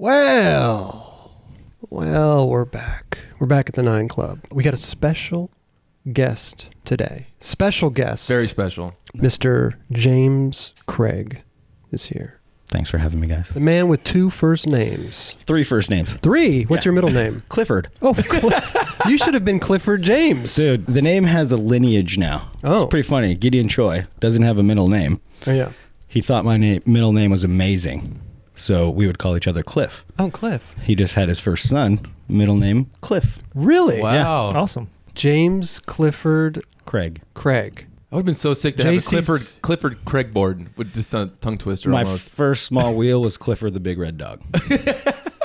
Well, we're back. We're back at the 9 Club. We got a special guest today. Special guest. Very special. Mr. James Craig is here. Thanks for having me, guys. The man with 2 first names. 3 first names. 3? What's your middle name? Clifford. Oh, you should have been Clifford James. Dude, the name has a lineage now. Oh. It's pretty funny. Gideon Choi doesn't have a middle name. Oh, yeah. He thought my middle name was amazing, so we would call each other Cliff. Oh, Cliff. He just had his first son, middle name Cliff. Really? Wow. Awesome. James Clifford Craig. Craig. I would have been so sick to have a Clifford Craig board with this tongue twister My almost. first small wheel was Clifford the Big Red Dog.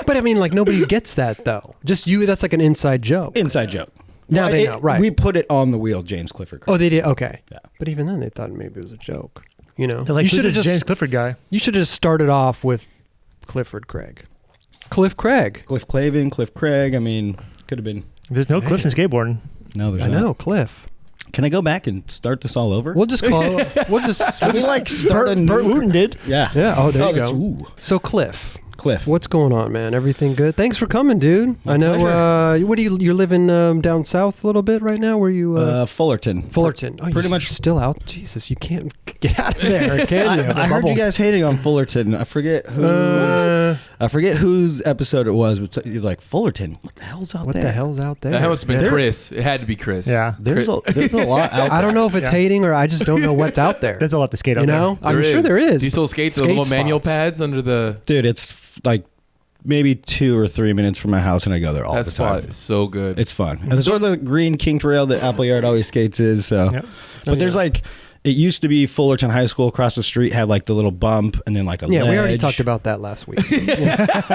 But I mean, like, nobody gets that, though. Just you, that's like an inside joke. Inside joke. Now they know, right. We put it on the wheel, James Clifford Craig. Oh, they did? Okay. Yeah. But even then, they thought maybe it was a joke. You know? Like, you should have just James Clifford guy. You should have just started off with Clifford Craig. Cliff Craig. Cliff Clavin, Cliff Craig. I mean, could have been. There's no Cliffs in skateboarding. No, there's I not. know, Cliff. Can I go back and start this all over? We'll just call it. We'll just start a new... Burt Wooten did. Yeah. Yeah. Oh, there you that's- go. ooh. So Cliff, Cliff. what's going on, man? Everything good? Thanks for coming, dude. I know. What do you're living down south a little bit right now? Where you? Fullerton. Fullerton. Oh, Pretty you're much still out. Jesus, you can't get out of there, can you? I heard you guys hating on Fullerton. I forget whose episode it was, but you're like, Fullerton, what the hell's out What there? the hell's out there? That must have been Chris. It had to be Chris. Yeah. There's a lot out there. I don't know if it's hating or I just don't know what's out there. There's a lot to skate You out know, there. I'm sure there is. Do you still skate the Skate little manual spots. pads under the... Dude, it's like maybe 2 or 3 minutes from my house, and I go there all That the spot time. is so good. It's fun. And there's where the green kinked rail that Appleyard always skates is. So, Yep. but there's like, it used to be Fullerton High School across the street had like the little bump and then like a Yeah, we already ledge. talked about that last week. So,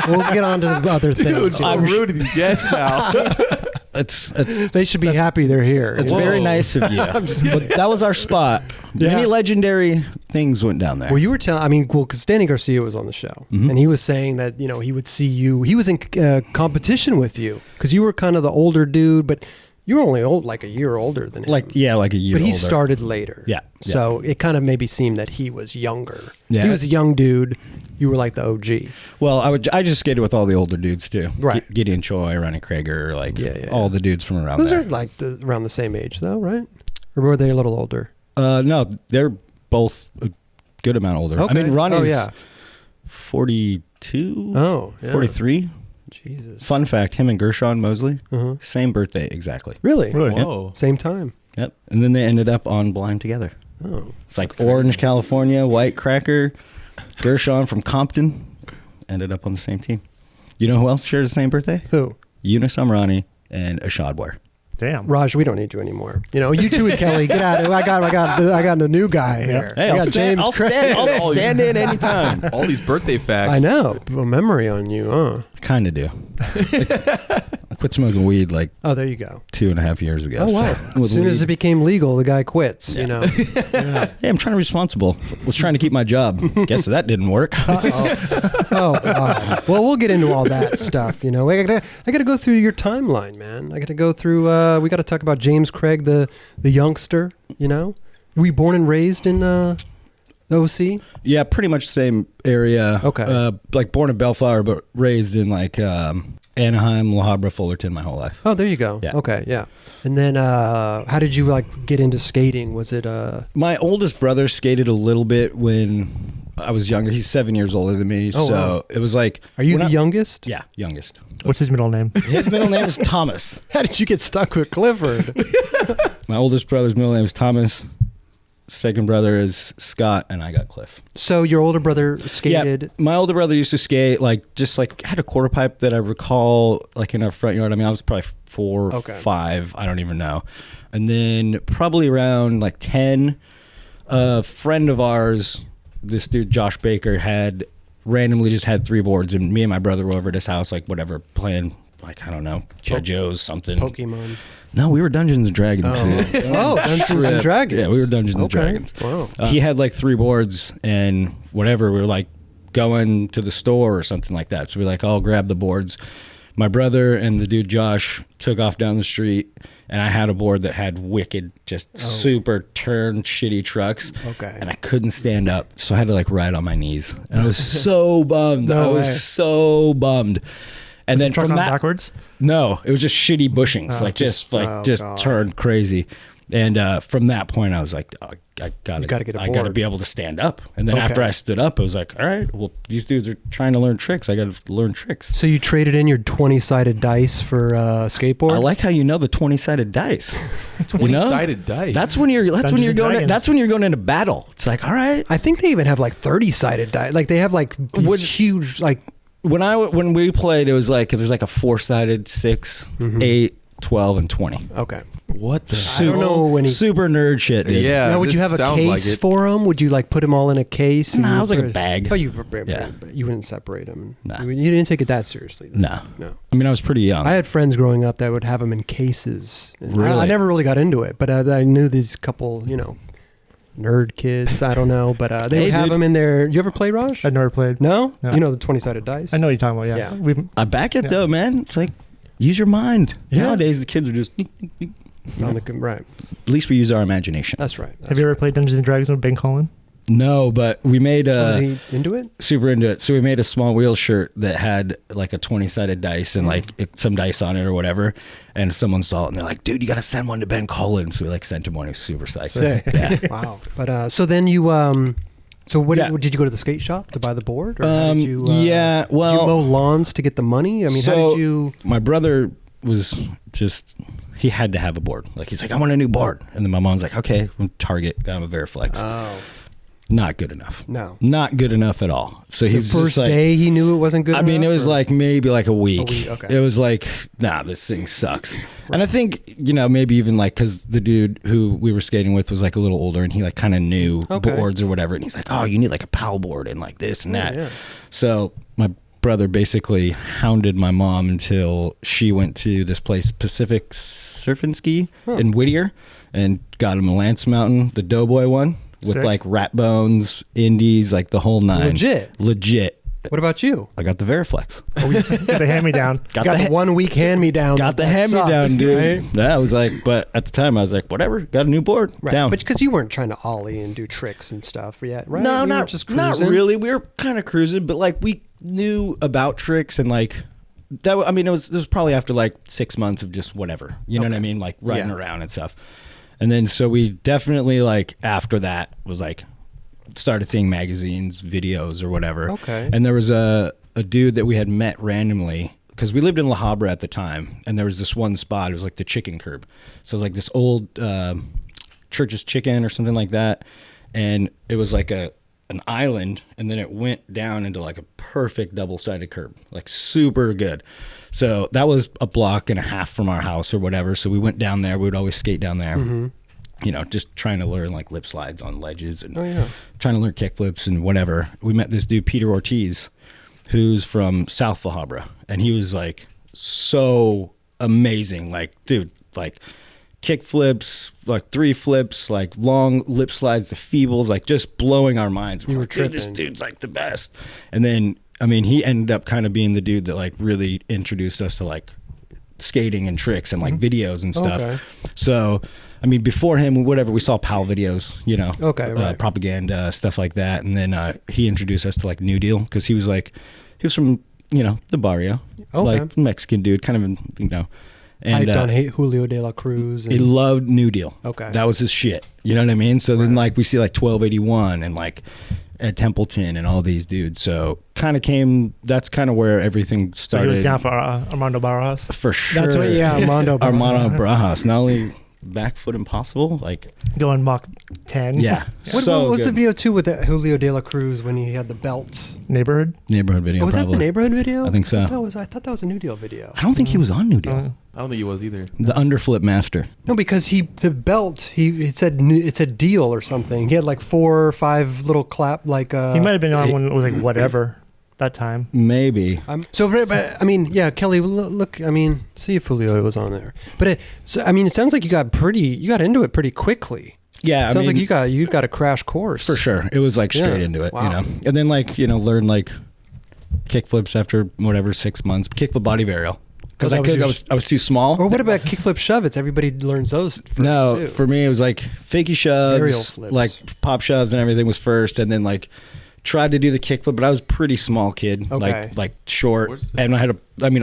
we'll get on to the other Dude, things. so rude to these guests now. It's They should be happy they're here. It's Whoa. very nice of you. I'm just kidding. But that was our spot. Yeah. Many legendary things went down there. Well, you were telling, I mean, because Danny Garcia was on the show, and he was saying that, you know, he would see you, he was in competition with you, because you were kind of the older dude, but you were only like a year older than him. like a year But he older. started later. Yeah. So it kind of maybe seemed that he was younger. Yeah. He was a young dude. You were like the OG. Well, I just skated with all the older dudes too. Right. Gideon Choi, Ronnie Krager, like Yeah. all the dudes from around Those there. are like around the same age, though, right? Or were they a little older? No, they're both a good amount older. Okay. I mean, Ronnie's Oh, yeah. 42, Oh, yeah. 43. Jesus. Fun fact, him and Gershon Mosley, Uh-huh. same birthday exactly. Really? Really? Whoa. Same time. Yep. And then they ended up on Blind together. Oh. It's like Orange, California, White Cracker, Gershon from Compton ended up on the same team. You know who else shares the same birthday? Who? Eunice Amrani and Ashad Ware. Damn. Raj, we don't need you anymore. You know, you two and Kelly, get out of it. I got a new guy here. Hey, I I'll got stand, I'll Craig. stand in anytime. All these birthday facts. I know. A memory on you, huh? Kind of do. I quit smoking weed like Oh, there you go. 2.5 years ago. Oh, wow. so, As soon as it became legal, the guy quits, you know. Hey, I'm trying to be responsible. Was trying to keep my job. Guess that didn't work. Oh, God. Well, we'll get into all that stuff, you know. I gotta go through your timeline, man. I gotta go through, we gotta talk about James Craig, the youngster, you know. Were you born and raised in the OC? Yeah, pretty much same area. Okay. Like born in Bellflower, but raised in like Anaheim, La Habra, Fullerton my whole life. Oh, there you go. Yeah. Okay, yeah. And then how did you like get into skating? Was it My oldest brother skated a little bit when I was younger. He's 7 years older than me. Oh, so wow. it was like... Are you we're the not- youngest? Yeah, youngest. What's his middle name? His middle name is Thomas. How did you get stuck with Clifford? My oldest brother's middle name is Thomas. Second brother is Scott, and I got Cliff. So your older brother skated. Yeah, my older brother used to skate like had a quarter pipe that I recall like in our front yard. I mean, I was probably 4 or 5. I don't even know. And then probably around like 10, a friend of ours, this dude Josh Baker, had randomly just had 3 boards, and me and my brother were over at his house, like whatever, playing like I don't know, G.I. Joe's something. Pokemon. No, we were Dungeons and Dragons. Dude. Oh, Dungeons and Dragons. Yeah, we were Dungeons and Okay. Dragons. Wow. He had like 3 boards and whatever. We were like going to the store or something like that. So we like all grabbed the boards. my brother and the dude Josh took off down the street, and I had a board that had wicked, just super turned shitty trucks. Okay. And I couldn't stand up, so I had to like ride on my knees, and I was so bummed. No I was way. so bummed. And Was then the truck from on that, backwards? no, it was just shitty bushings, just God. turned crazy. And from that point, I was like, oh, I gotta get a I gotta board. be able to stand up. And then Okay. after I stood up, I was like, all right, well, these dudes are trying to learn tricks. I gotta learn tricks. So you traded in your 20-sided dice for skateboard? I like how you know the 20-sided dice. 20-sided dice. That's when you're Dungeons and going. Dragons. That's when you're going into battle. It's like, all right. I think they even have like 30-sided dice. Like they have like these huge like. When we played, it was like there's like a 4-sided 6, 8, 12, and 20. Okay. What the? I don't know when he. Super nerd shit. Dude. Yeah. Now, would you this have a sounds case like it. for them? Would you like put them all in a case? and Nah, you it was like put a bag. Oh, you wouldn't separate them. Nah. You didn't take it that seriously. Then. No. No. I mean, I was pretty young. I had friends growing up that would have them in cases. And I Really? never really got into it, but I knew these couple, nerd kids. I don't know, but they Hey, would have dude. them in there. Did you ever play Raj? I've never played. No? No. You know the 20-sided dice? I know what you're talking about. Yeah. Yeah. I back it Yeah. though, man. It's like use your mind. Yeah. Nowadays, the kids are just. Right. At least we use our imagination. That's right. Have you ever played Dungeons and Dragons with Ben Collin? No, but we made Was he into it? super into it. So we made a small wheel shirt that had like a 20-sided dice and like some dice on it or whatever. And someone saw it and they're like, dude, you got to send one to Ben Collin. So we like sent him one. He was super psyched. Sick. Yeah. Wow. But so then you so what Yeah. did you go to the skate shop to buy the board, or how did you yeah, did you well, mow lawns to get the money? I mean, how so did you? my brother was just, he had to have a board. Like he's like, I want a new board. And then my mom's like, okay, from Target, got him a Veriflex. Oh Not good enough. no. Not good enough at all. So he The was first just like, day he knew it wasn't good. I mean, it enough, was or- like maybe like a week. Okay. It was like, nah, this thing sucks. And I think, maybe even like, because the dude who we were skating with was like a little older and he like kind of knew Okay. boards or whatever. And he's like, oh, you need like a PAL board and like this and that. yeah. So my brother basically hounded my mom until she went to this place, Pacific Surf and Ski in Whittier, and got him a Lance Mountain, the Doughboy one. With Sick. like rat bones, indies, like the whole nine. Legit. What about you? I got the Veriflex. The hand-me-down. Got the 1 week hand me down. Got the hand-me-down, dude. Right? Yeah, I was like, but at the time I was like, whatever, got a new board. Right. Down. But because you weren't trying to ollie and do tricks and stuff yet, right? No, You were not just not cruising? really. We were kind of cruising, but like we knew about tricks and like that. I mean, this was probably after like 6 months of just whatever. You know what I mean? Like riding Yeah. around and stuff. And then so we definitely like after that was like started seeing magazines, videos, or whatever. Okay. And there was a dude that we had met randomly because we lived in La Habra at the time, and there was this one spot. It was like the chicken curb. So it was like this old Church's Chicken or something like that, and it was like an island, and then it went down into like a perfect double-sided curb, like super good. So that was a block and a half from our house or whatever. So we went down there. We would always skate down there. Just trying to learn like lip slides on ledges and trying to learn kick flips and whatever. We met this dude, Peter Ortiz, who's from South La Habra, and he was like so amazing. Like, dude, like kick flips, like 3 flips, like long lip slides, the feebles, like just blowing our minds. You were like, dude, this tripping. dude's like the best. And then, I mean, he ended up kind of being the dude that like really introduced us to like skating and tricks and like videos and stuff. Okay. So, I mean, before him, whatever, we saw PAL videos, Okay, right. propaganda, stuff like that. And then he introduced us to like New Deal because he was from, the barrio, Okay. like Mexican dude, kind of, and Hyped on Julio de la Cruz. And, he loved New Deal. Okay. That was his shit. You know what I mean? So then like we see like 1281 and like Ed Templeton and all these dudes. So that's kind of where everything So started. he was down for Armando Barajas. For sure. That's what, Armando. Armando Barajas. Not only back foot impossible, like, Going Mach 10. yeah. What so was the good. video too with Julio de la Cruz when he had the belts? Neighborhood. Neighborhood video, Oh, was probably. that the neighborhood video? I think so. I thought that was a New Deal video. I don't think he was on New Deal. I don't think he was either. The underflip master. No, because the belt it said deal or something. He had like 4 or 5 little clap like. He might have been on one with like whatever that time. Maybe. But I mean, yeah, Kelly, look, I mean, see if Julio was on there. But it sounds like you got into it pretty quickly. Yeah, Sounds like you got a crash course for sure. It was like straight Yeah. into it, Wow. And then like, learn like kickflips after whatever 6 months. Kickflip body varial because I was too small. Or what about kickflip shove? It's everybody learns those first No, too. for me it was like fakie Aerial shoves, flips. like pop shoves and everything was first, and then like tried to do the kickflip, but I was a pretty small kid, Okay. like short, and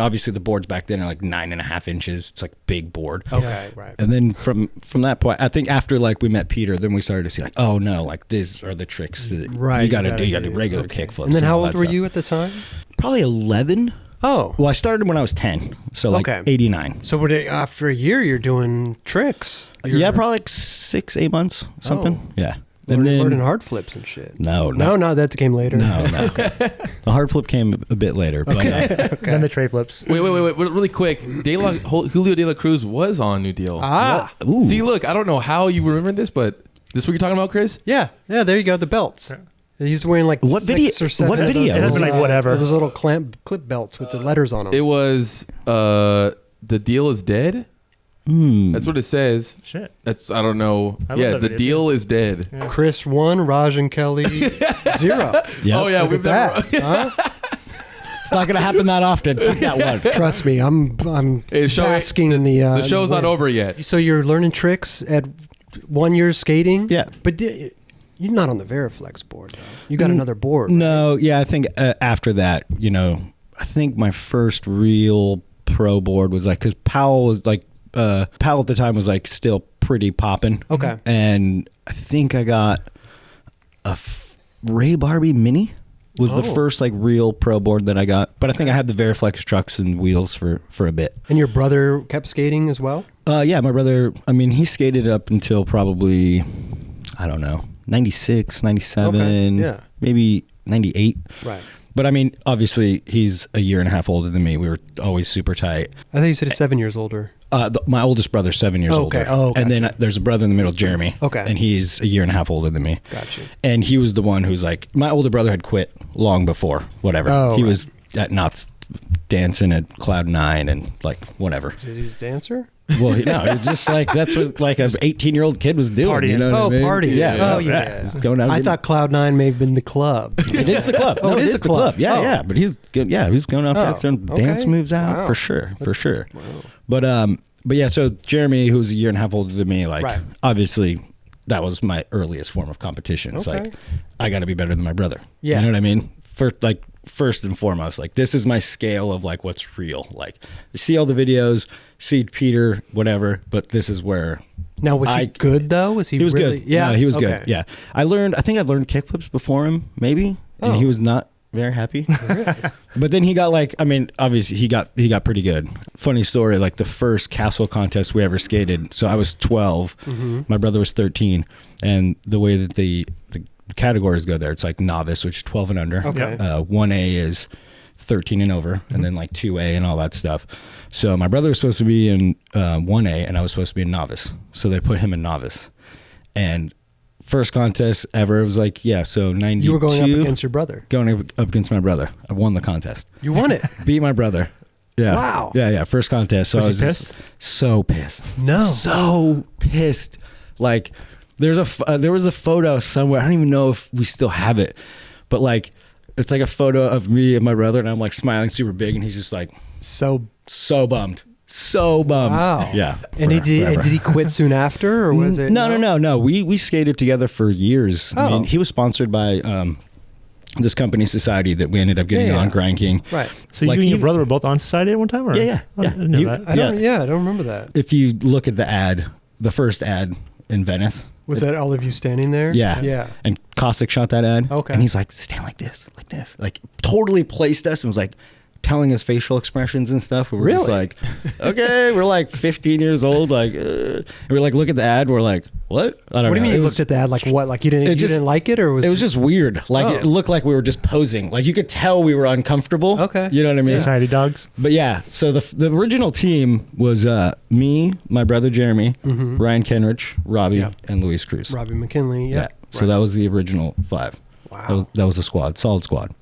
obviously the boards back then are like 9.5 inches. It's like big board. Okay, right. And then from that point, I think after like we met Peter, then we started to see like, oh no, like these are the tricks. Right. You gotta do regular kickflips. And then how all old that were stuff. you at the time? Probably 11. Oh. Well, I started when I was 10, so like Okay. 89. So after a year, you're doing tricks. Yeah, probably like 6-8 months, something. Oh. Yeah. And then learning hard flips and shit. No, that came later. No. The hard flip came a bit later. But, Then the tray flips. Wait, really quick. Julio De La Cruz was on New Deal. Ooh. See, look, I don't know how you remember this, but this what you're talking about, Chris? Yeah, there you go. The belts. He's wearing like What 6 video- or 7 what of those video? It has been little, like whatever. Those little clip belts with the letters on them. It was The Deal is Dead. That's what it says. Shit. I don't know. I love Yeah, that The video, Deal too. is Dead. Yeah. Chris 1, Raj and Kelly 0. Yep. Oh yeah, Look we've at never. that. Huh? It's not going to happen that often. Keep that one. Trust me, I'm Hey, show- basking in the. The show's not over yet. So you're learning tricks at 1 year skating. Yeah. but you're not on the Veriflex board though. You got another board. Right? No, yeah, I think after that, I think my first real pro board was like, because Powell was like, Powell at the time was like still pretty popping. Okay. And I think I got a Ray Barbie Mini was the first like real pro board that I got. But I think I had the Veriflex trucks and wheels for a bit. And your brother kept skating as well. Yeah, my brother, he skated up until probably, I don't know, 96, 97, Okay, yeah. maybe 98. Right. But obviously he's a year and a half older than me. We were always super tight. I thought you said he's 7 years older. My oldest brother's 7 years older. Oh, gotcha. And then there's a brother in the middle, Jeremy. Okay. And he's a year and a half older than me. Gotcha. And he was the one who's like, my older brother had quit long before, whatever. Oh, he right. was at Knott's dancing at Cloud 9 and like whatever. Is he a dancer? Well, no, it's just like that's what like an 18-year-old kid was doing. Partying. You know what I mean? Party. Yeah. Oh, yeah. He's going out. I thought Cloud9 may have been the club. it is the club. Oh, No, it is the the club. Yeah, Oh. yeah. But he's good. Yeah, he's going out there throwing okay. dance moves out Wow. for sure. Wow. But yeah. So Jeremy, who's a year and a half older than me, like Right. obviously that was my earliest form of competition. It's Okay. like I got to be better than my brother. Yeah. You know what I mean? First and foremost, like this is my scale of like what's real. Like you see all the videos, see Peter, whatever, but this is where Now, was he good though? Was he? he was really, good. Yeah, No, he was okay. good. Yeah. I think I learned kickflips before him, maybe. And Oh. he was not very happy. But then he got obviously he got pretty good. Funny story, like the first castle contest we ever skated. So I was 12, my brother was 13, and the way that the categories go there, it's like novice, which is 12 and under. Okay. 1A is 13 and over, and then like 2A and all that stuff. So my brother was supposed to be in 1A, and I was supposed to be in novice. So they put him in novice. And first contest ever, it was like, so 92. You were going up against your brother. Going up against my brother. I won the contest. You won it. Beat my brother. Yeah. Wow. Yeah. First contest. So Was I was he just so pissed. No. So pissed. Like there was a photo somewhere. I don't even know if we still have it, but like it's like a photo of me and my brother, and I'm like smiling super big, and he's just like So bummed. So bummed. wow. Yeah. And forever. did he quit soon after, or was it? No. We skated together for years. I mean, he was sponsored by this company, Society, that we ended up getting on, Grind King. Right. So Like you and your even- brother were both on Society at one time? Or? Yeah. I didn't know that. I don't remember that. If you look at the ad, the first ad in Venice. Was that all of you standing there? Yeah. Yeah. And Caustic shot that ad. Okay. And he's like, stand like this. Like totally placed us and was like telling us facial expressions and stuff. We were just Really? like, okay, we're like 15 years old. Like, and we're like, look at the ad. We're like, what? I don't know. What do you mean It you was- looked at that? Like what? Like you didn't like it, or was It was just weird. Like Oh. it looked like we were just posing. Like you could tell we were uncomfortable. Okay. You know what I mean? Society dogs. But yeah, so the original team was me, my brother Jeremy, Ryan Kenrich, Robbie, Yep. and Luis Cruz. Robbie McKinley? Yeah. So that was the original 5. Wow. That was a squad, solid squad.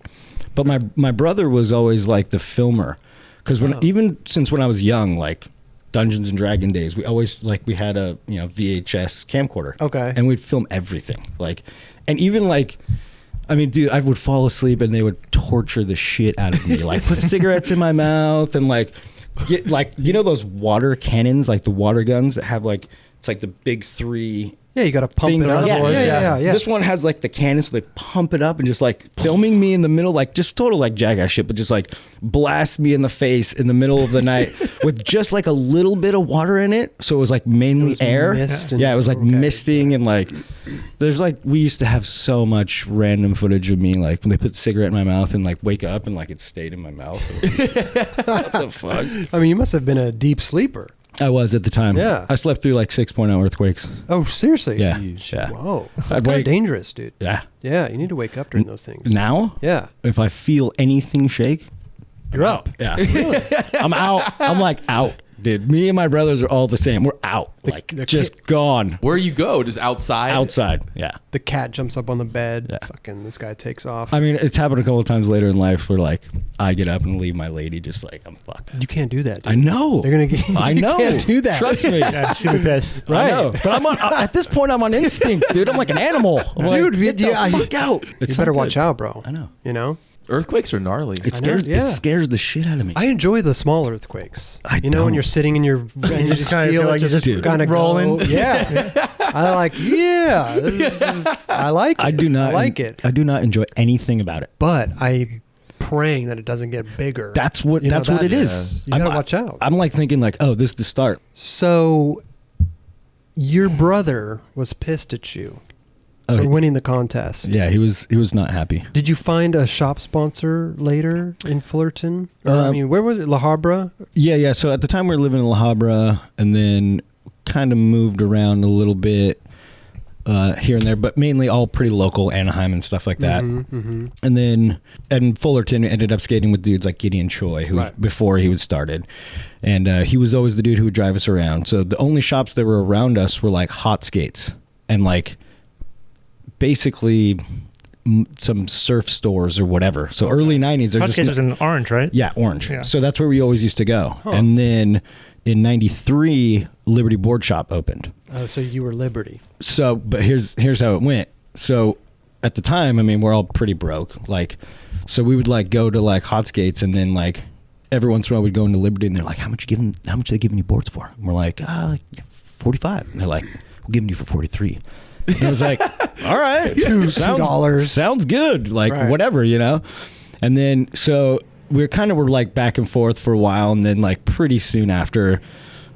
But my brother was always like the filmer, because even since when I was young, like Dungeons and Dragon days, we always we had a VHS camcorder. Okay. And we'd film everything, and even I mean, dude, I would fall asleep and they would torture the shit out of me. Like, put cigarettes in my mouth and like, get like, you know those water cannons, like the water guns that have like, it's like the big 3. Yeah, you got to pump it up. Yeah. This one has like the cannon, so they pump it up and just like filming me in the middle, like just total like jackass shit, but just like blast me in the face in the middle of the night with just like a little bit of water in it. So it was like mainly air. Yeah, it was like misting and like, there's like, we used to have so much random footage of me like when they put the cigarette in my mouth and like wake up and like it stayed in my mouth. What the fuck? I mean, you must have been a deep sleeper. I was at the time. Yeah. I slept through like 6.0 earthquakes. Oh, seriously? Yeah. Yeah. Whoa. That's kind of dangerous, dude. Yeah. Yeah, you need to wake up during those things. Now? Yeah. If I feel anything shake, you're up. Yeah. I'm out. I'm like out. Dude, me and my brothers are all the same. We're out. Just gone. Where you go? Just outside? Outside, yeah. The cat jumps up on the bed. Yeah. Fucking this guy takes off. I mean, it's happened a couple of times later in life where like I get up and leave my lady just like I'm fucked. You can't do that, dude. I know. They're going to get I know. You can't do that. Trust me. Yeah, she'd be pissed. Right. I know. But I'm on, at this point, I'm on instinct, dude. I'm like an animal. I'm Dude, like, get the fuck out. You better watch out, bro. I know. You know? Earthquakes are gnarly. It scares the shit out of me. I enjoy the small earthquakes. I know when you're sitting and you just kinda feel feel it like just you're kind of rolling. Yeah. I like, I like it. I do not I like it. I do not enjoy anything about it. But I'm praying that it doesn't get bigger. That's what it is. You gotta watch out. I'm like thinking like, oh, this is the start. So your brother was pissed at you for winning the contest. Yeah, he was not happy. Did you find a shop sponsor later in Fullerton? Or, where was it? La Habra? Yeah. So at the time we were living in La Habra and then kind of moved around a little bit here and there, but mainly all pretty local, Anaheim and stuff like that. And then in Fullerton ended up skating with dudes like Gideon Choi, who before he was started. And he was always the dude who would drive us around. So the only shops that were around us were like Hot Skates and like basically some surf stores or whatever. So early 90s. Hot Skates was in Orange, right? Yeah, Orange. Yeah. So that's where we always used to go. Huh. And then in 93, Liberty Board Shop opened. Oh, so you were Liberty. So, but here's how it went. So at the time, I mean, we're all pretty broke. Like, so we would like go to like Hot Skates and then like every once in a while we'd go into Liberty and they're like, how much are they giving you boards for? And we're like, 45. And they're like, we're giving you for 43. And I was like, all right, $2. Sounds good. Like whatever, you know? And then, so we were like back and forth for a while. And then like pretty soon after,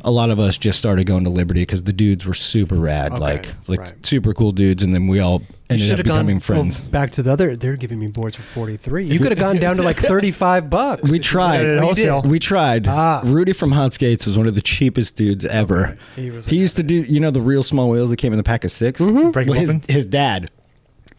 a lot of us just started going to Liberty because the dudes were super rad, like super cool dudes. And then we all ended up becoming friends. Back to the other, they're giving me boards for 43. You could have gone down to like $35. We tried. We tried. Rudy from Hot Skates was one of the cheapest dudes ever. Okay. He used to do, the real small wheels that came in the pack of 6. Break them open? His dad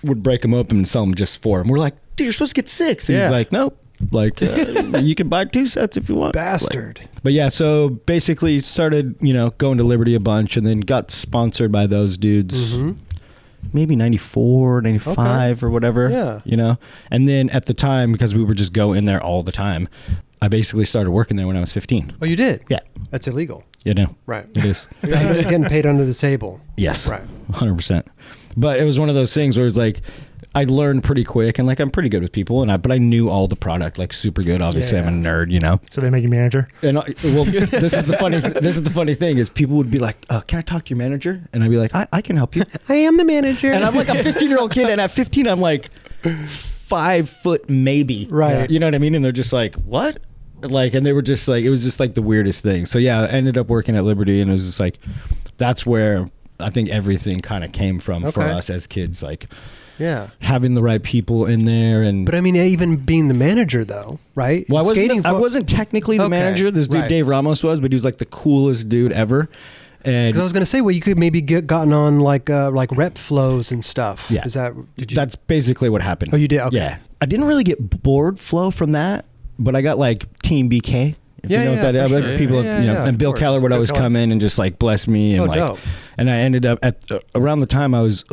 would break them open and sell them just for him. We're like, dude, you're supposed to get 6. And he's like, nope. Like you can buy 2 sets if you want. Bastard. But yeah, so basically started, going to Liberty a bunch and then got sponsored by those dudes. Maybe 94, 95 or whatever. Yeah. And then at the time, because we would just go in there all the time, I basically started working there when I was 15. Oh, you did? Yeah. That's illegal. Yeah, no. Right. It is. You're getting paid under the table. Yes. Right. 100%. But it was one of those things where it's like, I learned pretty quick and like I'm pretty good with people but I knew all the product like super good. Obviously I'm a nerd, So they make you manager? And this is the funny thing is people would be like, can I talk to your manager? And I'd be like, I can help you. I am the manager. And I'm like a 15-year-old kid and at 15 I'm like 5 foot maybe. Right. You know what I mean? And they're just like, what? Like, and they were just like, it was just like the weirdest thing. So yeah, I ended up working at Liberty and it was just like, that's where I think everything kind of came from for us as kids. Like, having the right people in there. But I mean, even being the manager though, right? Well, I wasn't technically the manager. This dude, Dave Ramos, was, but he was like the coolest dude ever. And because I was going to say, well, you could maybe gotten on like rep flows and stuff. Yeah. That's basically what happened. Oh, you did? Okay. Yeah. I didn't really get board flow from that, but I got like Team BK. If you know what that is. Sure. People and Bill Keller would always come in and just like bless me and dope. And I ended up at around the time I was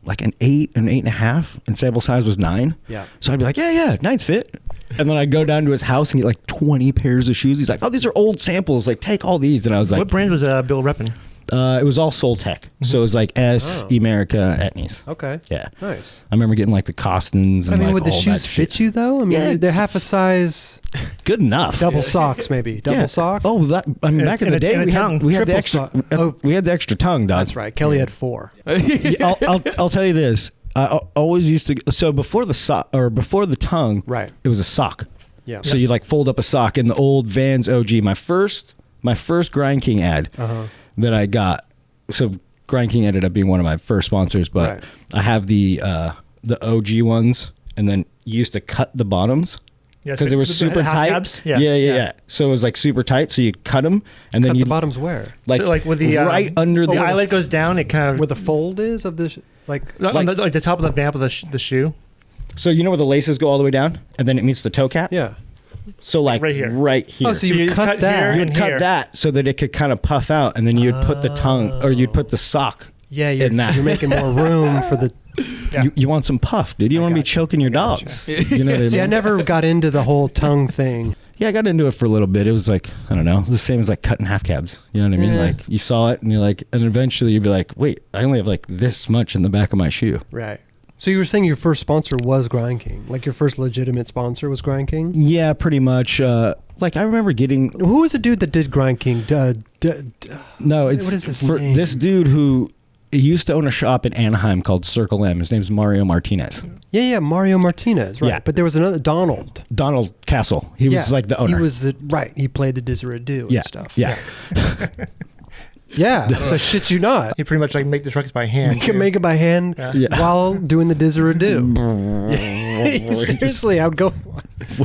like an 8 and 8.5 and sample size was 9. Yeah. So I'd be like, yeah, 9's fit. And then I'd go down to his house and get like 20 pairs of shoes. He's like, oh, these are old samples. Like, take all these. And I was like, what brand was Bill repping? It was all Soltec. So it was like S, Emerica, Etnies. Okay. Yeah. Nice. I remember getting like the Costins and I mean, like would the all shoes that shit. fit you though? I mean, Yeah. they're half a size. Good enough. Double socks, maybe. Double sock. Oh, that, I mean, back in the day, and a we had, tongue. we had the Triple extra. sock. Oh. We had the extra tongue, dog. That's right. Kelly had 4. Yeah, I'll tell you this. I always used to. So before the sock or before the tongue, Right. it was a sock. Yeah. So you like fold up a sock in the old Vans OG. My first Grind King ad that I got. So Grind King ended up being one of my first sponsors, but Right. I have the OG ones, and then you used to cut the bottoms. Yeah, Because so they were the super half tight. tabs? Yeah. So it was like super tight. So you cut them, and then Cut you the bottoms where? like So, like, with the, right under the the eyelet goes down, it kind of Where the fold is of the like. like the top of the vamp of the shoe. So you know where the laces go all the way down, and then it meets the toe cap. Yeah. So like Right here. right here. Oh, so you you cut cut that. here You'd and cut here. that so that it could kind of puff out, and then you'd put the tongue or you'd put the sock. Yeah, in that. you're making more room for the. Yeah. You want some puff, dude. You don't want to be gotcha. choking your dogs. You know what I mean? See, I never got into the whole tongue thing. Yeah, I got into it for a little bit. It was like, I don't know, it was the same as like cutting half cabs. You know what I mean? Yeah. Like you saw it and you're like, and eventually you'd be like, wait, I only have like this much in the back of my shoe. Right. So you were saying your first sponsor was Grind King, like your first legitimate sponsor was Grind King. Yeah, pretty much. Like I remember getting. Who was the dude that did Grind King? No, it's What is his for name? this dude who used to own a shop in Anaheim called Circle M. His name's Mario Martinez. Yeah, Mario Martinez, right? Yeah. But there was another Donald. Donald Castle. He was like the owner. He was right. He played the didgeridoo and yeah, stuff. yeah. Yeah. So shit you not. You pretty much like make the trucks by hand. You can make it by hand Yeah. while doing the didgeridoo. Seriously, I would go.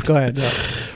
Go ahead. No.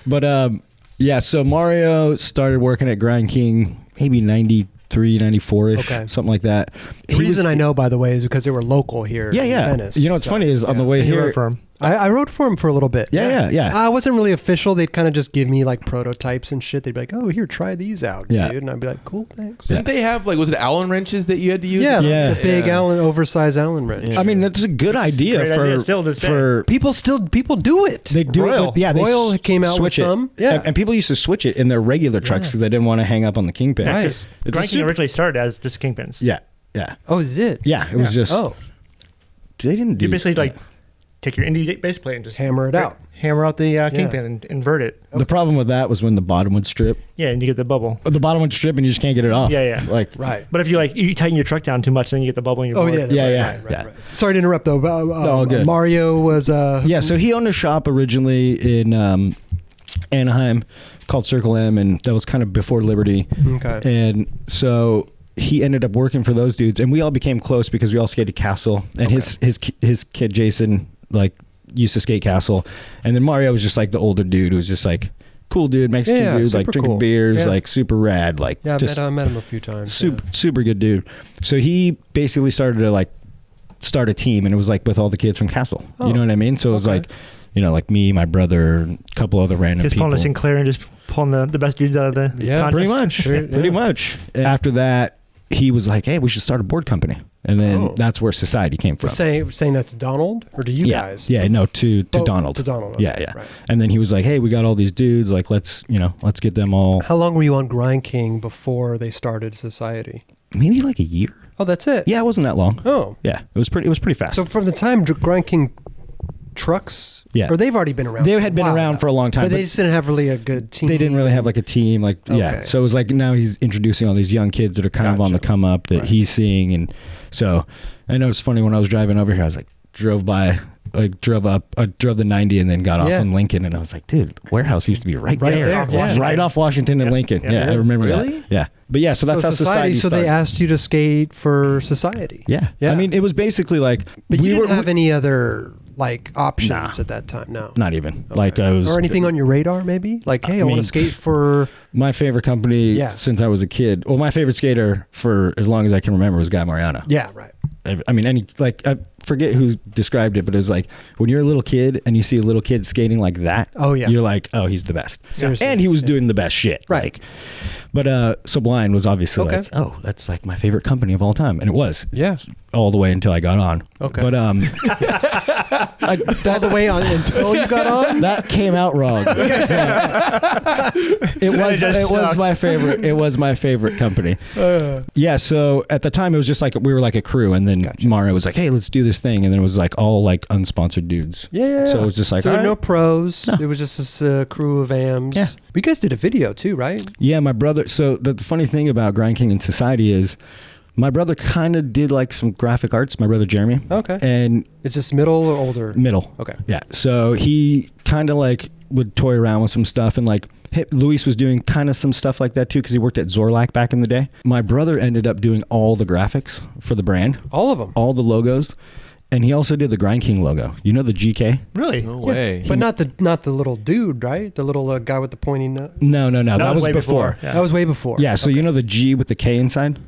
But yeah. So Mario started working at Grind King maybe 93, 94-ish, Okay. something like that. The reason I know, by the way, is because they were local here Yeah, in yeah. Venice. You know what's funny is on the way You here. wrote for him. I wrote for him for a little bit. Yeah. I wasn't really official. They'd kind of just give me like prototypes and shit. They'd be like, "Oh, here, try these out, Yeah. dude," and I'd be like, "Cool, thanks." Didn't they have like, was it Allen wrenches that you had to use? Yeah, Yeah. the big Allen, oversized Allen wrench. Yeah. I mean, that's a good idea great for idea still to this day. for People do it. they do Royal. it. With, yeah, they Royal came out with switch it. some. Yeah. and people used to switch it in their regular trucks because they didn't want to hang up on the kingpin. Right. Because It's a Grind King super- originally started as just kingpins. Yeah. Oh, it did. Yeah, it was just. Oh, They didn't do. You basically like take your indie bass plate and just hammer it out. hammer out the kingpin and invert it. The problem with that was when the bottom would strip. Yeah, and you get the bubble. The bottom would strip and you just can't get it off. Yeah. Like Right. But if you you tighten your truck down too much, then you get the bubble in your Oh board. yeah. Yeah. Right. Sorry to interrupt though. all good. Mario was. Yeah, so he owned a shop originally in Anaheim called Circle M, and that was kind of before Liberty. Okay. And so he ended up working for those dudes, and we all became close because we all skated Castle, and his kid Jason like used to skate Castle, and then Mario was just like the older dude who was just like cool dude, Mexican Yeah, dude, like super drinking cool. beers, Yeah. like super rad, like Yeah, just I met him a few times. super good dude. So he basically started to like start a team, and it was like with all the kids from Castle. Oh, You know what I mean? So it was okay. like, you know, like me, my brother, and a couple other random Just people. pulling a Sinclair and just pulling the best dudes out of the Yeah, contest. Pretty much. And after that, he was like, "Hey, we should start a board company," and then Oh. that's where Society came from. Saying that to Donald or to you yeah, guys? yeah, no, to Oh, Donald. To Donald. Okay, Yeah. Right. And then he was like, "Hey, we got all these dudes. Like, let's get them all." How long were you on Grind King before they started Society? Maybe like a year. Oh, that's it. Yeah, it wasn't that long. Oh, Yeah, it was pretty fast. so from the time Grind King trucks, Yeah. or they've already been around. They for had a been while around now. for a long time, but they but just didn't have really a good team. they didn't really have like a team, like yeah. Okay. So it was like now he's introducing all these young kids that are kind of on the Gotcha. come up that Right. he's seeing, and so I know it's funny when I was driving over here, I was like drove the 90 and then got off Yeah. in Lincoln, and I was like, dude, the warehouse used to be right Right there, there, yeah. right off Washington and Lincoln. Yeah. Yeah, I remember Really? that. Yeah, but yeah, so that's how Society So started. they asked you to skate for Society. Yeah. Yeah. I mean, it was basically like But you we didn't were have any other like options Nah. at that time. No. not even Okay. like I was or anything on your radar, maybe? Like, hey, I want mean, to skate for. my favorite company Yeah. since I was a kid. Well, my favorite skater for as long as I can remember was Guy Mariano. Yeah, right. I mean, I forget who described it, but it was like when you're a little kid and you see a little kid skating like that. Oh, yeah. You're like, oh, he's the best. Seriously. And he was doing the best shit. Right. Like, but Sublime was obviously Okay. like, oh, that's like my favorite company of all time, and it was. Yeah. all the way until I got on. Okay. But all the way on until you got on. that came out wrong. It was my favorite. It was my favorite company. Yeah. So at the time, it was just like we were like a crew, and then Mario was like, "Hey, let's do this thing," and then it was like all like unsponsored dudes. Yeah. So it was just like, so all right. no pros. No. It was just this crew of AMs. Yeah. But you guys did a video too, right? Yeah, my brother. So the funny thing about Grind King in Society is, my brother kind of did like some graphic arts. My brother Jeremy. Okay. And Is this middle or older? middle. Okay. Yeah. So he kind of like would toy around with some stuff, and like Luis was doing kind of some stuff like that too, because he worked at Zorlak back in the day. My brother ended up doing all the graphics for the brand, All of them. all the logos, and he also did the Grind King logo. You know the GK? Really? No way. But not the little dude, right? The little guy with the pointy nose. No. That was way before. Yeah. That was way before. Yeah. So you know the G with the K inside?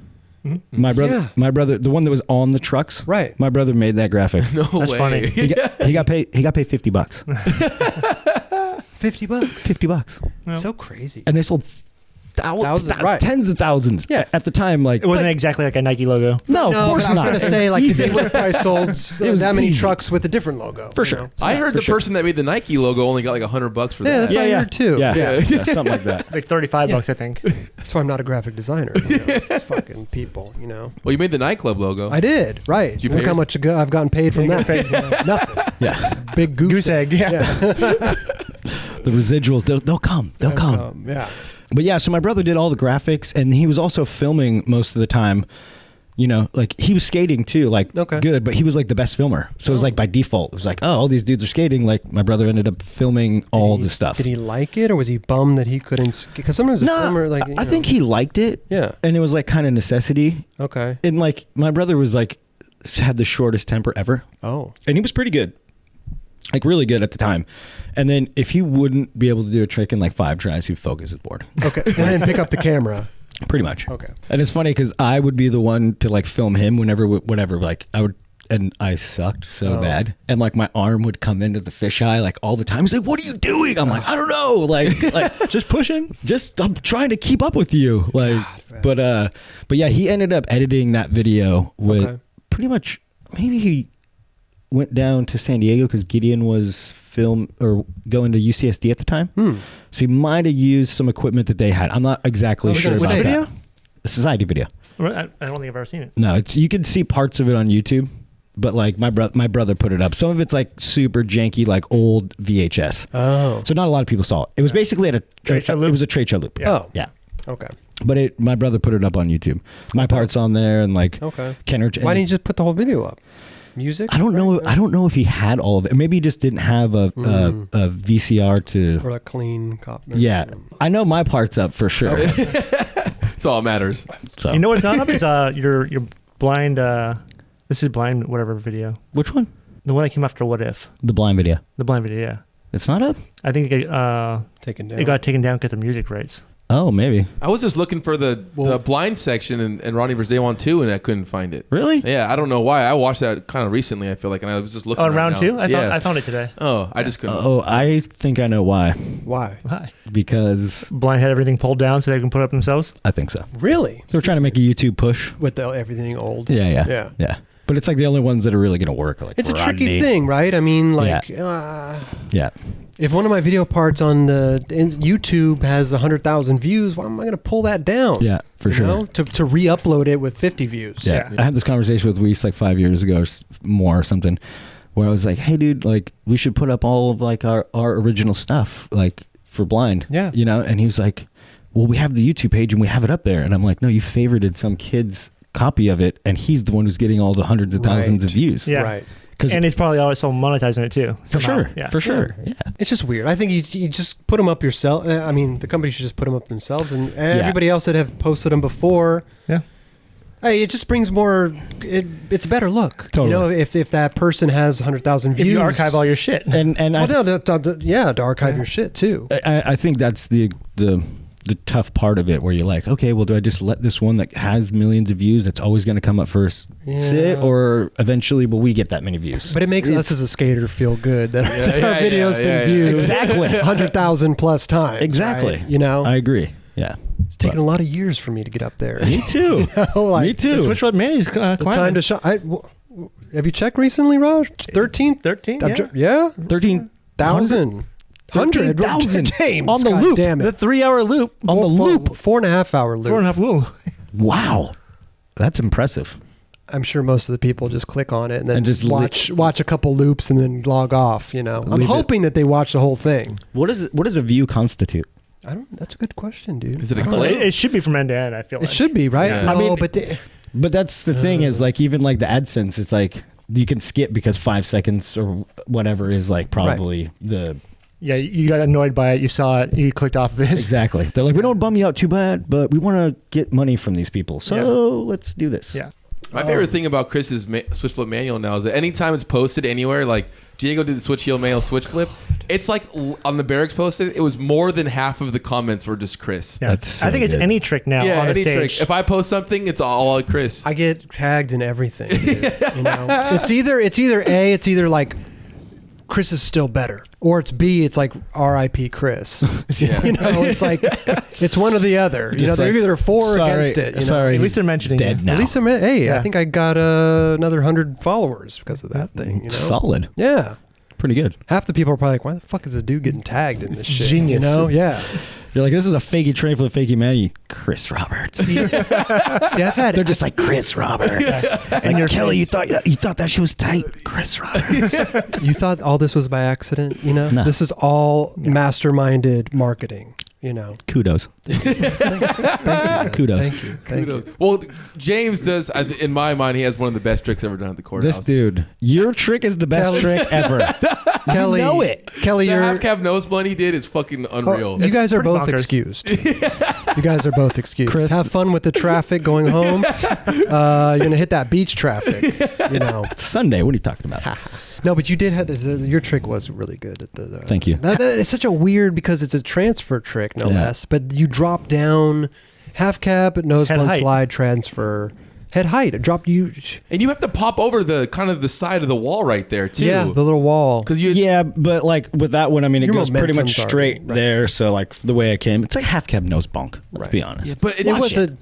Mm-hmm. My brother, the one that was on the trucks. Right. My brother made that graphic. No That's way. funny. He got paid $50. $50. $50. Yeah. So crazy. And they sold right. tens of thousands. Yeah. At the time, like It wasn't exactly like a Nike logo. no, of course but not. I was going to say, like, Easy. they would have probably sold was that many easy. trucks with a different logo. For you sure. know? I heard For the sure. person that made the Nike logo only got like $100 for Yeah, that. that's what I heard too. Yeah, something like that. It's like $35, I think. That's why I'm not a graphic designer. You know? It's fucking people, you know. Well, you made the nightclub logo. I did, right. Did you Look pay how yours? much I've gotten paid from that. Nothing. Yeah, Big goose egg, yeah. the residuals they'll come. They'll come. Yeah. But yeah, so my brother did all the graphics, and he was also filming most of the time. You know, like he was skating too, like good, but he was like the best filmer. So it was like by default, it was like, oh, all these dudes are skating. Like my brother ended up filming all the stuff. Did he like it, or was he bummed that he couldn't? Because sometimes a filmer, like, I think he liked it. Yeah. And it was like kind of necessity. Okay. And like my brother was like had the shortest temper ever. Oh. And he was pretty good. Like really good at the time. And then if he wouldn't be able to do a trick in like 5 tries, he'd focus his board. Okay. And then pick up the camera. Pretty much. Okay. And it's funny because I would be the one to like film him whenever like I would, and I sucked so bad. And like my arm would come into the fisheye like all the time. He's like, what are you doing? I'm like, I don't know. Like Just pushing. I'm trying to keep up with you. Like, but yeah, he ended up editing that video with pretty much, maybe he went down to San Diego because Gideon was going to UCSD at the time. So he might have used some equipment that they had. I'm not exactly sure about video? that. A society video. I don't think I've ever seen it. No, you can see parts of it on YouTube, but like my brother put it up. Some of it's like super janky, like old VHS. Oh. So not a lot of people saw it. It was basically at a Trade show loop? It was a trade show loop. Oh. Yeah. Okay. But my brother put it up on YouTube. My part's on there, and like Okay. Kenner. Why didn't you just put the whole video up? Music? I don't know. I don't know if he had all of it. Maybe he just didn't have a VCR to. Or a clean copy. Yeah, I know my part's up for sure. That's all that matters. So. You know what's not up is your blind. This is blind whatever video. Which one? The one that came after What If. The blind video. The blind video, yeah. It's not up. I think it got taken down. It got taken down because of music rights. Oh, maybe. I was just looking for the blind section in Ronnie vs. Day One 2, and I couldn't find it. Really? Yeah, I don't know why. I watched that kind of recently, I feel like, and I was just looking. Oh, right round now. 2? Yeah. I found it today. Oh, I just couldn't. Oh, I think I know why. Why? Why? Because Blind had everything pulled down so they can put it up themselves? I think so. Really? So we're trying to make a YouTube push. With everything old? Yeah. But it's like the only ones that are really going to work. Are like It's a Rodney. tricky thing, right? I mean, like, Yeah. if one of my video parts on YouTube has 100,000 views, why am I going to pull that down? Yeah, for sure. Know? To re-upload it with 50 views. Yeah. I had this conversation with Weiss like 5 years ago or something, where I was like, hey, dude, like, we should put up all of like our original stuff, like, for blind. Yeah. You know? And he was like, well, we have the YouTube page and we have it up there. And I'm like, no, you favorited some kid's copy of it, and he's the one who's getting all the hundreds of thousands of views. Yeah. Right. And he's probably also monetizing it too. For somehow. sure. Yeah. For sure. Yeah. It's just weird. I think you just put them up yourself. I mean, the company should just put them up themselves, and everybody else that have posted them before. Yeah. Hey, it just brings more. It's a better look. Totally. You know, if that person has 100,000 views, If you archive all your shit. And to archive your shit too. I think that's the tough part of it, where you're like, okay, well, do I just let this one that has millions of views that's always going to come up first sit, or eventually will we get that many views? But it makes us as a skater feel good that our video's been viewed exactly 100,000 plus times. Exactly. Right? You know, I agree. Yeah. It's taken a lot of years for me to get up there. Me too. Me too. Which one, man? He's climbing. The time to shot. Have you checked recently, Raj? 13? 13? Yeah. 13,000. 13,000. James. On the God loop. Damn The it. 3-hour loop. On the loop. 4.5 hour loop. 4.5 loop. Wow. That's impressive. I'm sure most of the people just click on it and then just watch a couple loops and then log off. You know, I'm hoping that they watch the whole thing. What does a view constitute? That's a good question, dude. Is it a clip? It should be from end to end, I feel like. It should be, right? Yeah. No, I mean, but that's the thing is like even like the AdSense, it's like you can skip because 5 seconds or whatever is like probably the. Yeah, you got annoyed by it. You saw it. You clicked off of it. Exactly. They're like, we don't bum you out too bad, but we want to get money from these people. So let's do this. Yeah. My favorite thing about Chris's switch flip manual now is that anytime it's posted anywhere, like Diego did the switch heel manual switch flip, it's like on the Barracks posted, it was more than half of the comments were just Chris. Yeah. That's so I think it's good. any trick now on the any stage. trick. If I post something, it's all Chris. I get tagged in everything. Dude, you know, it's either like Chris is still better, or it's B, it's like R.I.P. Chris. Yeah. You know, it's like it's one or the other. You know, they're either for or against it. You know? Sorry, At least they're mentioning dead it. now. At least I think I got another 100 followers because of that thing. You know, Solid. yeah. Pretty good. Half the people are probably like, "Why the fuck is this dude getting tagged in this shit?" Genius. You know, yeah. You're like, this is a fakey train for the fakey man. You, Chris Roberts. See, I've had They're just like Chris Roberts. And your Kelly, you face. thought that shit was tight. Chris Roberts. You thought all this was by accident, you know? No. This is all masterminded marketing, you know? Kudos. Kudos. Thank you. Thank you. Kudos. Well, James does, in my mind, he has one of the best tricks ever done at the courthouse. This dude, your trick is the best Kelly. trick ever. Kelly, You know it. Kelly, The you're... half cab nose blunt he did is fucking unreal. You guys are pretty both bonkers. excused. You guys are both excused. Chris- Have fun with the traffic going home. You're going to hit that beach traffic, you know? Sunday, what are you talking about? No, but you did have your trick was really good. At the Thank you. It's such a weird because it's a transfer trick, no Yeah. less. But you drop down half cab, nose Head blunt height. slide, transfer, head height. It dropped you. And you have to pop over the kind of the side of the wall right there, too. Yeah, the little wall. Because you Yeah, but like with that one, I mean, it Your goes pretty much momentum's already- straight right. there. So like the way I came, it's like half cab nose bonk. Let's Right. be honest. but It was a.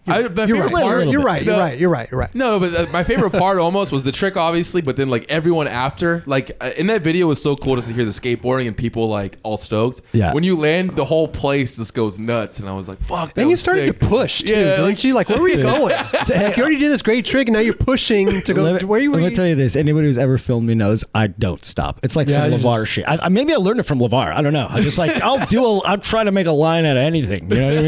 My You're favorite right. part- You're right. No. You're right. No, but my favorite part almost was the trick, obviously, but then like everyone after, like in that video was so cool just to hear the skateboarding and people like all stoked. Yeah. When you land, the whole place just goes nuts, and I was like, "Fuck!" Then that you was started sick. to push too, Yeah, didn't you? Like, where were you going? You already did this great trick, and now you're pushing to go. Where you were? Let me tell you this: anybody who's ever filmed me knows I don't stop. It's like Yeah, some you LeVar just- shit. Maybe I learned it from LeVar. I don't know. I just like I'm trying to make a line out of anything. You know what I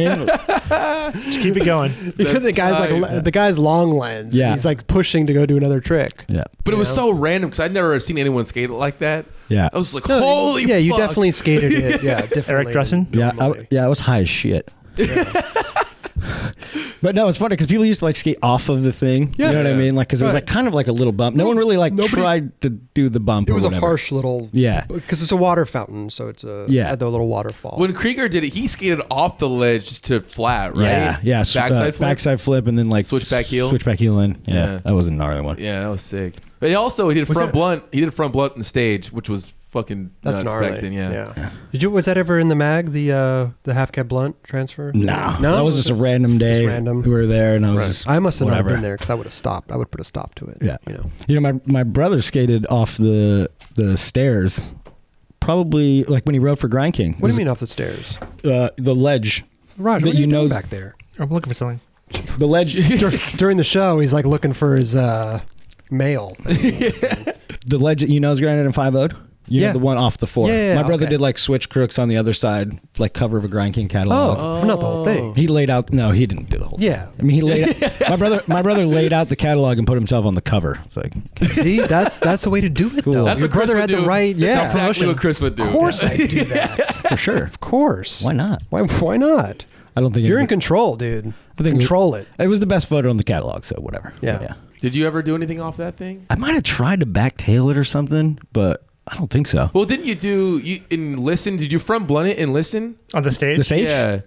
mean? Just keep it going. Because the guy's tight. like the guy's long lens. Yeah. He's like pushing to go do another trick. Yeah. But it was You so random because I'd never seen anyone skate it like that. Yeah. I was like, No, "Holy yeah, you fuck." definitely skated it. Yeah, differently. Dressen? than Yeah. normally. I was high as shit. But no, it's funny because people used to like skate off of the thing. Yeah. You know what I Yeah. mean? Like, because it was Right. like kind of like a little bump. No one really like Nobody- tried to do the bump. It or was a whatever. harsh little. Yeah. Because it's a water fountain, so it's a Yeah. had the little waterfall. When Krieger did it, he skated off the ledge to flat, right? Yeah. Backside flip. Backside flip and then like Switchback heel? Switchback heel in. Yeah. Yeah. That was a gnarly one. Yeah, that was sick. But he did Was front that- blunt. He did front blunt on the stage, which was fucking That's nuts gnarly. back then. Yeah. Was that ever in the mag? The half cab blunt transfer? No. No. That was just a random day. Just random. We were there and I was just I must have whatever. not been there because I would have stopped. I would put a stop to it. Yeah. You know. You know, my brother skated off the stairs, probably like when he rode for Grind King. What do you mean off the stairs? The ledge. Roger, That what are you you doing know- back there? I'm looking for something. The ledge. During the show, he's like looking for his mail. The ledge that you know is granted in 5-0'd. You Yeah. know the one off the 4. Yeah, My brother okay. did like switch crooks on the other side, like cover of a Grind King catalog. Oh, not the whole thing. He laid out. No, he didn't do the whole. Yeah. I mean, he laid. My brother laid out the catalog and put himself on the cover. It's like, See, that's the way to do it, Cool. though. That's Your what Chris brother would had do. the right. That's Yeah, exactly what Chris would do. of course I do that. for sure. Of course. Why not? Why not? I don't think You're in anybody- control, dude. I think Control it. It was the best photo on the catalog, so whatever. Yeah. Did you ever do anything off that thing? I might have tried to backtail it or something, but I don't think so. Well, didn't you in Listen? Did you front blunt it and Listen? On the stage? The stage? Yeah.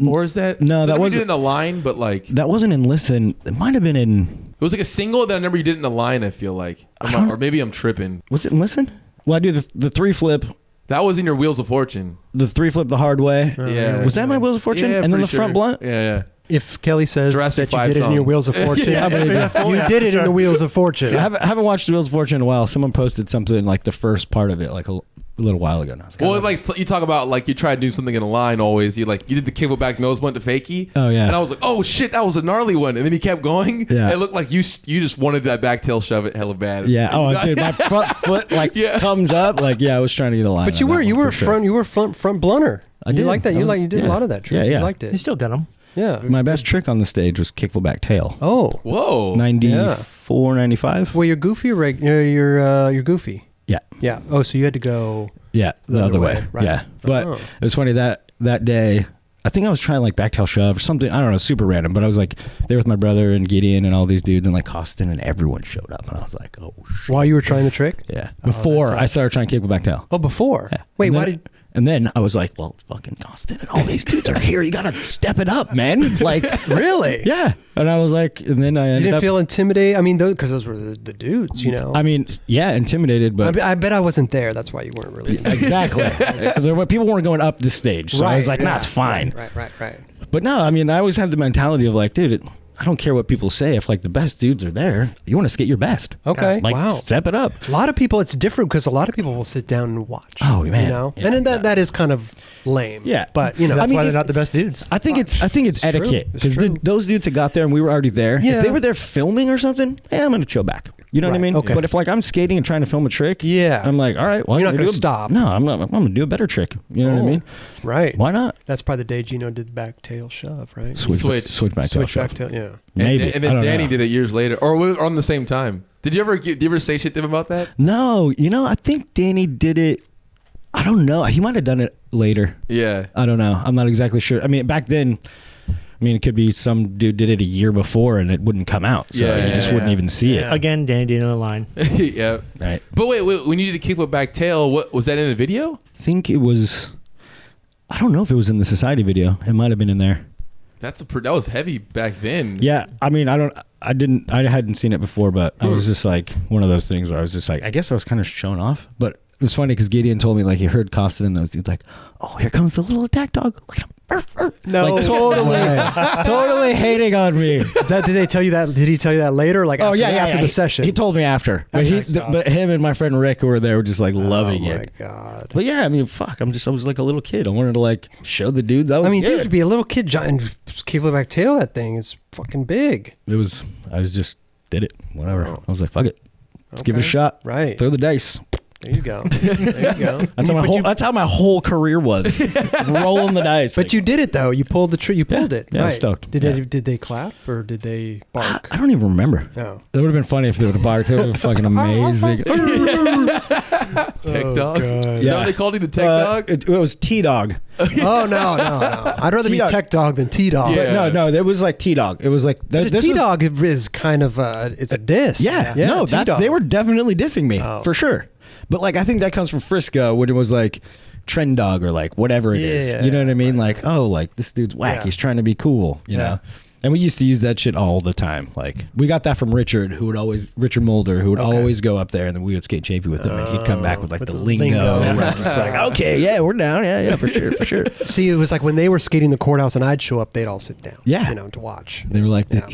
Or is that? No, that you wasn't- did it in a line, but like That wasn't in Listen. It might have been in. it was like a single. That I remember you did it in a line. I feel like, or maybe I'm tripping. Was it in Listen? Well, I do the 3 flip That was in your Wheels of Fortune. The 3 flip the hard way. Yeah. Was that my Wheels of Fortune? Yeah, And then the pretty front sure. blunt? Yeah. If Kelly says Jurassic that you 5 did it in your song. Wheels of Fortune, I believe that. You did it in the Wheels of Fortune. I haven't watched the Wheels of Fortune in a while. Someone posted something like the first part of it like a little while ago. And I was Well, like you talk about like you try to do something in a line always. You did the kickle back nose blunt to fakie. Oh, yeah. And I was like, oh shit, that was a gnarly one. And then he kept going. Yeah. It looked like you just wanted that back tail shove it hella bad. Yeah. Oh, dude, my front foot like comes up. Like, yeah, I was trying to get a line. But you were front blunter. I You did. liked that. You did a yeah. lot of that trick. Yeah. You liked You it. still got them. Yeah. My best trick on the stage was kickflip back tail. Oh. Whoa. 94, 95. Well, you're goofy or you're goofy. Yeah. Yeah. Oh, so you had to go. Yeah, the other way. right. Yeah, but Oh. it was funny that day. I think I was trying like back tail shove or something. I don't know, super random. But I was like there with my brother and Gideon and all these dudes and like Costin, and everyone showed up, and I was like, oh shit. While you were trying the trick. Yeah, before I started trying to kick back tail. Oh, before. Yeah. Wait, And why then- did? And then I was like, well, it's fucking Costin and all these dudes are here. You gotta step it up, man. Like, Really? yeah. And I was like, and then I You ended didn't up. feel intimidated? I mean, because those were the dudes, you know. I mean, yeah, intimidated, but I bet I wasn't there. That's why you weren't really. exactly. So people weren't going up the stage, so I was like, nah, it's fine. Right. But no, I mean, I always had the mentality of like, dude, I don't care what people say. If like the best dudes are there, you want to skate your best. Okay. Like, Wow. step it up. A lot of people, it's different because a lot of people will sit down and watch. Oh, man. You know, Yeah. and then that is kind of lame. Yeah. But you know, That's I mean, why they're if- not the best dudes. I think it's It's true. etiquette It's because true. those dudes that got there and we were already there. Yeah. If they were there filming or something, I'm gonna chill back. You know what I Right, mean? okay. But if like I'm skating and trying to film a trick, Yeah. I'm like, all right, well, You're I'm not gonna do a- stop. No, I'm not. I'm gonna do a better trick. You know what I mean? Right. Why not? That's probably the day Gino did back tail shove, right? Switch back tail Switch shove. back tail. Yeah. Maybe. And I then don't Danny know. did it years later, or we were on the same time. Did you ever say shit to him about that? No, I think Danny did it. I don't know. He might have done it later. Yeah. I don't know. I'm not exactly sure. I mean, back then, it could be some dude did it a year before and it wouldn't come out, so Yeah, you just yeah, wouldn't yeah. even see Yeah. Again, Danny did a line. Yeah. it. Right. But wait, when you did the kickflip back tail, what was that in the video? I think it was. I don't know if it was in the Society video. It might have been in there. That was heavy back then. Yeah. I mean, I hadn't seen it before, but I was just like one of those things where I was just like, I guess I was kind of showing off, but it was funny because Gideon told me like he heard Costin and those dudes like, oh, here comes the little attack dog. Look at him. No, Like, totally hating on me. Did they tell you that? Did he tell you that later? Like after the session. He told me after. But, but him and my friend Rick who were there were just like loving Oh my it. god. But yeah, I mean, fuck. I was like a little kid. I wanted to like show the dudes. Dude, good. to be a little kid giant kickflip back tail, that thing is fucking big. I just did it. Whatever. Oh. I was like, fuck it. Let's give it a Okay. shot. Right. Throw the dice. There you go. There you go. That's how my whole career was. Rolling the dice. But you did it though. You pulled the tree. You pulled it. Yeah, I was right. stoked. Did Yeah. they clap or did they bark? I don't even remember. No. It would have been funny if they would have barked. It would have been fucking amazing. Tech dog. Is that what they called you, the tech dog? It was T-Dog. Oh no. I'd rather be T-Dog. tech dog than T dog. Yeah. But no, it was like T-Dog. It was like... But a T dog is kind of it's a diss. Yeah, yeah no, T-dog. they were definitely dissing me, Oh. for sure. But like, I think that comes from Frisco when it was like Trend Dog or like whatever it is. Yeah, You know what I mean? Like, oh, like this dude's whack. Yeah. He's trying to be cool, you know? And we used to use that shit all the time. Like, we got that from Richard Mulder, who would Okay. always go up there and then we would skate Chafee with him and he'd come back with like with the the lingo. lingo. And we're just like, okay, yeah, we're down. Yeah, for sure. See, it was like when they were skating the courthouse and I'd show up, they'd all sit down. Yeah. To watch. They were like, Yeah.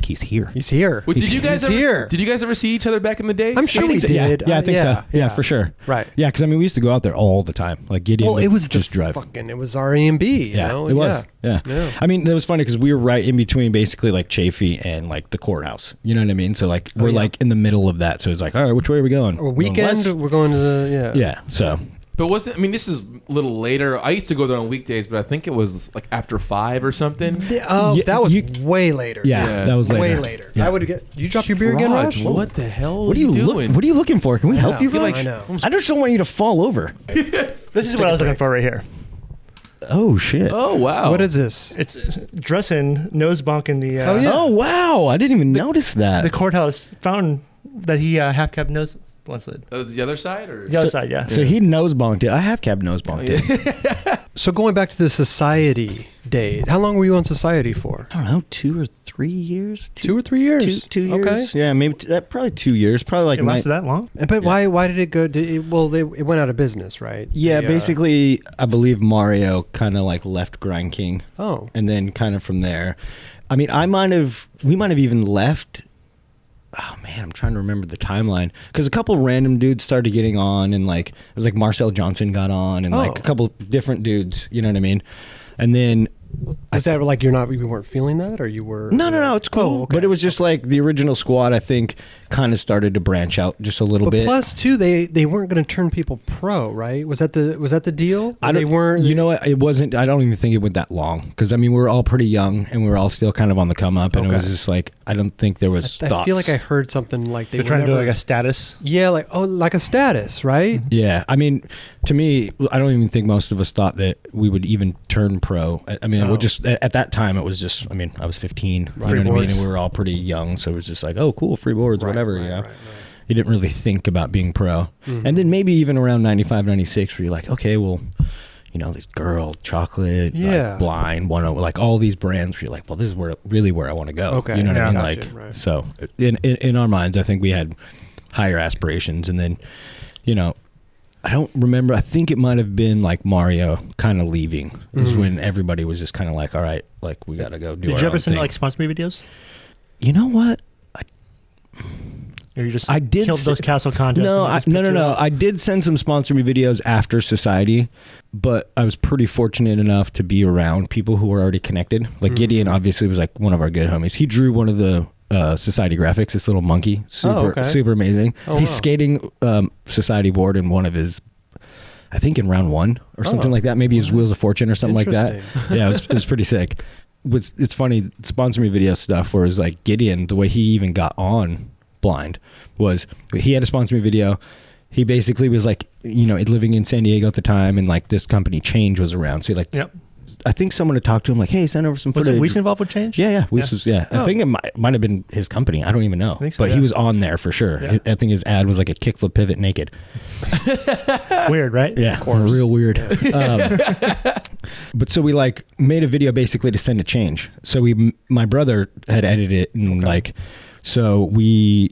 he's here. He's here. Wait, did you guys He's here. ever see each other back in the day? I'm sure we did. Yeah, I think so. Yeah, for sure. Right. Yeah, because I mean, we used to go out there all the time. Like Gideon Well, would it was just the drive. It was our A and B. You Yeah, know? it was. Yeah. Yeah. I mean, it was funny because we were right in between basically like Chafee and like the courthouse. You know what I mean? So like we're yeah. like in the middle of that. So it's like, all right, which way are we going? Or Going weekend, west? we're going to the Yeah. So But this is a little later. I used to go there on weekdays, but I think it was like after 5 or something. Oh, Yeah, that was you- way later. Yeah. that was later. Way later. Yeah. I would get. You drop your beer again, Raj, Raj? what the hell What are you doing? What are you looking for? Can we help know. you? I feel Raj? like- I know. I just don't want you to fall over. This is what I was looking for right here. Oh shit. Oh, wow. What is this? It's dressing nose bonk in the Oh, yeah. Oh wow! I didn't even notice that. the courthouse fountain that he half cab nose once did. The other side? Or? The other side, yeah. So he nose bonked it. I have cab nose bonked it. So going back to the society days, how long were you on society for? I don't know, 2 or 3 years, 2 or 3 years, 2 years. Okay. Yeah, maybe probably 2 years. Probably like It lasted that long? But why did it go? It went out of business, right? Yeah, basically, I believe Mario kind of like left Grind King. Oh, And then kind of from there, I mean, we might have even left. Oh man, I'm trying to remember the timeline because a couple random dudes started getting on, and like it was like Marcel Johnson got on, and like a couple different dudes. You know what I mean? And then is that like you weren't feeling that, or you were? No, it's cool. Oh, okay. But it was just like the original squad, I think, kind of started to branch out just a little bit. Plus, too, they weren't going to turn people pro, right? Was that the deal? They weren't. You know what? It wasn't. I don't even think it went that long because I mean we were all pretty young and we were all still kind of on the come up, and it was just like I don't think there was. I feel like I heard something like they're trying to do like a status. Yeah, like a status, right? Yeah, I mean, to me, I don't even think most of us thought that we would even turn pro. I mean, we just at that time it was just. I mean, I was 15. Right. You know what I mean? And we were all pretty young, so it was just like, oh, cool, free boards, whatever. You know, you didn't really think about being pro. Mm-hmm. And then maybe even around 95, 96, where you're like, okay, well, you know, this Girl, Chocolate, like Blind, like all these brands. Where you're like, well, this is where I want to go. Okay, you know what I mean? Like, so in our minds, I think we had higher aspirations, and then, you know. I don't remember. I think it might have been like Mario kind of leaving is when everybody was just kind of like, all right, like we got to go do our own thing. Did you ever send like sponsor me videos? You know what? Or you just killed those castle contests? No. I did send some sponsor me videos after Society, but I was pretty fortunate enough to be around people who were already connected. Like Gideon obviously was like one of our good homies. He drew one of the Society graphics, this little monkey, super amazing. He's skating Society board in one of his, I think in round 1 or something like that. Maybe his Wheels of Fortune or something like that. Yeah, it was pretty sick. It's funny, sponsor me video stuff where it's like Gideon, the way he even got on Blind was he had a sponsor me video. He basically was like, you know, living in San Diego at the time, and like this company Change was around. So he like, I think someone had talked to him like, hey, send over some footage. Was Weiss involved with Change? Yeah. Weiss was, I think it might have been his company. I don't even know. But he was on there for sure. Yeah. I think his ad was like a kickflip pivot naked. Weird, right? Yeah, real weird. But so we like made a video basically to send to Change. So my brother had edited it, and like, so we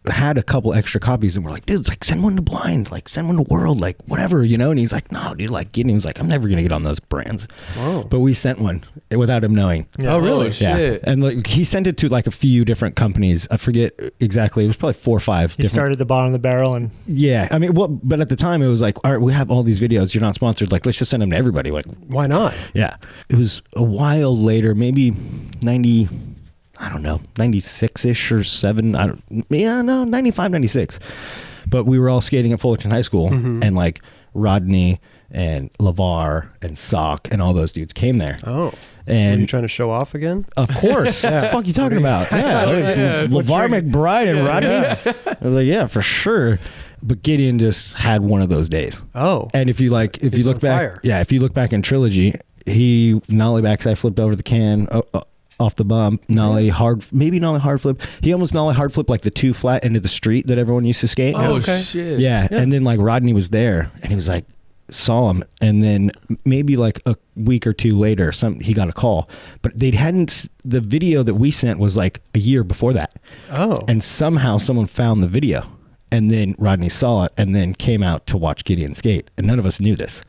had a couple extra copies, and we're like, dude, it's like send one to Blind, like send one to World, like whatever, you know. And he's like, no, dude, like Gideon was like, I'm never gonna get on those brands. But we sent one without him knowing. Oh really? Yeah. Shit. And like he sent it to like a few different companies. I forget exactly. It was probably 4 or 5 he started at the bottom of the barrel, and I mean, but at the time it was like, all right, we have all these videos, you're not sponsored, like let's just send them to everybody. Like, why not? Yeah. It was a while later, maybe 96-ish or 7. 95, 96. But we were all skating at Fullerton High School, and like Rodney and LeVar and Sock and all those dudes came there. Oh. And were you trying to show off again? Of course. What the fuck are you talking about? LeVar McBride and Rodney. I was like, yeah, for sure. But Gideon just had one of those days. Oh. And if you look back, if you look back in Trilogy, he nollie backside flipped over the can. Off the bump, nollie hard flip. He almost nollie hard flip like the 2 flat into the street that everyone used to skate. Oh, shit. Yeah. And then like Rodney was there, and he was like, saw him, and then maybe like a week or 2 later, he got a call. But the video that we sent was like a year before that. Oh. And somehow someone found the video, and then Rodney saw it, and then came out to watch Gideon skate, and none of us knew this.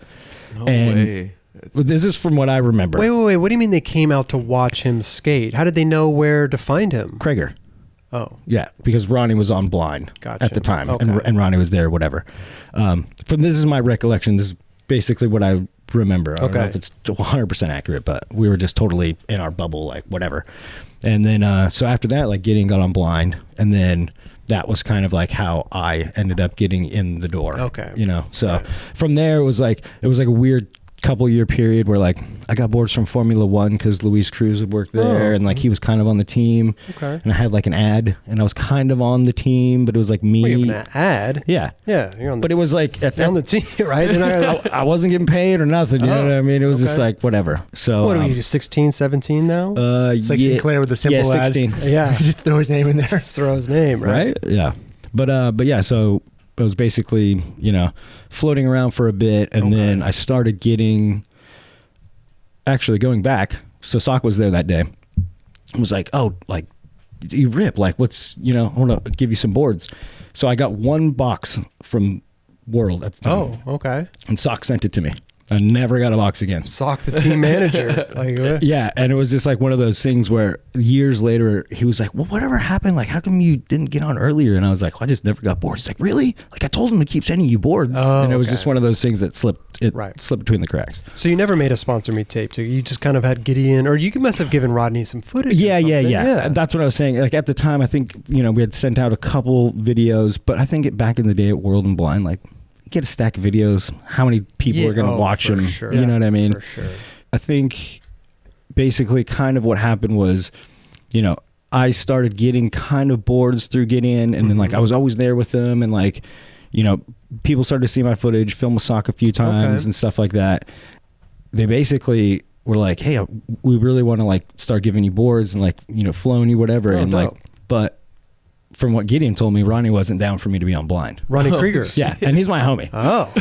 No way. This is from what I remember. Wait. What do you mean they came out to watch him skate? How did they know where to find him? Krager. Oh. Yeah, because Ronnie was on Blind at the time, and Ronnie was there, whatever. This is my recollection. This is basically what I remember. I don't know if it's 100% accurate, but we were just totally in our bubble, like whatever. And then, so after that, like Gideon got on Blind, and then that was kind of like how I ended up getting in the door. Okay. You know, so from there, it was like a weird couple year period where like I got boards from Formula One because Luis Cruz would work there, and like he was kind of on the team. Okay. And I had like an ad, and I was kind of on the team, but it was like me. Wait, you have an ad? Yeah. Yeah. You're on the but it was like on the team, right? I wasn't getting paid or nothing. You know what I mean? It was just like whatever. So what are you, 16, 17 now? It's like Sinclair with the simple ad. 16. Yeah. Just throw his name in there. Just throw his name, right? Yeah. But yeah, so it was basically, you know, floating around for a bit, and then I started getting. Actually, going back, so Sock was there that day, was like, oh, like, you rip, like, what's, I want to give you some boards. So I got one box from World at the time. Oh, okay. And Sock sent it to me. I never got a box again. Sock, the team manager. Yeah, and it was just like one of those things where years later he was like, well, whatever happened? Like, how come you didn't get on earlier? And I was like, well, I just never got boards. He's like, really? Like, I told him to keep sending you boards. Oh, and it was just one of those things that slipped between the cracks. So you never made a sponsor me tape too. You just kind of had Gideon, or you must have given Rodney some footage. Yeah. That's what I was saying. Like, at the time, I think, we had sent out a couple videos, but I think back in the day at World and Blind, like, you get a stack of videos, how many people are going to watch them? Sure. You know what I mean? For sure. I think basically kind of what happened was, I started getting kind of boards through Gideon, and then like I was always there with them, and like, people started to see my footage, film a Sock a few times and stuff like that. They basically were like, hey, we really want to like start giving you boards and like, flowing you whatever. And dope. like, but from what Gideon told me, Ronnie wasn't down for me to be on Blind. Ronnie Krieger. Yeah, and he's my homie. Oh.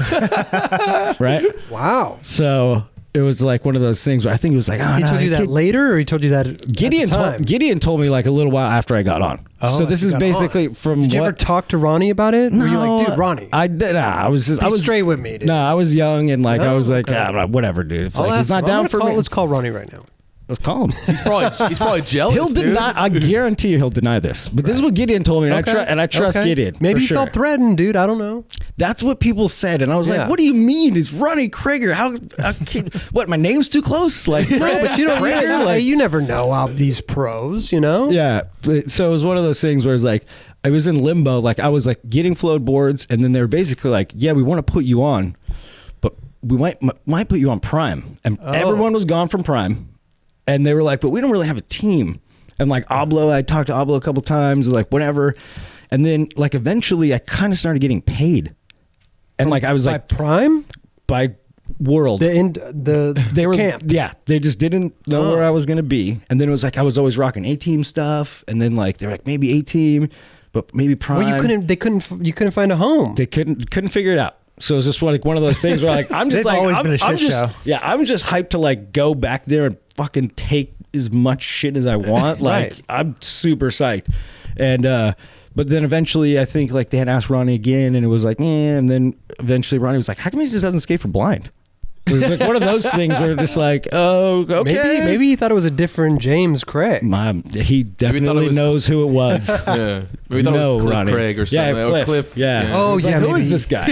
Right? Wow. So it was like one of those things where I think he was like, oh, he told you that later, or he told you that at the time? Gideon told me like a little while after I got on. Oh, so this is basically from Did you ever talk to Ronnie about it? No, were you like, dude, Ronnie? I did. I was straight with me, dude. No, I was young and like I was like, okay. whatever, dude. If, I'll like, he's not down for me. Let's call Ronnie right now. Let's call him. He's probably jealous. He'll deny. I guarantee you, he'll deny this. But this is what Gideon told me, and I trust Gideon. Maybe he felt threatened, dude. I don't know. That's what people said, and I was like, "What do you mean? It's Ronnie Krieger? How what? My name's too close? Like, No, but you don't. Krieger? Like, you never know out these pros. Yeah. So it was one of those things where it's like I was in limbo. Like I was like getting flowed boards, and then they were basically like, "Yeah, we want to put you on, but we might put you on Prime," and everyone was gone from Prime. And they were like, but we don't really have a team. And like Oblo, I talked to Oblo a couple times, like whatever. And then like eventually I kind of started getting paid. And like I was like, by Prime? By World. They were camp. Yeah. They just didn't know where I was going to be. And then it was like I was always rocking A-Team stuff. And then like they're like maybe A-Team, but maybe Prime. Well, you couldn't find a home. They couldn't figure it out. So it was just like one of those things where like I'm just like always been a shit show. Yeah, I'm just hyped to like go back there and fucking take as much shit as I want. Like Right. I'm super psyched. And but then eventually I think like they had asked Ronnie again and it was like, and then eventually Ronnie was like, how come he just doesn't skate for Blind? It was like one of those things where just like, oh, okay. Maybe he thought it was a different James Craig. He definitely knows who it was. Yeah. Maybe thought it was Cliff Ronnie. Craig or something. Yeah, Or Cliff. Yeah. Oh, It's yeah, like, who is maybe this guy?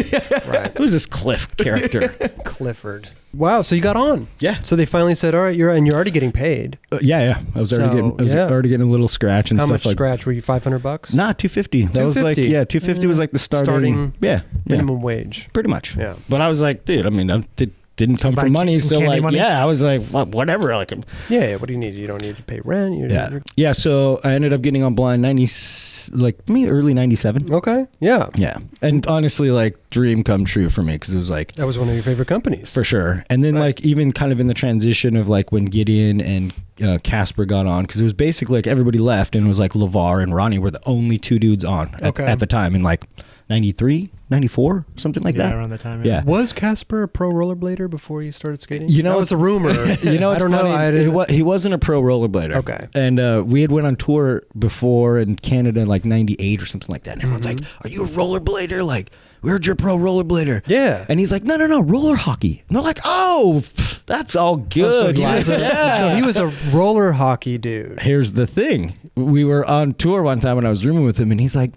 Right. Who's this Cliff character? Clifford. Wow. So you got on. Yeah. So they finally said, all right, you're already getting paid. Yeah. I was already getting a little scratch and How stuff much scratch? Were you $500? Nah, $250. That was like, $250 was like the starting minimum wage. Pretty much. Yeah. But I was like, dude, I mean, it didn't come from money, so like, money? I was like, whatever. Like, yeah. What do you need? You don't need to pay rent. Yeah. So I ended up getting on Blind early 97. Okay. Yeah. Yeah. And honestly, like dream come true for me because it was like that was one of your favorite companies for sure. And then like even kind of in the transition of like when Gideon and Casper got on, because it was basically like everybody left and it was like LeVar and Ronnie were the only two dudes on at the time in like 93, 94, something like that. Around that time. Yeah. Was Casper a pro rollerblader before you started skating? That was a rumor. I don't know. He wasn't a pro rollerblader. Okay. And we had went on tour before in Canada in like 98 or something like that. And everyone's like, are you a rollerblader? Like, where's your pro rollerblader? Yeah. And he's like, no, roller hockey. And they're like, oh, that's all good. So he was a roller hockey dude. Here's the thing. We were on tour one time when I was rooming with him, and he's like,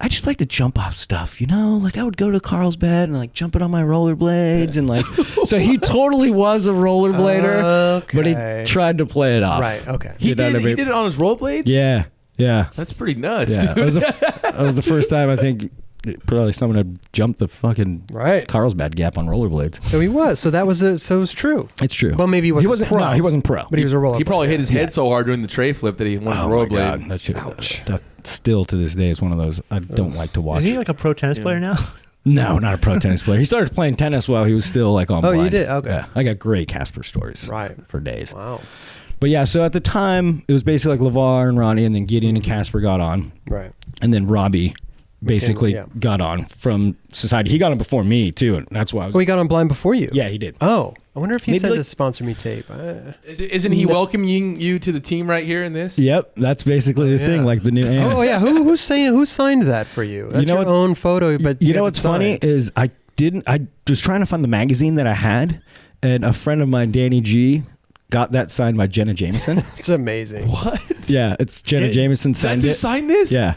I just like to jump off stuff, like I would go to Carlsbad and like jump it on my rollerblades and like, so he totally was a rollerblader, but he tried to play it off. Right. Okay. He did it on his rollerblades? Yeah. Yeah. That's pretty nuts. Yeah. That was the first time I think probably someone had jumped the fucking Carlsbad gap on rollerblades. So he was. So that was so it was true. It's true. Well, maybe he wasn't pro. No, he wasn't pro. But he was a rollerblader. He probably hit his head so hard doing the tray flip that he wanted to rollerblade. That shit, that still to this day is one of those I don't like to watch. Is he like a pro tennis player now? No, not a pro tennis player. He started playing tennis while he was still like on Blind. Oh, you did? Okay. Yeah, I got great Casper stories for days. Wow. But yeah, so at the time, it was basically like LeVar and Ronnie, and then Gideon and Casper got on. Right. And then Robbie basically Yeah. got on from society. He got on before me too, and that's why I was. Oh, he got on blind before you. Yeah, he did. Oh, I wonder if he Maybe said like- to sponsor me tape. Isn't he welcoming you to the team right here in this? Yep, that's basically the thing. yeah. Like the new. Oh yeah, who signed that for you? That's know your what- own photo, but You know what's funny is I was trying to find the magazine that I had, and a friend of mine, Danny G, got that signed by Jenna Jameson. It's amazing. What? Yeah, it's Jenna Jameson signed That's who it. signed this? Yeah.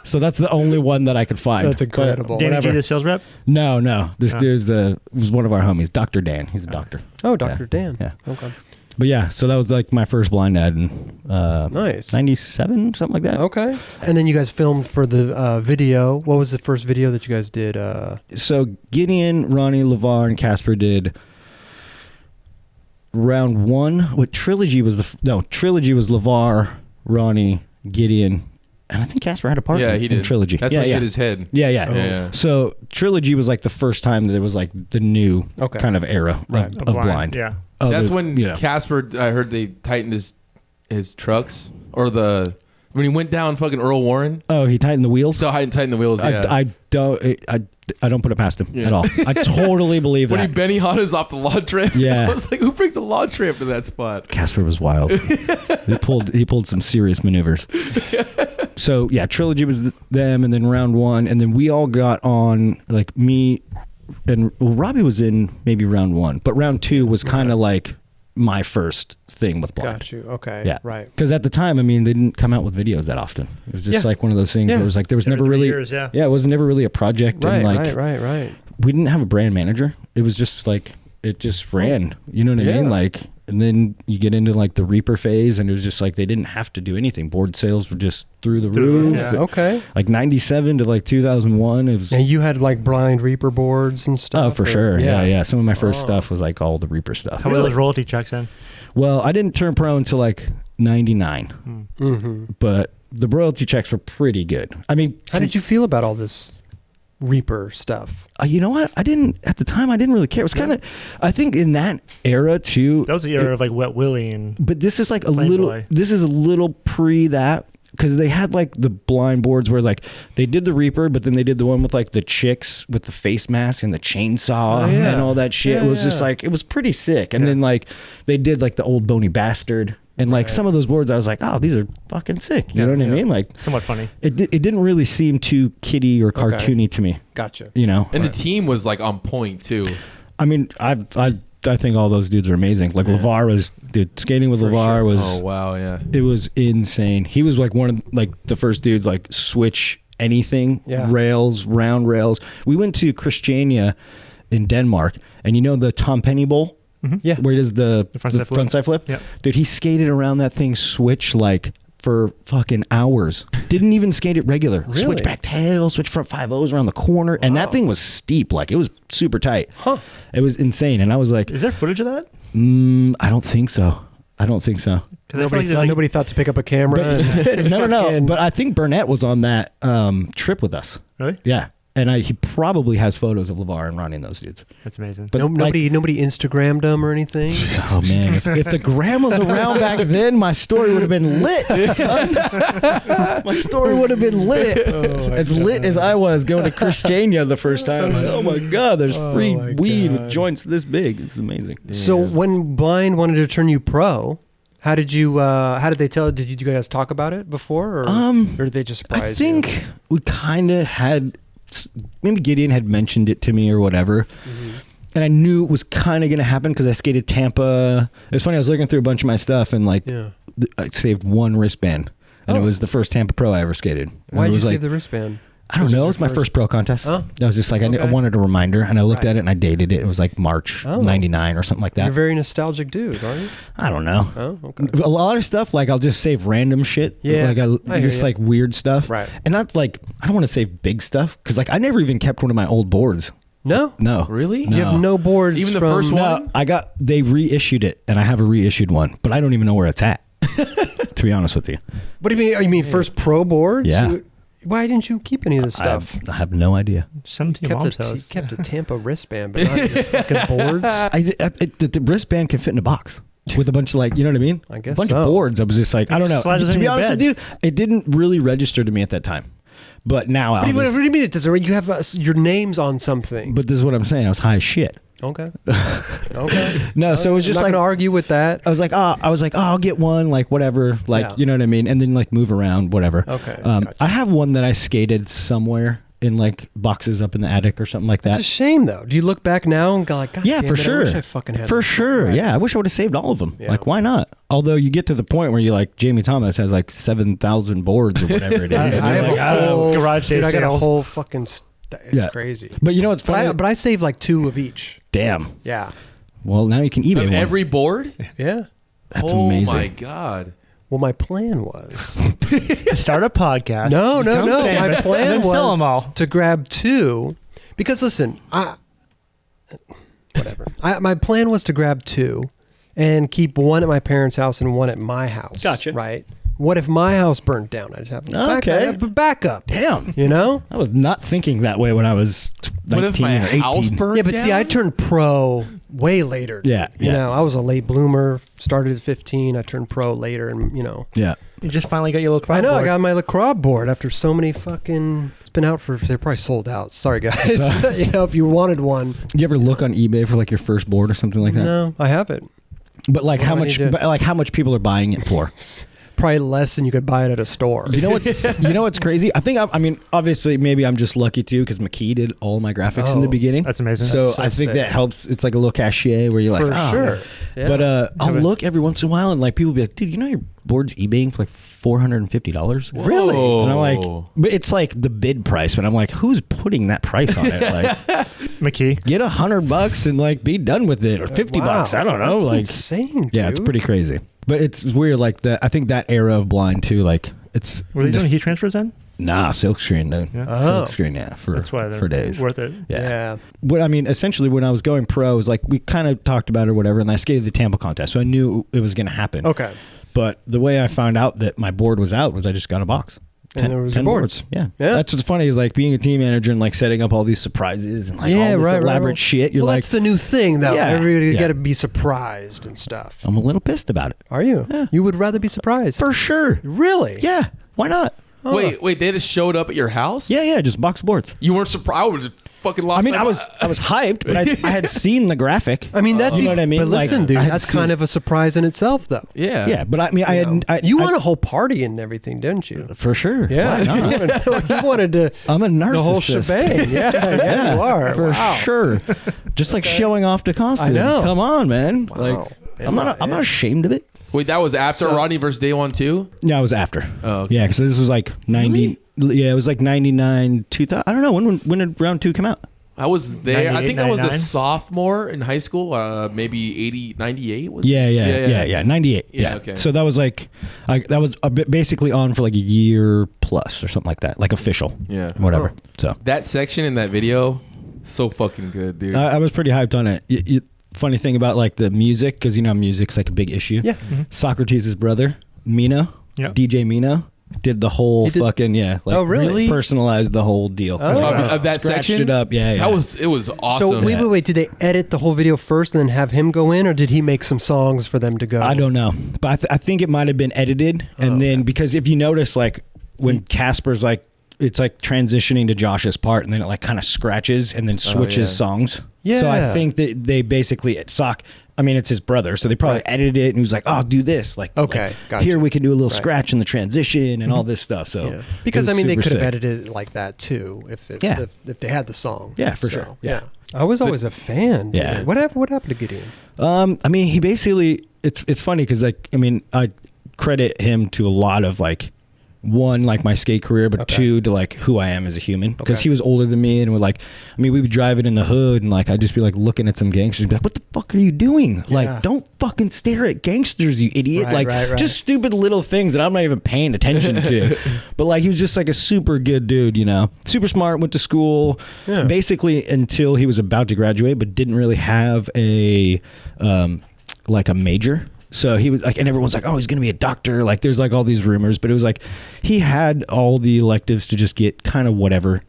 So that's the only one that I could find. That's incredible. But Danny G, whatever. the sales rep. No. This Oh. dude's was one of our homies, Dr. Dan. He's a doctor. Oh, Dr. Dan. Yeah. Okay. But yeah, so that was like my first blind ad in Nice. 97, something like that. Okay. And then you guys filmed for the video. What was the first video that you guys did? So Gideon, Ronnie, LeVar, and Casper did round one. What Trilogy was Trilogy was LeVar, Ronnie, Gideon, and I think Casper had a part Yeah, he in did. Trilogy. That's yeah, when he yeah. hit his head. Yeah, yeah. Yeah. So Trilogy was like the first time that it was like the new Okay. kind of era Right. of blind. Yeah. Of That's the- when you know. Casper, I heard they tightened his trucks or when he went down fucking Earl Warren. Oh, he tightened the wheels. So tightened the wheels. Yeah. I don't put it past him Yeah. at all. I totally believe when he that. Benny Hanna's off the lawn trip. Yeah. I was like, who brings a lawn trip to that spot? Casper was wild. he pulled some serious maneuvers. So yeah, Trilogy was them, and then round one, and then we all got on, like me and Robbie was in maybe round one, but round two was kind of like my first thing with blind. Got you. Okay. Yeah, Right. Because at the time, I mean, they didn't come out with videos that often. It was just Yeah. like one of those things Yeah. where it was like there was Every never 3 really, years, yeah. it was never really a project, Right. and like Right. we didn't have a brand manager. It was just like it just ran. You know what I Yeah. mean? Like, and then you get into like the Reaper phase, and it was just like they didn't have to do anything. Board sales were just through the Through the roof. roof, yeah. Okay. Like 97 to like 2001, it was. And you had like blind Reaper boards and stuff. Oh, for or- sure. Yeah. Some of my first Oh. stuff was like all the Reaper stuff. How were those royalty checks in? Well, I didn't turn pro until like 99, Mm-hmm. but the royalty checks were pretty good. I mean, How did you feel about all this Reaper stuff? you know what? At the time, I didn't really care. It was kind of, I think in that era too. That was the era of like Wet Willie and But this is like a Playboy. little. This is a little pre that, because they had like the blind boards where like they did the Reaper, but then they did the one with like the chicks with the face mask and the chainsaw Oh, yeah. and all that shit. Yeah, It was just yeah. like it was pretty sick. And Yeah. then like they did like the old bony bastard. And like Right. some of those boards, I was like, oh, these are fucking sick. You Yeah, know what I yeah. mean? Like somewhat funny. it didn't really seem too kiddie or cartoony to me. Gotcha. You know? And the team was like on point too. I mean, I think all those dudes are amazing. Like LeVar was, dude, skating with For LeVar sure. was. Oh wow, yeah. It was insane. He was like one of like the first dudes like switch anything, Yeah. rails, round rails. We went to Christiania in Denmark, and you know the Tom Penny Bowl? Yeah. Where it is the frontside flip? frontside flip? Yep. Dude, he skated around that thing switch like for fucking hours. Didn't even skate it regular. Really? Switch back tail, switch front 5-0s around the corner. And that thing was steep. Like it was super tight. Huh. It was insane. And I was like, Is there footage of that? I don't think so. 'Cause I feel Nobody thought to pick up a camera. and no. fucking- But I think Burnett was on that trip with us. Really? Yeah, and he probably has photos of LeVar and Ronnie and those dudes. That's amazing. But nobody Instagrammed them or anything. Oh man, if the gram was around back then, my story would have been lit. Son. My story would have been lit. As lit as I was going to Christiania the first time. Like, oh my god, there's free my weed God. with joints this big. It's amazing. So when Blind wanted to turn you pro, how did they tell? Did you guys talk about it before, or did they just surprise I think we kind of had, maybe Gideon had mentioned it to me or whatever. And I knew it was kind of going to happen because I skated Tampa. It's funny, I was looking through a bunch of my stuff and like you? I saved one wristband. And Oh. it was the first Tampa Pro I ever skated. And Why it did you was save like, the wristband? I don't This know. It was was my your first pro contest. Oh. I was just like, I Okay. wanted a reminder. And I looked Right. at it and I dated it. It was like March Oh. 99 or something like You're a that. very nostalgic dude, aren't you? I don't know. Oh, okay. A lot of stuff, like I'll just save random shit. Yeah, Like I hear just ya. like weird stuff. Right. And not like, I don't want to save big stuff because like I never even kept one of my old boards. No, No. Really? No. you have no boards. Even the from- first one? No, they reissued it and I have a reissued one, but I don't even know where it's at. To be honest with you. What do you mean? You mean first pro boards? Yeah. Why didn't you keep any of this stuff? I have no idea. Some to your mom's house. Kept a Tampa wristband, but not your fucking boards. The wristband can fit in a box with a bunch of like, you know what I mean? I guess a bunch so. of boards. I was just like, I don't know. Slides it To in be your honest bed. with you, it didn't really register to me at that time. But now What do you mean it doesn't? You have your names on something. But this is what I'm saying. I was high as shit. Okay. Okay. No, so it was just I'm not like gonna argue with that. I was like, I'll get one, like whatever, like Yeah. you know what I mean, and then like move around, whatever. Okay. I have one that I skated somewhere in like boxes up in the attic or something like It's that. a shame though. Do you look back now and go like, God Yeah, damn for it, sure. I wish I fucking had For them. sure. Right. Yeah, I wish I would have saved all of them. Yeah. Like, why not? Although you get to the point where you like Jamie Thomas has like 7,000 boards or whatever it is. I have like, a whole garage dude, safe I got a sales. whole fucking. It's Yeah. crazy. But you know what's funny? But I saved like 2 of each. Damn. Yeah. Well, now you can eBay Of one. every board? Yeah. That's oh amazing. my God. Well, my plan was Start a podcast. no. become My famous, plan and then sell was them all. to grab 2, because listen, whatever. My plan was to grab 2 and keep one at my parents' house and one at my house. Gotcha. Right. What if my house burnt down? I'd have Okay. backup. Damn. You know? I was not thinking that way when I was What if 19 my or 18. house burned Yeah, but see, I down? turned pro way later. Yeah, You yeah. know, I was a late bloomer. Started at 15. I turned pro later, and Yeah. You just finally got your little crowd I know board. I got my lacrosse board after so many fucking. It's been out for. They're probably sold out. Sorry, guys. You know, if you wanted one. You ever look on eBay for like your first board or something like that? No, I haven't. But like What how do I much? need to- But like how much people are buying it for? Probably less than you could buy it at a store. You know what? You know what's crazy? I think I mean, obviously, maybe I'm just lucky too because McKee did all my graphics in the Oh. beginning. That's amazing. So, That's so I think sick. that helps. It's like a little cachet where you're like, For oh. sure. Yeah. But I'll Have it. look every once in a while and like people be like, dude, you know your board's eBaying for like $450? Really? Whoa. And I'm like, but it's like the bid price. But I'm like, who's putting that price on it? Like, McKee. get $100 and like be done with it, or $50. I don't know. That's Like, insane. Dude. yeah, it's pretty crazy. But it's weird. Like I think that era of blind too. Like it's Were they doing just- heat transfers then? Nah, silk screen, dude. Yeah. Oh. Silk screen, yeah, for That's why they're for days. worth it. Yeah. What I mean, essentially, when I was going pro, it was like we kind of talked about it or whatever, and I skated the Tampa contest, so I knew it was going to happen. Okay. But the way I found out that my board was out was I just got a box. And there was your boards. Yeah. Yeah. That's what's funny is like being a team manager and like setting up all these surprises and like all this elaborate shit. You're well, like, that's the new thing, though. Yeah, Everybody yeah. got to be surprised and stuff. I'm a little pissed about it. Are you? Yeah. You would rather be surprised? For sure. Really? Yeah. Why not? Oh. Wait, they just showed up at your house? Yeah. Just box boards. You weren't surprised? I would have fucking lost I mean, my I was hyped, but I had seen the graphic. I mean, that's You know what I mean? But listen, Like, dude, I had that's seen kind it. of a surprise in itself, though. Yeah. Yeah, but I mean, You want a whole party and everything, didn't you? for sure. Yeah, Why not? you wanted to I'm a narcissist. the whole shebang. Yeah, you are for Wow. sure. Just like showing off to Constantine. I know. Come on, man. Wow. Like I'm not ashamed of it. Wait, that was after So- Rodney versus Day One too? Yeah, it was after. Oh, okay. Yeah, because this was like 90. Yeah, it was like 99, 2000. I don't know when did round 2 come out. I was there. I 98, think I was a 99? sophomore in high school. Maybe 80, 98. Was Yeah, Yeah. 98. Yeah, okay. So that was like, that was a bit basically on for like a year plus or something like that, like official. Yeah. Whatever. Oh. So That section in that video, so fucking good, dude. I was pretty hyped on it. Funny thing about like the music, because you know music's like a big issue. Yeah. Socrates' brother, Mino, Yeah. DJ Mino, did the whole He did- fucking like Oh, really? personalized the whole deal. Oh. Of that Scratched section? it up. Yeah. It was awesome. So wait. Did they edit the whole video first and then have him go in, or did he make some songs for them to go? I don't know, but I think it might have been edited, and then because if you notice, like when Casper's like, it's like transitioning to Josh's part, and then it like kind of scratches and then switches songs. Yeah. So I think that they basically I mean, it's his brother, so they probably Right. edited it, and he was like, "Oh, do this." Like, Okay, like, gotcha. here we can do a little Right. scratch in the transition and all this stuff. So Yeah. Because it I was mean, they super could have sick. edited it like that too, if they had the song. Yeah, for So, sure. Yeah. I was always a fan. Dude. Yeah. What happened to Gideon? I mean, he basically it's funny because like I mean, I credit him to a lot of like one, like my skate career, but Okay. two, to like who I am as a human, because Okay. he was older than me and would like, I mean, we'd be driving in the hood and like I'd just be like looking at some gangsters and be like, what the fuck are you doing? Yeah. Like, don't fucking stare at gangsters, you idiot. Right, like right. just stupid little things that I'm not even paying attention to. But like he was just like a super good dude, you know, super smart, went to school Yeah. basically until he was about to graduate, but didn't really have a like a major. So he was like, and everyone's like, oh, he's going to be a doctor. Like there's like all these rumors, but it was like, he had all the electives to just get kind of whatever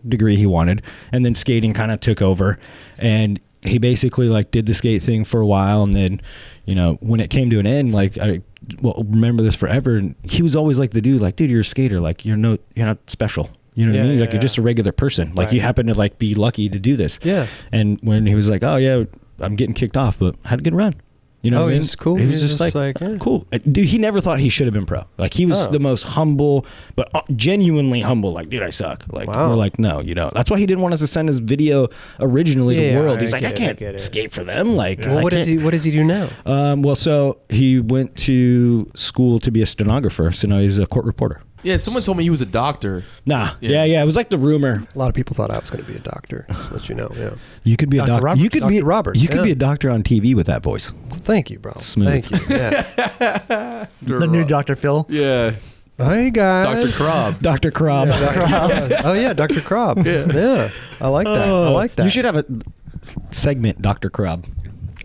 degree he wanted. And then skating kind of took over. And he basically like did the skate thing for a while, and then, you know, when it came to an end, like I will remember this forever. And he was always like the dude, like, dude, you're a skater, like you're not special. You know what I mean? Like you're just a regular person. Like you happen to like be lucky to do this. Yeah. And when he was like, oh yeah, I'm getting kicked off, but I had a good run. You know what I mean? It was cool. He was just like cool. Dude, he never thought he should have been pro. Like he was the most humble, but genuinely humble. Like, dude, I suck. Like we're like, no, you don't. That's why he didn't want us to send his video originally to the world. He's like, I can't skate for them. Like, well, what does he do now? Well, so he went to school to be a stenographer. So now he's a court reporter. Yeah, someone told me he was a doctor. Nah. Yeah. It was like the rumor. A lot of people thought I was going to be a doctor. Just to let you know. Yeah. You could be a doctor. You could be Roberts. You could be a doctor on TV with that voice. Thank you, bro. Smooth. Thank you. Yeah. The new Dr. Phil. Yeah. Hey guys. Dr. Krob. Dr. Krob. Oh yeah, Dr. Krob. Yeah. I like that. You should have a segment, Dr. Krob.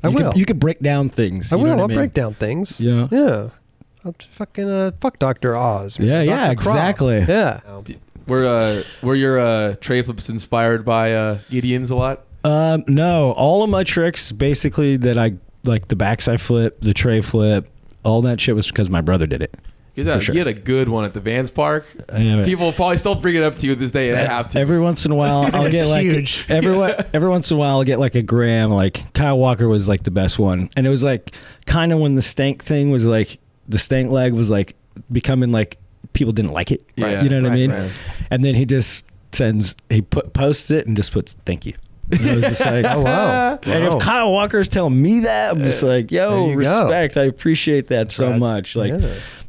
I will. You could break down things. I will. I'll break down things. Yeah. Yeah. I'll fucking fuck Dr. Oz. Man. Yeah, Dr. exactly. Krob. Yeah. Were your tray flips inspired by Gideon's a lot? No, all of my tricks basically that I like, the backside flip, the tray flip, all that shit was because my brother did it. He had a good one at the Vans Park. People will probably still bring it up to you this day, and I have to. Every once in a while, I'll get like huge. Every once in a while, I'll get like a gram. Like Kyle Walker was like the best one, and it was like kind of when the stank thing was like the stank leg was like becoming like people didn't like it. Yeah, you know what I mean? Right. And then he just posts it and just puts thank you. And I was just like, oh wow. And if Kyle Walker's telling me that, I'm just like, yo, respect. I appreciate that so much. Like,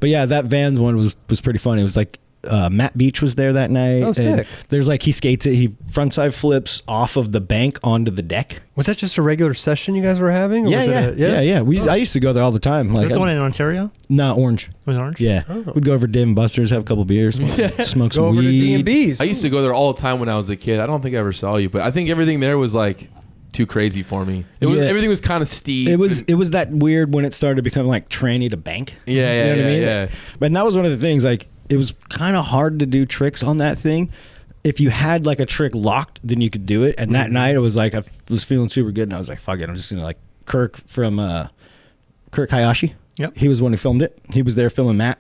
but yeah, that Vans one was pretty funny. It was like Matt Beach was there that night. Oh, sick. There's like he skates it. He frontside flips off of the bank onto the deck. Was that just a regular session you guys were having? Or Yeah. I used to go there all the time. Like the one in Ontario? No, Orange. It was Orange? Yeah. We'd go over to Dave & Buster's, have a couple beers, smoke some Go over weed. to D&B's. I used to go there all the time when I was a kid. I don't think I ever saw you, but I think everything there was like too crazy for me. Everything was kind of steep. It was that weird when it started to become like tranny to bank. Yeah. You know what I mean? But that was one of the things, like it was kind of hard to do tricks on that thing. If you had like a trick locked, then you could do it. And that night it was like I was feeling super good, and I was like, fuck it, I'm just gonna like Kirk Hayashi. Yep. He was the one who filmed it. He was there filming Matt.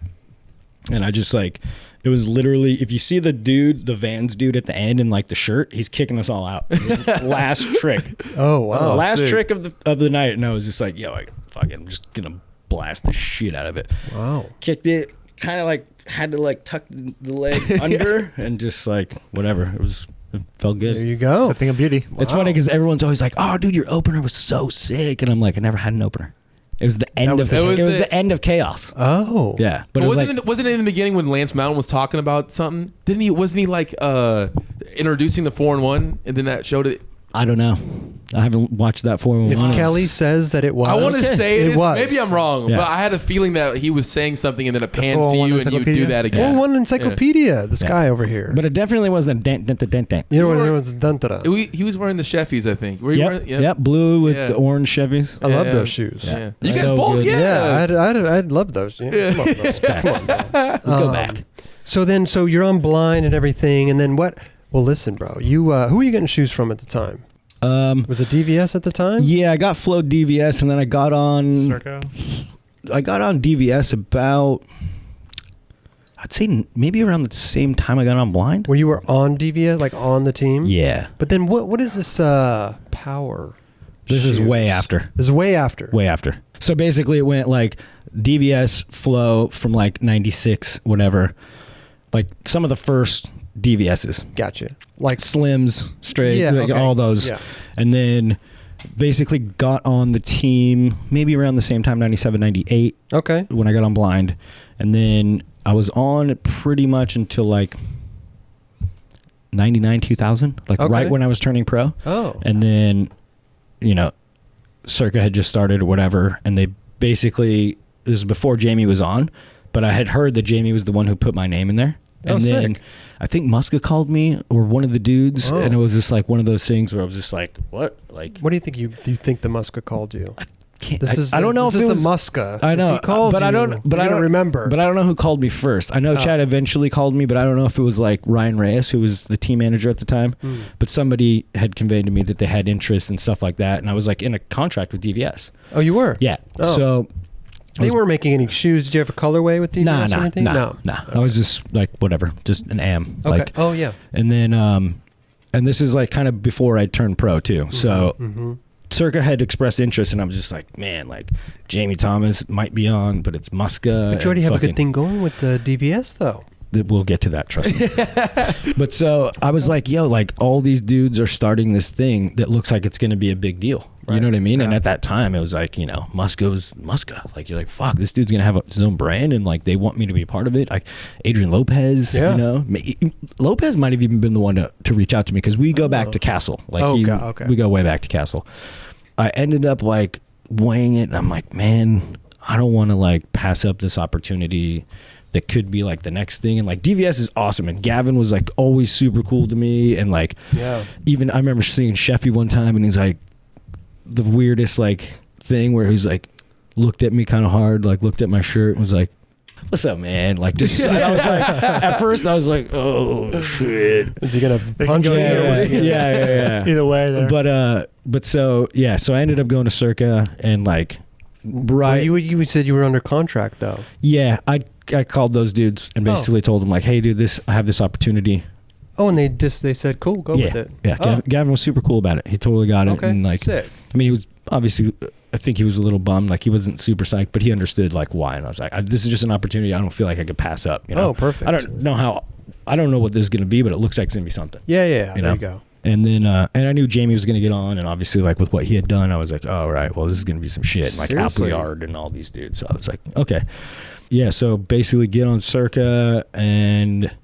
And I just like, it was literally, if you see the Vans dude at the end in like the shirt, he's kicking us all out. It was the last trick. Oh wow. Last sick. trick of the night. And I was just like, yo, I'm just gonna blast the shit out of it. Wow. Kicked it, kind of like had to like tuck the leg under and just like whatever. It felt good. There you go. It's a thing of beauty. It's funny because everyone's always like, "Oh, dude, your opener was so sick," and I'm like, "I never had an opener." It was the end of the end of chaos. Oh, Yeah, but wasn't it in the beginning when Lance Mountain was talking about something? Wasn't he like introducing the 4-in-1, and then that showed it? I don't know. I haven't watched that 4-in-1. If Kelly says that it was, I want to say it was. Maybe I'm wrong, Yeah. but I had a feeling that he was saying something, and then it pans to you, and you do that again. One encyclopedia. This guy over here. But it definitely wasn't dent. You know what it was? Dun-ta-da. He was wearing the Sheffys, I think. Were you wearing? Yep, blue with the orange Chevys. I love those shoes. Yeah. Yeah. You guys So both, good. I'd love those. Yeah. Come on, those. Come on, bro. Go back. So you're on Blind and everything, and then what? Well, listen, bro. You who were you getting shoes from at the time? Was it DVS at the time? Yeah, I got Flow DVS, and then I got on DVS about, I'd say maybe around the same time I got on Blind. Where you were on DVS, like on the team? Yeah. But then what is this power? This is shoes? way after. This is way after. Way after. So basically it went like DVS Flow from like 96, whatever. Like some of the first DVSs. Gotcha. Like Slims, straight, okay. all those. Yeah. And then basically got on the team maybe around the same time, 97, 98. Okay. When I got on Blind. And then I was on it pretty much until like 99, 2000. Like right when I was turning pro. Oh. And then, Circa had just started or whatever. And they basically, this was before Jamie was on. But I had heard that Jamie was the one who put my name in there. And then sick. I think Muska called me or one of the dudes, and it was just like one of those things where I was just like, "What?" Like, what do you think? Do you think the Muska called you? can't. This I don't know if this it is was the Muska. I know, If he calls but you, I don't. But you're I gonna don't remember. But I don't know who called me first. I know Chad eventually called me, but I don't know if it was like Ryan Reyes, who was the team manager at the time. But somebody had conveyed to me that they had interest and stuff like that, and I was like in a contract with DVS. Oh, you were? Yeah. Oh. So They weren't making any shoes. Did you have a colorway with DVS or anything? No. I was just like whatever, just an AM. Okay. Like, oh yeah. and then and this is like kind of before I turned pro too. So Circa had expressed interest, and I was just like, man, like Jamie Thomas might be on, but it's Muska. But you already have a good thing going with the DVS though. We'll get to that, trust me. But so I was like, yo, like all these dudes are starting this thing that looks like it's going to be a big deal. You know what I mean? And at that time, it was like, you know, Muska was Muska. Like, you're like, fuck, this dude's going to have his own brand, and like they want me to be a part of it. Like Adrian Lopez, you know, Lopez might have even been the one to reach out to me because we go back to Castle. Like, we go way back to Castle. I ended up like weighing it, and I'm like, man, I don't want to like pass up this opportunity that could be like the next thing. And like DVS is awesome, and Gavin was like always super cool to me, and like even I remember seeing Sheffy one time, and he's like the weirdest like thing where he's like looked at me kind of hard, like looked at my shirt and was like, what's up, man? Like just I was like, at first I was like, oh shit, is he gonna punch me? Yeah. Either way there. But so I ended up going to Circa, and like Well, you said you were under contract though. Yeah, I called those dudes and basically told them like, hey dude, I have this opportunity. Oh, and they said, cool, go with it. Yeah, Gavin was super cool about it. He totally got it. Okay, and like, sick. I mean, he was obviously, I think he was a little bummed. Like he wasn't super psyched, but he understood like why. And I was like, this is just an opportunity I don't feel like I could pass up. You know? Oh, perfect. I don't know what this is going to be, but it looks like it's going to be something. Yeah. There you go. And then, and I knew Jamie was going to get on, and obviously, like with what he had done, I was like, oh, all right, well, this is going to be some shit. And like Appleyard and all these dudes. So I was like, okay. Yeah, so basically get on Circa and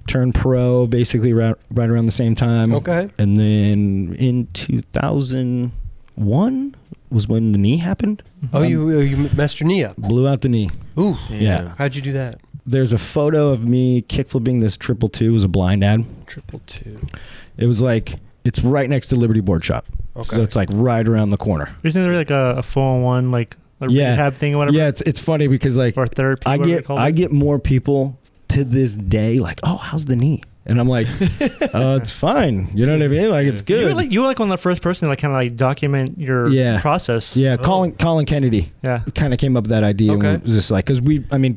turn pro basically right around the same time. Okay. And then in 2001 was when the knee happened. Oh, you messed your knee up. Blew out the knee. Ooh. Yeah. How'd you do that? There's a photo of me kickflipping this 222. It was a blind ad. 222. It was like, it's right next to Liberty Board Shop. Okay. So it's like right around the corner. Isn't there like a 401 like a rehab thing or whatever? Yeah, it's funny because like or therapy. I get more people to this day like, oh, how's the knee? And I'm like, it's fine. You know what I mean? Like, it's good. You were like one of the first person to like kind of like document your process. Yeah, Colin Kennedy. Yeah, kind of came up with that idea. Okay. And was just like, because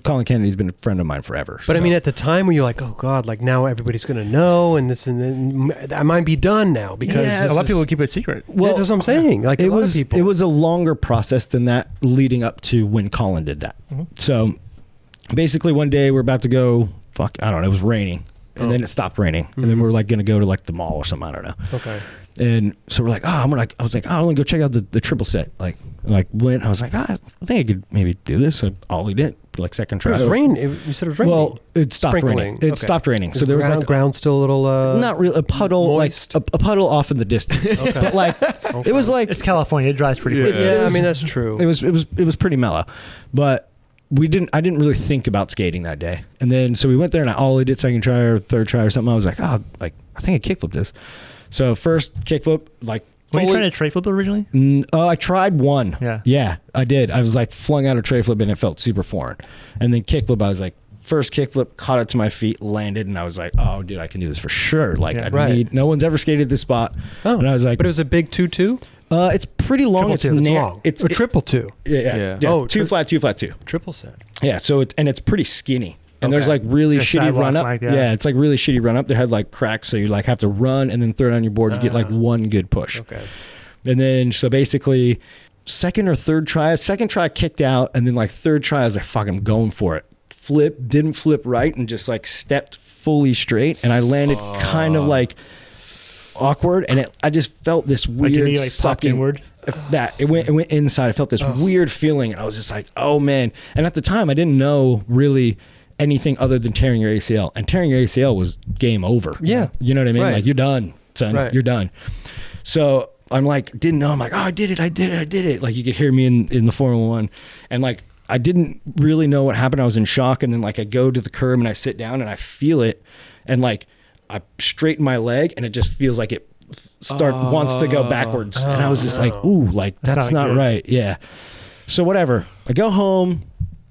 Colin Kennedy's been a friend of mine forever. But so. I mean, at the time when you're like, oh God, like now everybody's gonna know, and this and then I might be done now because a lot of people keep it secret. Well, that's what I'm saying. Like it a lot of people. It was a longer process than that leading up to when Colin did that. Mm-hmm. So basically, one day we're about to go. I don't know. It was raining. And then it stopped raining, and then we were like going to go to like the mall or something. I don't know. Okay. And so we're like, I was like, I want to go check out the triple set. Like went. I was like, I think I could maybe do this. So Ollie did like second try. It was rain. You said it was raining. Well, it stopped raining. It stopped raining. So there was like ground still a little. Not really a puddle, moist. like a puddle off in the distance. Okay. But like it was like it's California. It dries pretty quick. Yeah, I mean that's true. It was pretty mellow, but. I didn't really think about skating that day. And then, so we went there and I ollied it second try or third try or something. I was like, I think I kickflipped this. So first kickflip, like. Were you trying to tray flip originally? I tried one. Yeah. Yeah, I did. I was like flung out a tray flip and it felt super foreign. And then kickflip, I was like, first kickflip, caught it to my feet, landed, and I was like, oh, dude, I can do this for sure. Like, no one's ever skated this spot. Oh. And I was like. But it was a big 2-2? It's pretty long. It's long. It's a triple 2. Yeah. Oh, two flat, 2. Triple set. Yeah. So it's pretty skinny, and there's like really shitty run up. Like it's like really shitty run up. They had like cracks, so you like have to run and then throw it on your board to get like one good push. Okay. And then so basically, second try kicked out, and then like third try I was like, fuck, I'm going for it. Didn't flip right, and just like stepped fully straight, and I landed kind of like. Awkward, and I just felt this weird like sucking inward. It went inside. I felt this weird feeling, and I was just like, oh man. And at the time I didn't know really anything other than tearing your ACL, and tearing your ACL was game over. Yeah, you know what I mean? Right. Like, you're done, son. You're done. So I'm like, didn't know. I'm like, oh, I did it. Like, you could hear me in the 401, and like I didn't really know what happened. I was in shock, and then like I go to the curb and I sit down and I feel it, and like I straighten my leg, and it just feels like it wants to go backwards. And I was just like, ooh, like that's not right. Yeah. So whatever. I go home.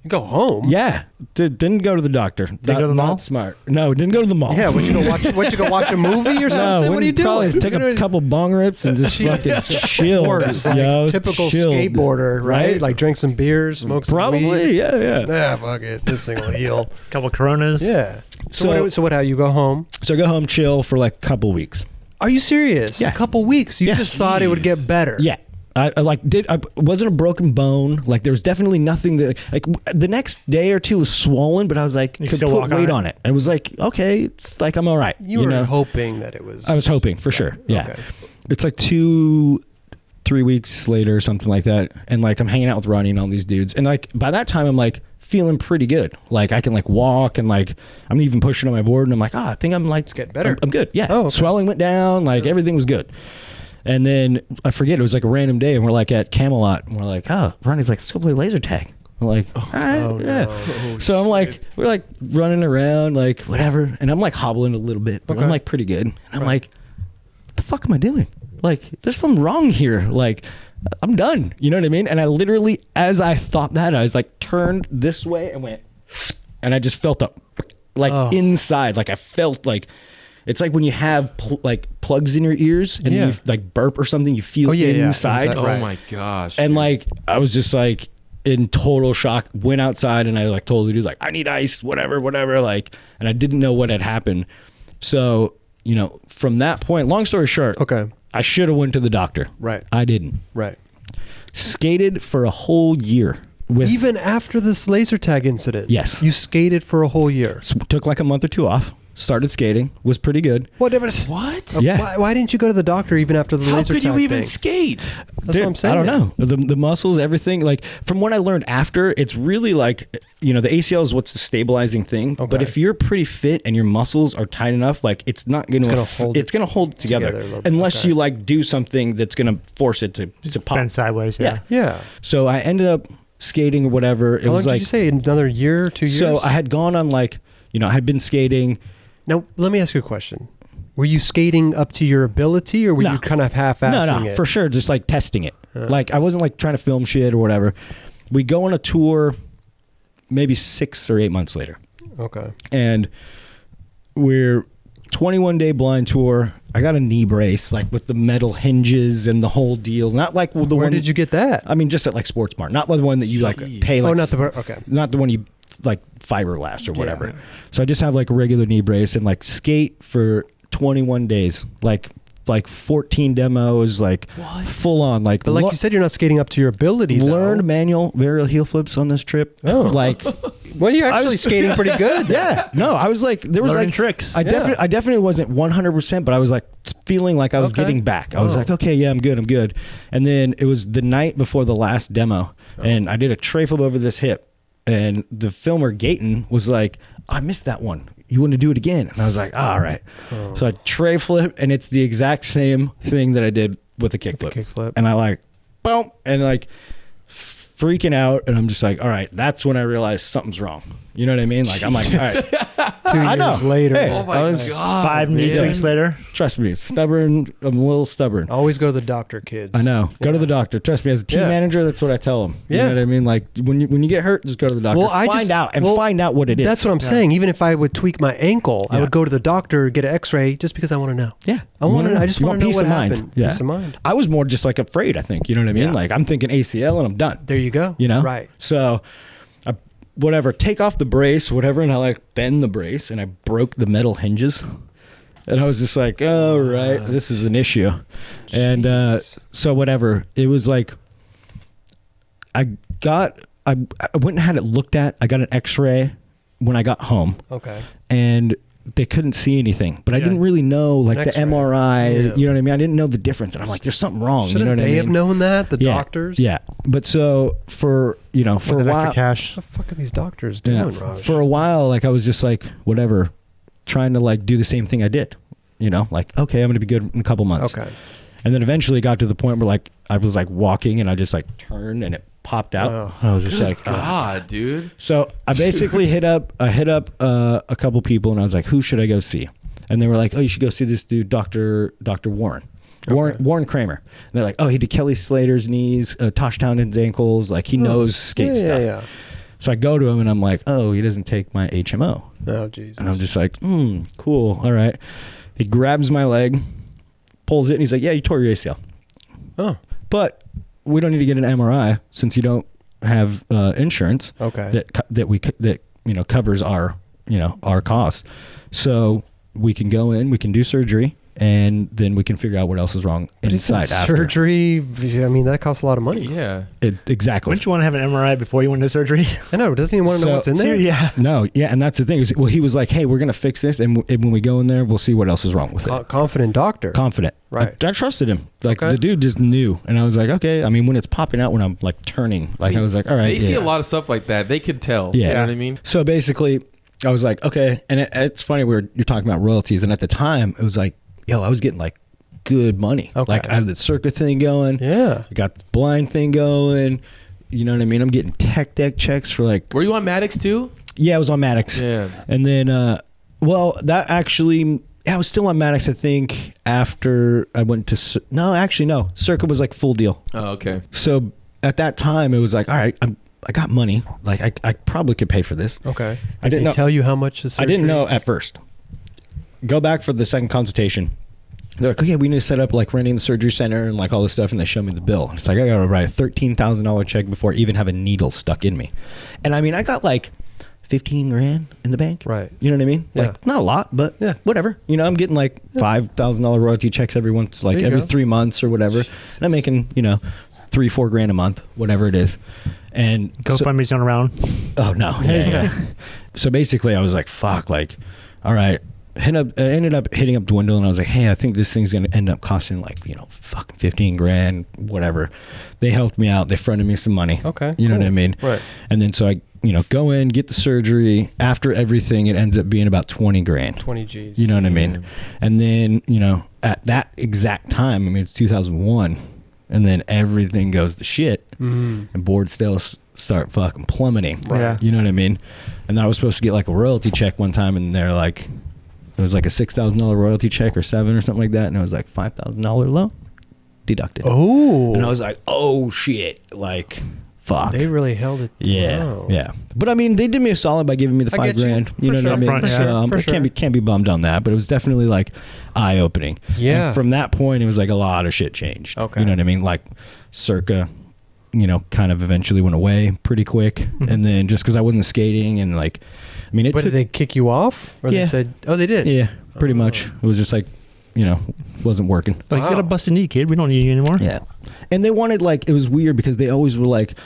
You go home? Yeah. Didn't go to the doctor. Didn't go to the mall? Not smart. No, didn't go to the mall. Yeah, what you go watch a movie or something? What are you doing? Probably take a couple bong rips and just fucking chill. Like typical skateboarder, right? Like drink some beers, smoke some weed. Probably, yeah. Nah, fuck it. This thing will heal. Couple Coronas. Yeah. So what? How you go home? So I go home, chill for like a couple weeks. Are you serious? Yeah. A couple weeks. You just thought it would get better. Yeah. I wasn't a broken bone. Like there was definitely nothing that like the next day or two was swollen, but I was like, could put weight on it. I was like, okay, it's like I'm all right. You were hoping that it was. I was hoping for sure. Yeah. Okay. It's like 2-3 weeks later or something like that. And like I'm hanging out with Ronnie and all these dudes. And like by that time I'm like feeling pretty good. Like I can like walk and like I'm even pushing on my board and I'm like, I think I'm like, it's getting better. I'm good. Yeah. Oh, okay. Swelling went down. Like everything was good. And then I forget, it was like a random day, and we're like at Camelot, and we're like, Ronnie's like, let's go play laser tag. I'm like, all right, yeah. No. So I'm like, we're like running around, like whatever, and I'm like hobbling a little bit, but I'm like pretty good. And I'm like, what the fuck am I doing? Like, there's something wrong here. Like, I'm done. You know what I mean? And I literally, as I thought that, I was like turned this way and went, and I just felt inside, like I felt like. It's like when you have like plugs in your ears and you like burp or something, you feel inside. Oh my gosh. And like, I was just like in total shock, went outside and I like told the dude like, I need ice, whatever. Like, and I didn't know what had happened. So, you know, from that point, long story short, I should have went to the doctor. Right. I didn't. Right. Skated for a whole year. Even after this laser tag incident? Yes. You skated for a whole year? So took like a month or two off. Started skating, was pretty good. What? Yeah. Why didn't you go to the doctor even after the laser tag? How could you even thing? skate? That's what I'm saying. I don't know. The muscles, everything. Like from what I learned after, it's really like, you know, the ACL is what's the stabilizing thing. Okay. But if you're pretty fit and your muscles are tight enough, like it's not going to hold. It's going to hold together unless you like do something that's going to force it to pop. Bend sideways. Yeah. So I ended up skating or whatever. How long did you say? Another year, 2 years? So I had gone on like, you know, I had been skating. Now, let me ask you a question. Were you skating up to your ability or were you kind of half-assing it? No, for sure. Just like testing it. Like I wasn't like trying to film shit or whatever. We go on a tour maybe 6 or 8 months later. Okay. And we're 21-day blind tour. I got a knee brace like with the metal hinges and the whole deal. Not like the one. Where did you get that? I mean, just at like Sports Mart. Not the one that you like pay like. Oh, not the okay. Not the one you like fiberglass or whatever. Yeah. So I just have like a regular knee brace and like skate for 21 days, like 14 demos, like full on, like. But like you said, you're not skating up to your ability. Learned manual varial heel flips on this trip. Oh, like. Well, you're actually skating pretty good. Yeah. No, I was like, there was learning like tricks. I definitely wasn't 100%, but I was like feeling like I was getting back. I was like, okay, yeah, I'm good. And then it was the night before the last demo, and I did a tray flip over this hip. And the filmer Gayton was like, I missed that one. You want to do it again? And I was like, all right. So I tray flip, and it's the exact same thing that I did with the kickflip. And I like, boom, and like freaking out. And I'm just like, all right, that's when I realized something's wrong. You know what I mean? Like, I'm like, all right. 2 years later. Hey, oh my God. 5 knee tweaks later. Trust me, stubborn. I'm a little stubborn. Always go to the doctor, kids. I know. Go to the doctor. Trust me, as a team manager, that's what I tell them. You know what I mean? Like when you get hurt, just go to the doctor. Well, find out what it is. That's what I'm saying. Even if I would tweak my ankle, I would go to the doctor, get an X-ray, just because I want to know. Yeah, I just want to know peace what of mind. happened. Yeah. Peace of mind. I was more just like afraid. I think you know what I mean. Yeah. Like I'm thinking ACL and I'm done. There you go. You know, right? So. Whatever, take off the brace, whatever, and I like bend the brace, and I broke the metal hinges, and I was just like, oh, right, this is an issue. And so whatever, it was like, I went and had it looked at. I got an X-ray when I got home. Okay. And they couldn't see anything, but I didn't really know like the MRI, you know what I mean? I didn't know the difference. And I'm like, there's something wrong. Shouldn't you know what I mean? have known that? The doctors? Yeah. But so for a while, cash. What the fuck are these doctors doing, Raj? For a while, like I was just like, whatever, trying to like do the same thing I did, you know, like, okay, I'm going to be good in a couple months. Okay. And then eventually got to the point where like, I was like walking and I just like turned and it popped out. I was just like, God, dude. So I basically hit up a couple people and I was like, who should I go see? And they were like, oh, you should go see this dude, Dr. Warren. Warren Kramer. And they're like, oh, he did Kelly Slater's knees, Tosh Townsend's ankles. Like, he knows skate stuff. Yeah. So I go to him and I'm like, oh, he doesn't take my HMO. Oh, Jesus. And I'm just like, cool. All right. He grabs my leg, pulls it, and he's like, yeah, you tore your ACL. Oh. But we don't need to get an MRI since you don't have insurance. Okay. That covers our costs. So we can go in, we can do surgery, and then we can figure out what else is wrong inside after. Surgery, I mean, that costs a lot of money. Yeah. Exactly. Wouldn't you want to have an MRI before you went into surgery? I know. Doesn't he want to know what's in there? Yeah. No. Yeah. And that's the thing. Well, he was like, hey, we're going to fix this. And when we go in there, we'll see what else is wrong with it. Confident doctor. Confident. Right. I trusted him. Like, the dude just knew. And I was like, okay. I mean, when it's popping out when I'm like turning, like I was like, all right. They see a lot of stuff like that. They could tell. Yeah. You know what I mean? So basically, I was like, okay. And it's funny, you're talking about royalties. And at the time, it was like, yo, I was getting like good money. Okay. Like, I had the circuit thing going. Yeah. I got the blind thing going. You know what I mean? I'm getting tech deck checks for like. Were you on Maddox too? Yeah, I was on Maddox. Yeah. And then, that actually, I was still on Maddox, I think, after I went to. No. Circuit was like full deal. Oh, okay. So at that time, it was like, all right, I got money. Like, I probably could pay for this. Okay. I didn't know. Tell you how much the surgery? I didn't know at first. Go back for the second consultation. They're like, okay, we need to set up like renting the surgery center and like all this stuff, and they show me the bill. It's like, I gotta write a $13,000 check before I even have a needle stuck in me. And I mean, I got like 15 grand in the bank. Right. You know what I mean? Yeah. Like, not a lot, but whatever. You know, I'm getting like $5,000 royalty checks every 3 months or whatever. And I'm making, $3-4 grand a month, whatever it is. And GoFundMe's not around. Oh no. Yeah. So basically I was like, fuck, like, all right. I ended up hitting up Dwindle, and I was like, hey, I think this thing's going to end up costing like, fucking 15 grand, whatever. They helped me out. They fronted me some money. Okay. You know what I mean? Right. And then so I, go in, get the surgery. After everything, it ends up being about 20 grand. 20 G's. You know what I mean? And then, at that exact time, I mean, it's 2001, and then everything goes to shit, and board sales start fucking plummeting. Right. Yeah. You know what I mean? And then I was supposed to get like a royalty check one time, and they're like, it was like a $6,000 royalty check or $7,000 or something like that, and it was like $5,000 loan deducted. Oh. And I was like, oh shit, like, fuck. They really held it. Yeah. But I mean, they did me a solid by giving me the $5 grand. You know what I mean? Front, yeah. So can't be bummed on that. But it was definitely like eye opening. Yeah. And from that point, it was like a lot of shit changed. Okay. You know what I mean? Like, Circa, kind of eventually went away pretty quick, and then just because I wasn't skating and like, I mean, Did they kick you off? Or they said, oh, they did? Yeah, pretty much. It was just like, wasn't working. Like, you got a busted knee, kid. We don't need you anymore. Yeah. And they wanted, like, it was weird because they always were like,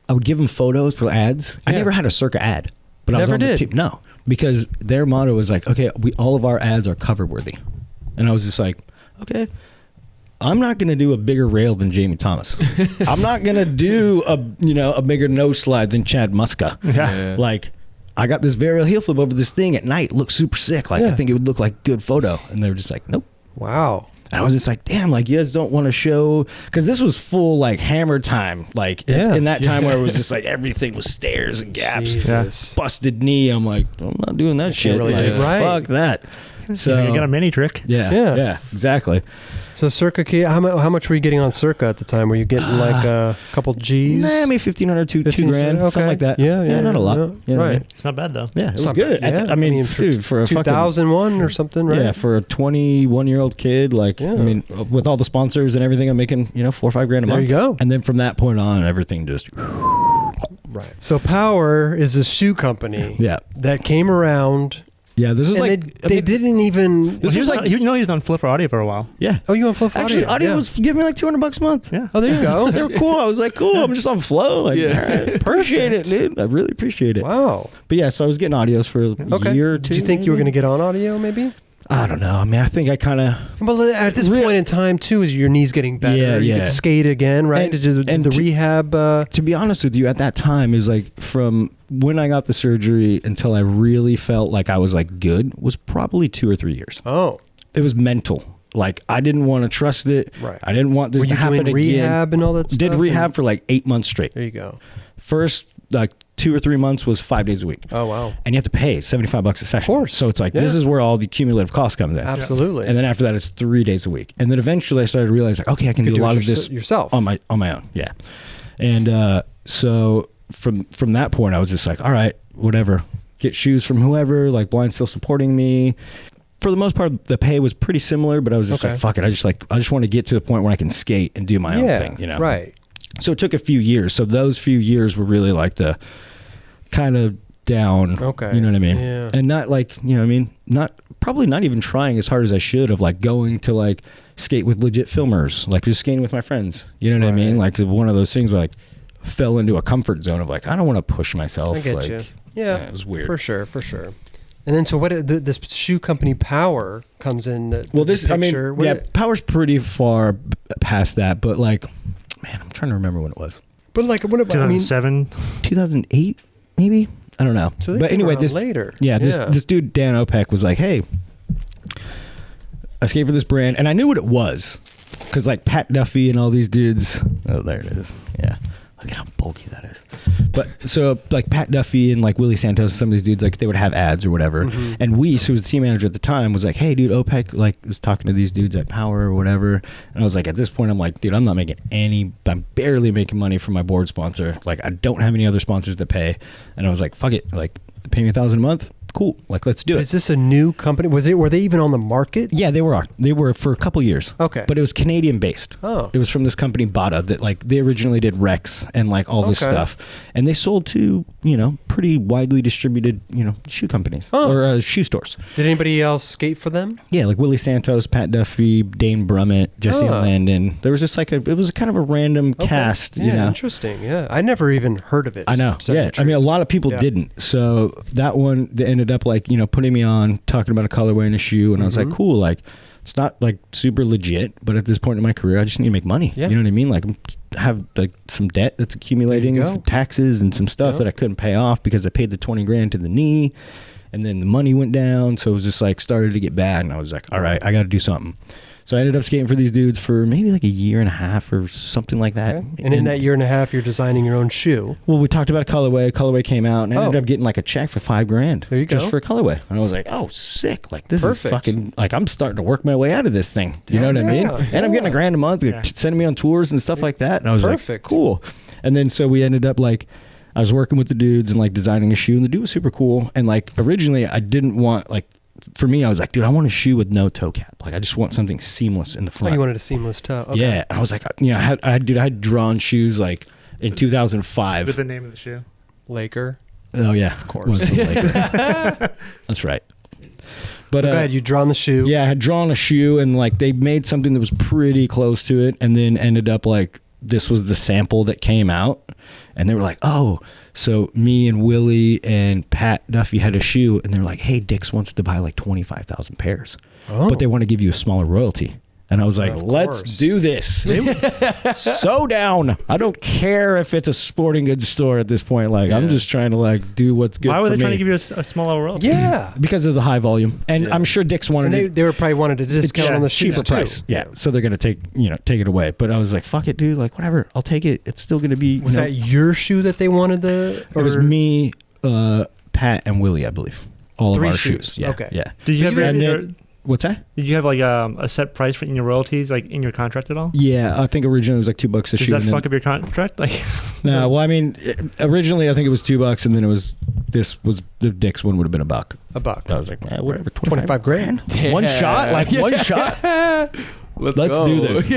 I would give them photos for ads. I never had a Circa ad, but I was on the team. No, because their motto was like, okay, all of our ads are cover worthy. And I was just like, okay, I'm not going to do a bigger rail than Jamie Thomas. I'm not going to do a bigger nose slide than Chad Muska. Yeah. Like, I got this varial heel flip over this thing at night. It looks super sick. Like, I think it would look like good photo. And they were just like, nope. Wow. And I was just like, damn, like, you guys don't want to show, because this was full like hammer time, like in that time where it was just like everything was stairs and gaps, busted knee. I'm like, I'm not doing that shit. Really like, right. Fuck that. So you got a mini trick. Yeah, exactly. So Circa, how much were you getting on Circa at the time? Were you getting like a couple G's? Nah, maybe 1,500, two grand, something like that. Yeah, not a lot. Yeah. You know what I mean? It's not bad though. Yeah, it was good. Yeah. I mean, dude, for a 2001 or something, right? Yeah, for a 21-year-old kid, like, I mean, with all the sponsors and everything, I'm making, $4 or $5 grand a month. There you go. And then from that point on, everything just. Right. So Power is a shoe company. That came around. Yeah, this was they didn't even. He was on Flip for Audio for a while. Yeah. Oh, you on Flip Audio? Actually, Audio was giving me like $200 a month. Yeah. Oh, there you go. They were cool. I was like, cool. I'm just on flow. Like, all right, appreciate it, dude. I really appreciate it. Wow. But yeah, so I was getting audios for a year or two. Did you think you were going to get on Audio, maybe? I don't know. I mean, I think I kind of. Well, at this point in time, too, is your knees getting better? Yeah, you could skate again, right? And the rehab. To be honest with you, at that time, it was like from when I got the surgery until I really felt like I was like good was probably 2 or 3 years. Oh. It was mental. Like, I didn't want to trust it. Right. I didn't want this to happen again. Were you doing rehab and all that stuff? Did rehab for like 8 months straight. There you go. First, like 2 or 3 months was 5 days a week. Oh, wow. And you have to pay $75 a session. Of course. So it's like, this is where all the cumulative cost comes in. Absolutely. And then after that, it's 3 days a week. And then eventually I started to realize, like, okay, I can do a lot of this yourself on my own. Yeah. And so from that point, I was just like, all right, whatever. Get shoes from whoever, like Blind's still supporting me. For the most part, the pay was pretty similar, but I was just like, fuck it. I just want to get to the point where I can skate and do my own thing, you know? Right. So it took a few years. So those few years were really like the kind of down. Okay. You know what I mean? Yeah. And not like, you know what I mean? Probably not even trying as hard as I should of like going to like skate with legit filmers, like just skating with my friends. You know what I mean? Like one of those things where like fell into a comfort zone of like, I don't want to push myself. I get like, you. Yeah. It was weird. For sure. And then so this shoe company Power comes in. Well, Power's pretty far past that, but like, man, I'm trying to remember when it was. But like, 2007, 2008, maybe. I don't know. So but anyway, later. This dude Dan Opek was like, hey, I skate for this brand, and I knew what it was, because like Pat Duffy and all these dudes. Oh, there it is. Yeah. Look at how bulky that is. But so like Pat Duffy and like Willie Santos and some of these dudes, like they would have ads or whatever. Mm-hmm. And who was the team manager at the time, was like, hey dude, OPEC like was talking to these dudes at Power or whatever. And I was like, at this point, I'm like, dude, I'm barely making money from my board sponsor. Like I don't have any other sponsors to pay. And I was like, fuck it. Like pay me $1,000 a month. Cool. Like, let's do it. Is this a new company? Were they even on the market? Yeah, they were. They were for a couple years. Okay. But it was Canadian based. Oh. It was from this company Bata that like they originally did Rex and like all this stuff. And they sold to, pretty widely distributed, shoe companies or shoe stores. Did anybody else skate for them? Yeah, like Willie Santos, Pat Duffy, Dane Brummett, Jesse Landon. There was just like it was kind of a random cast, Interesting. Yeah. I never even heard of it. I know. Yeah. I mean, a lot of people didn't. So that one, they ended up like, putting me on, talking about a colorway and a shoe. And I was like, cool. Like, it's not like super legit, but at this point in my career, I just need to make money. Yeah. You know what I mean? Like I have like some debt that's accumulating, some taxes and some stuff that I couldn't pay off because I paid the $20,000 to the knee, and then the money went down. So it was just like started to get bad. And I was like, all right, I got to do something. So I ended up skating for these dudes for maybe like a year and a half or something like that. Okay. And in that year and a half, you're designing your own shoe. Well, we talked about a colorway. Colorway came out, and I ended up getting like a check for $5,000. There you go. Just for a colorway. And I was like, oh, sick. Like, this is fucking, like, I'm starting to work my way out of this thing. You know what I mean? And I'm getting $1,000 a month, sending me on tours and stuff like that. And I was like, cool. And then so we ended up like, I was working with the dudes and like designing a shoe, and the dude was super cool. And like, originally, I didn't want like, for me, I was like, dude, I want a shoe with no toe cap. Like, I just want something seamless in the front. Oh, you wanted a seamless toe? Okay. Yeah. And I was like, I had drawn shoes like in 2005. With the name of the shoe? Laker. Oh, yeah. Of course. That's right. But so go ahead, you drawn the shoe. Yeah, I had drawn a shoe, and like they made something that was pretty close to it, and then ended up like this was the sample that came out. And they were like, oh, so me and Willie and Pat Duffy had a shoe, and they're like, hey, Dix wants to buy like 25,000 pairs, but they want to give you a smaller royalty. And I was like, let's do this. So down. I don't care if it's a sporting goods store at this point. Like, I'm just trying to like do what's good for me. Why were they trying to give you a smaller royalty? Yeah. Because of the high volume. And I'm sure Dix wanted and they were probably wanted a discount on the cheaper price. Yeah. So they're going to take it away. But I was like, fuck it, dude. Like, whatever. I'll take it. It's still going to be. Was that your shoe that they wanted It was me, Pat, and Willie, I believe. All of our shoes. Yeah. Okay. Yeah. Did you have what's that? Did you have like a set price for in your royalties, like in your contract at all? Yeah, I think originally it was like $2 a shoe. Does that fuck up your contract? Like, no, well, I mean, originally I think it was $2, and then the Dix one would have been $1. $1. I was like, whatever, $25,000. Yeah. One shot, one shot. Let's do this.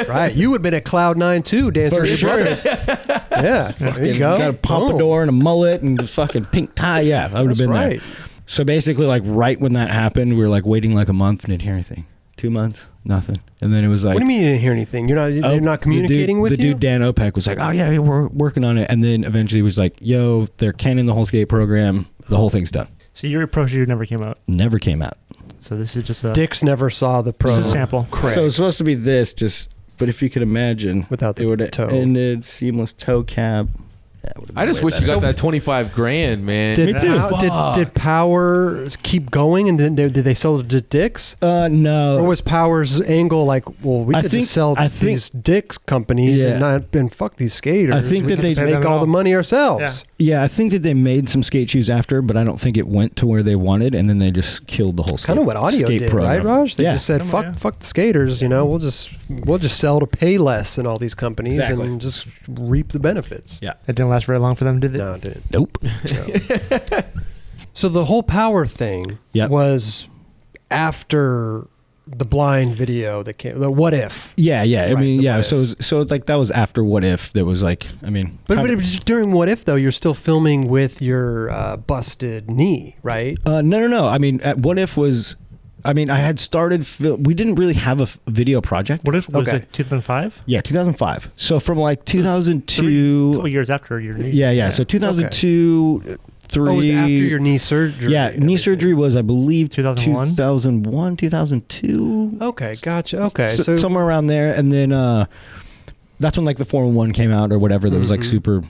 Right. You would have been at Cloud9 too, dancing for with your sure. brother. Yeah, there you go. Got a pompadour and a mullet and a fucking pink tie. Yeah, I would have been there. So basically, like right when that happened, we were like waiting like a month and didn't hear anything. 2 months, nothing. And then it was like, what do you mean you didn't hear anything? They're not communicating with you? The dude Dan Opek was like, oh yeah, we're working on it. And then eventually he was like, yo, they're canning the whole skate program. The whole thing's done. So your pro shoe never came out? Never came out. So this is just a... Dix never saw the pro. This is a sample. Craig. So it's supposed to be this, but if you could imagine. Without the it would toe. ended, seamless toe cap. Yeah. I just wish you got that 25 grand, man. Did, Me too. Did Power keep going, and then did they sell it to Dick's? No. Or was Power's angle like, well, we could just sell to these Dick's companies and fuck these skaters. I think we that could they just make all the money ourselves. Yeah, I think that they made some skate shoes after, but I don't think it went to where they wanted, and then they just killed the whole skate. Kind of what Audio skate did, program. right, Raj? They just said, Yeah. fuck the skaters. You know, we'll just sell to Payless and all these companies and just reap the benefits. Yeah. It didn't last very long for them, did it? No, it didn't. Nope. No. So the whole Power thing was after the blind video that came. The What If? Yeah. I mean, yeah. What So like that was after What If. That was like, I mean, But during What If though, you're still filming with your busted knee, right? No. I mean, at What If was. I mean, I had started. We didn't really have a video project. What if was it 2005? Yeah, 2005. So from like 2002. A couple years after your knee. Yeah. So 2002, 3. Oh, it was after your knee surgery. Yeah, knee surgery was, I believe, 2001? 2001, 2002. Okay, gotcha. Okay, so somewhere around there, and then that's when like the 411 came out or whatever. That was like super.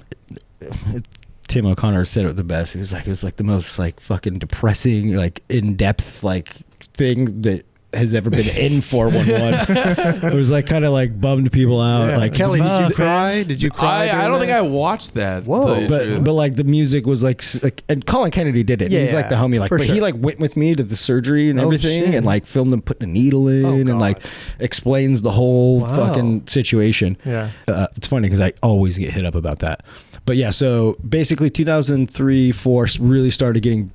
Tim O'Connor said it the best. It was like the most like fucking depressing, like in depth like thing that has ever been in 411. It was like kind of like bummed people out. Yeah. Like, Kelly, did you cry? Did you cry? I don't think I watched that. Whoa. But like the music was like and Colin Kennedy did it. Yeah, he's like the homie. Like, but he like went with me to the surgery and everything, shit. and like filmed them putting a needle in, and like explains the whole fucking situation. Yeah. It's funny because I always get hit up about that. But yeah, so basically 2003, 4 really started getting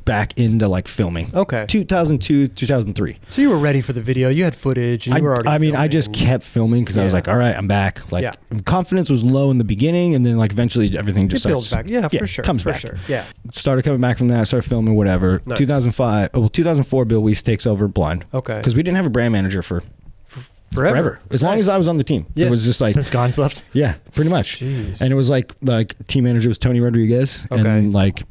back into like filming. Okay. 2002, 2003. So you were ready for the video. You had footage, and you were already. I mean, I just filming. kept filming because I was like, all right, I'm back. Like, confidence was low in the beginning, and then like eventually everything just builds back. Yeah, for sure. Comes for back. Sure. Yeah. Started coming back from that. Started filming whatever. Nice. 2004, Bill Weiss takes over Blind. Okay. Because we didn't have a brand manager for forever. As long as I was on the team. Yeah. It was just like Since Gon's left. Yeah, pretty much. Jeez. And it was like team manager was Tony Rodriguez, and like.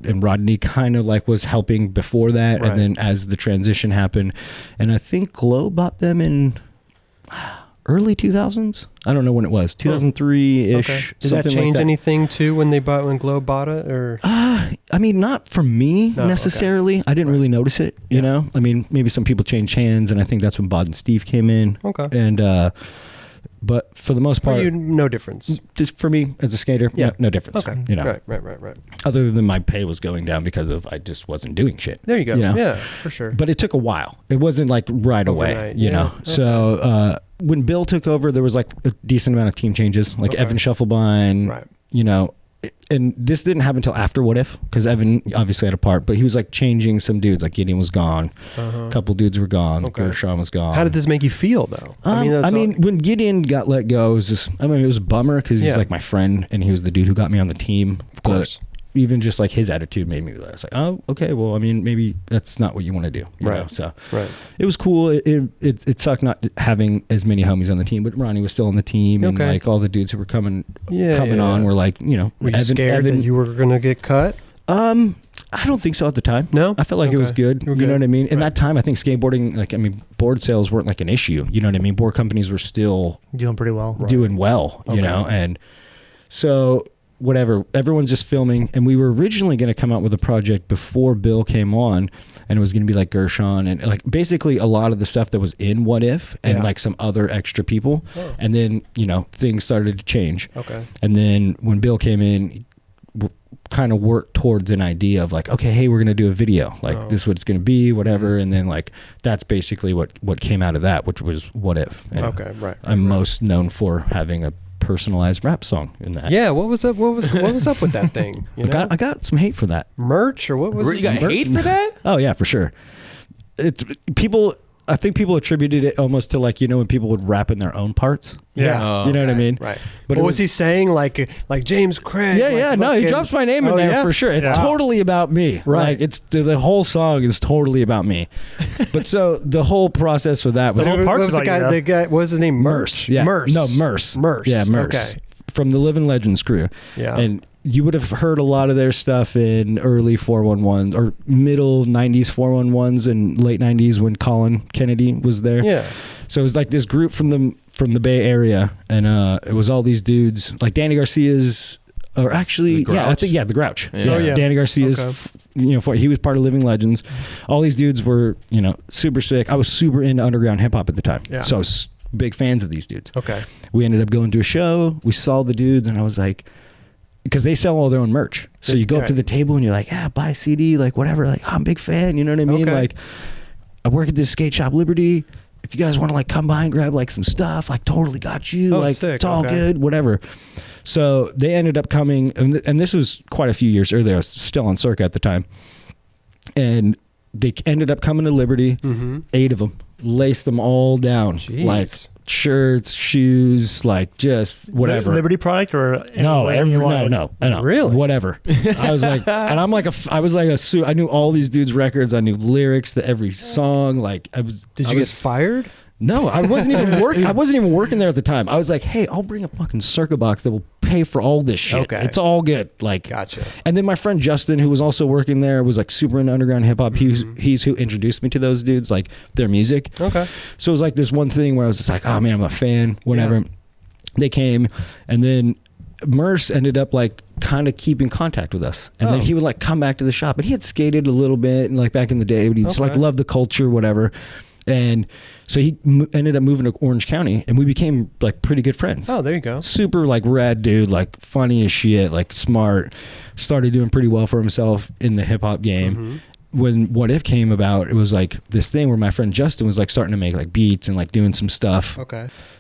And Rodney kind of like was helping before that, and then as the transition happened, and I think Glow bought them in early 2000s. I don't know when it was, 2003 ish. Okay. Did that change anything too when Glow bought it, or? I mean, not for me necessarily. I didn't really notice it. You know, I mean, maybe some people changed hands, and I think that's when Bod and Steve came in. Okay. And but for the most part, for you, no difference. Just for me as a skater, no difference. Okay. You know, right. Other than my pay was going down because of I just wasn't doing shit. There you go. You know? Yeah, for sure. But it took a while. It wasn't like right away. You know. Okay. So when Bill took over, there was like a decent amount of team changes, like Evan Schuffelbein. You know. And this didn't happen until after What If, because Evan obviously had a part, but he was like changing some dudes. Like Gideon was gone, a couple dudes were gone, Gershon was gone. How did this make you feel though? I mean, when Gideon got let go, it was just, I mean, it was a bummer because he's like my friend and he was the dude who got me on the team. Of course. Even just like his attitude made me realize, like, oh, okay, well, I mean, maybe that's not what you want to do. You know? So it was cool. It sucked not having as many homies on the team, but Ronnie was still on the team, and like all the dudes who were coming on were like, you know, were you scared that you were gonna get cut? I don't think so at the time. No, I felt like it was good. You know what I mean? In that time, I think skateboarding, like, I mean, board sales weren't like an issue. You know what I mean? Board companies were still doing pretty well. Doing well, you know, and so. Whatever, everyone's just filming, and we were originally going to come out with a project before Bill came on, and it was going to be like Gershon and like basically a lot of the stuff that was in What If and like some other extra people, and then you know things started to change. And then when Bill came in, kind of worked towards an idea of like, okay, hey, we're going to do a video, like this is what it's going to be, whatever, and then like that's basically what came out of that, which was What If. And I'm most known for having a personalized rap song in that. Yeah, what was up? What was up with that thing? You know? I got some hate for that. Merch or what was it? You got hate for that? Oh yeah, for sure. It's people. I think people attributed it almost to like, you know, when people would rap in their own parts. Yeah. You know what I mean? Right. But what was he saying? Like James Craig? Yeah, no, he drops my name in there for sure. It's totally about me. Right. Like it's the whole song is totally about me. But so the whole process for that was the whole part was the guy, what was his name? Merce. Yeah. Merce. No, Merce. Merce. Yeah, Merce. Okay. From the Living Legends crew. Yeah. And you would have heard a lot of their stuff in early 411s or middle 90s 411s and late 90s when Colin Kennedy was there. Yeah. So it was like this group from the Bay Area, and it was all these dudes. Like Danny Garcia's or actually, The yeah, I Grouch? think the Grouch. Yeah. Oh, yeah. Danny Garcia's. Okay. He was part of Living Legends. All these dudes were, super sick. I was super into underground hip hop at the time, so I was big fans of these dudes. Okay. We ended up going to a show. We saw the dudes, and I was like, because they sell all their own merch. So you go up to the table and you're like, yeah, buy a CD, like whatever. Like, I'm a big fan. You know what I mean? Okay. Like, I work at this skate shop, Liberty. If you guys want to like come by and grab like some stuff, like totally got you. Oh, like sick. it's all Okay. good, whatever. So they ended up coming, and this was quite a few years earlier. I was still on Circa at the time. And they ended up coming to Liberty, 8 of them, laced them all down. Jeez. Like shirts, shoes, like just whatever. Liberty product or No, no, Really? whatever. I was like, and I'm like I knew all these dudes' records. I knew lyrics to every song. Like Did you get fired? No, I wasn't even working. I wasn't even working there at the time. I was like, hey, I'll bring a fucking Circa box that will pay for all this shit. Okay. It's all good. Like, Gotcha. And then my friend Justin, who was also working there, was like super into underground hip hop. He's who introduced me to those dudes, like their music. Okay. So it was like this one thing where I was just like, oh man, I'm a fan, whatever. Yeah. They came, and then Merce ended up like kind of keeping contact with us, and then he would like come back to the shop, and he had skated a little bit and like back in the day, but he just like loved the culture, whatever. And so he ended up moving to Orange County, and we became like pretty good friends. Oh, there you go. Super like rad dude, like funny as shit, like smart. Started doing pretty well for himself in the hip hop game. When What If came about, it was like this thing where my friend Justin was like starting to make like beats and like doing some stuff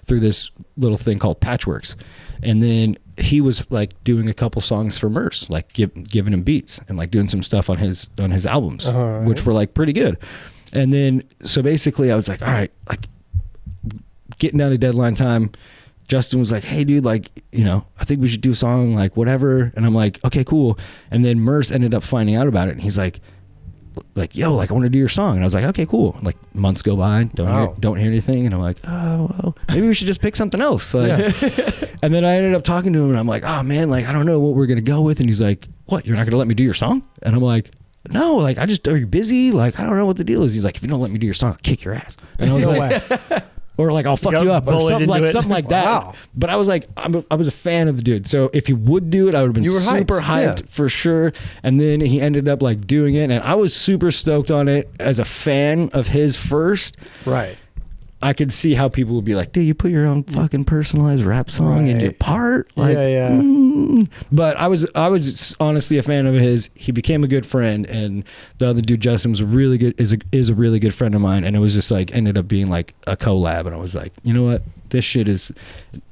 through this little thing called Patchworks. And then he was like doing a couple songs for Merce, like giving him beats and like doing some stuff on his albums, which were like pretty good. And then, so basically I was like, all right, like getting down to deadline time, Justin was like, hey dude, like, I think we should do a song, like whatever. And I'm like, okay, cool. And then Merce ended up finding out about it, and he's like, yo, like I want to do your song. And I was like, okay, cool. Like months go by, don't hear anything. And I'm like, oh, well, maybe we should just pick something else. Like, and then I ended up talking to him, and I'm like, oh man, like I don't know what we're going to go with. And he's like, what, you're not going to let me do your song? And I'm like, no, like are you busy? Like, I don't know what the deal is. He's like, if you don't let me do your song, I'll kick your ass. And I was like, or like, I'll fuck you up, or something like that. Wow. But I was like, I was a fan of the dude. So if he would do it, I would have been super hyped for sure. And then he ended up like doing it, and I was super stoked on it as a fan of his first. Right. I could see how people would be like, dude, you put your own fucking personalized rap song in your part? Like, But I was honestly a fan of his. He became a good friend, and the other dude, Justin, was really good, is a really good friend of mine. And it was just like, ended up being like a collab. And I was like, you know what? This shit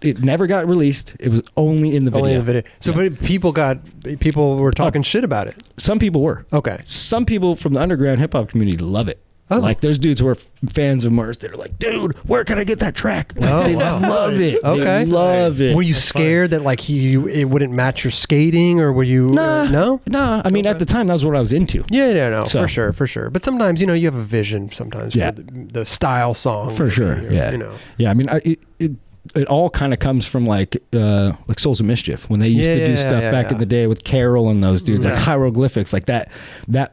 it never got released. It was only in the video. Only in the video. So but people were talking shit about it. Some people were. Okay. Some people from the underground hip hop community love it. Oh. Like there's dudes who are fans of Merce that are like, dude, where can I get that track? Like, they love it. Okay. They love it. Were you scared that like it wouldn't match your skating, or were you? No. I mean, at the time, that was what I was into. Yeah, no, so, for sure. But sometimes you have a vision sometimes for the style song. For sure. Yeah. Yeah. I mean, it all kind of comes from like Souls of Mischief, when they used to do stuff back in the day with Carol and those dudes, like hieroglyphics, like that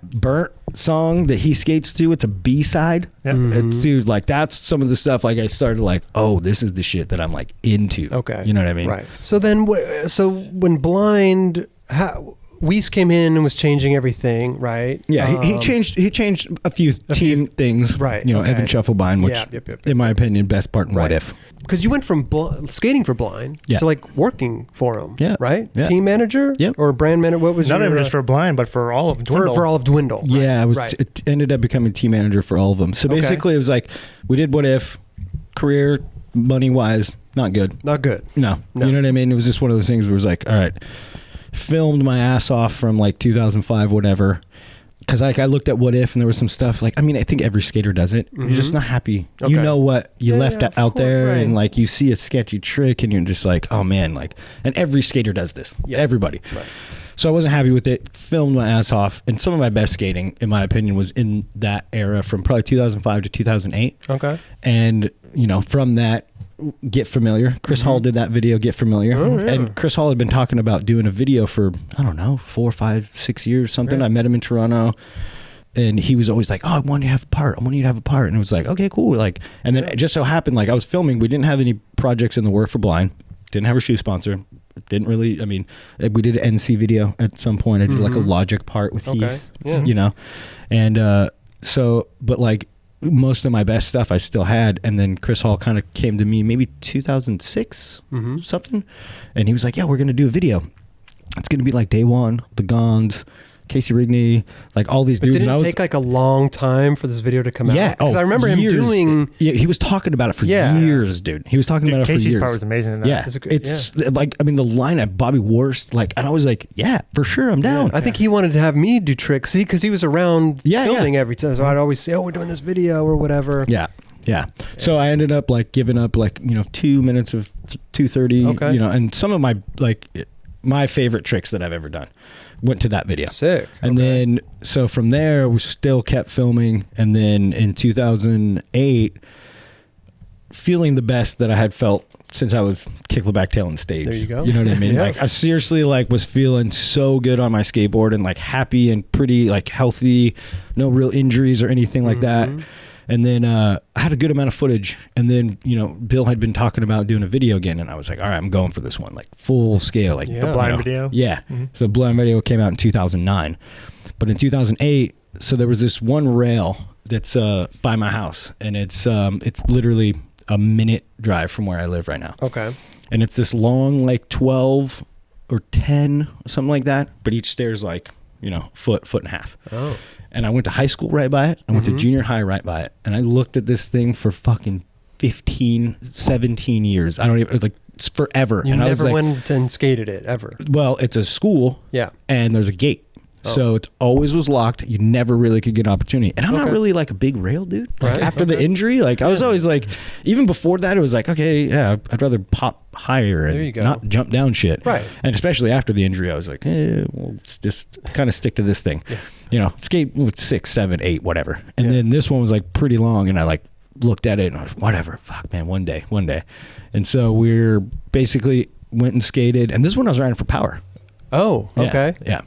Burnt song that he skates to. It's a B-side. It's, dude, like that's some of the stuff. Like I started like, oh, this is the shit that I'm like into. Okay, you know what I mean? Right. So then, when Blind, Weiss came in and was changing everything, right? Yeah, he changed a few team things, right? Evan Shufflebine, which in my opinion, best part in What If. Because you went from skating for Blind to like working for him, right? Yeah. Team manager, or brand manager. What was not even just for Blind, but for all of Dwindle? For all of Dwindle. Yeah, I was ended up becoming team manager for all of them. So basically, it was like we did What If, career, money wise, not good. Not good. No, you know what I mean. It was just one of those things where it was like, all right. Filmed my ass off from like 2005, whatever. Because like I looked at What If, and there was some stuff like, I mean, I think every skater does it. You're just not happy. Okay. You know what you left out there, and like you see a sketchy trick, and you're just like, oh man, like, and every skater does this. Yeah. Everybody. Right. So I wasn't happy with it. Filmed my ass off, and some of my best skating, in my opinion, was in that era from probably 2005 to 2008. Okay. And from that, Get Familiar. Chris Hall did that video, Get Familiar. Oh, yeah. And Chris Hall had been talking about doing a video for, I don't know, 4, 5, 6 years, something. Right. I met him in Toronto, and he was always like, oh, I want you to have a part. And it was like, okay, cool. Like, and then it just so happened, like I was filming. We didn't have any projects in the work for Blind. Didn't have a shoe sponsor. didn't really, I mean, we did an NC video at some point. I did like a Logic part with Heath, you know? And so, but like most of my best stuff I still had. And then Chris Hall kind of came to me maybe 2006, something. And he was like, yeah, we're going to do a video. It's going to be like Day One, The Gonds, Casey Rigney, like all these dudes. Didn't it take like a long time for this video to come out? Yeah. Because I remember him doing... Yeah, he was talking about it for years, dude. He was talking about it for years. Casey's part was amazing in that. Yeah. It's like, I mean, the lineup, Bobby Worst, like, and I was like, yeah, for sure, I'm down. I think he wanted to have me do tricks, because he was around filming every time. So I'd always say, oh, we're doing this video or whatever. Yeah. So I ended up like giving up like, 2 minutes of 2:30, and some of my like my favorite tricks that I've ever done went to that video. Sick. And then, so from there, we still kept filming. And then in 2008, feeling the best that I had felt since I was kickflip tail on stage. There you go. You know what I mean? Like I seriously like was feeling so good on my skateboard and like happy and pretty, like healthy, no real injuries or anything like that. And then I had a good amount of footage. And then, Bill had been talking about doing a video again. And I was like, all right, I'm going for this one, like full scale. Like the blind video? Yeah. So blind video came out in 2009. But in 2008, so there was this one rail that's by my house. And it's literally a minute drive from where I live right now. Okay. And it's this long, like 12 or 10 or something like that. But each stair's like, foot and a half. Oh. And I went to high school right by it. I went to junior high right by it. And I looked at this thing for fucking 15, 17 years. I don't even, it was like it's forever. You and I was never like, went and skated it ever? Well, it's a school. Yeah. And there's a gate. Oh. So it always was locked. You never really could get an opportunity. And I'm not really like a big rail dude. Like after the injury, like I was always like, even before that, it was like, okay, yeah, I'd rather pop higher and not jump down shit. Right. And especially after the injury, I was like, well, let's just kind of stick to this thing. Yeah. Skate with 6, 7, 8, whatever. And then this one was like pretty long, and I like looked at it and I was, whatever, fuck man, one day. And so we're basically went and skated, and this is when I was riding for power. Oh, okay. Yeah.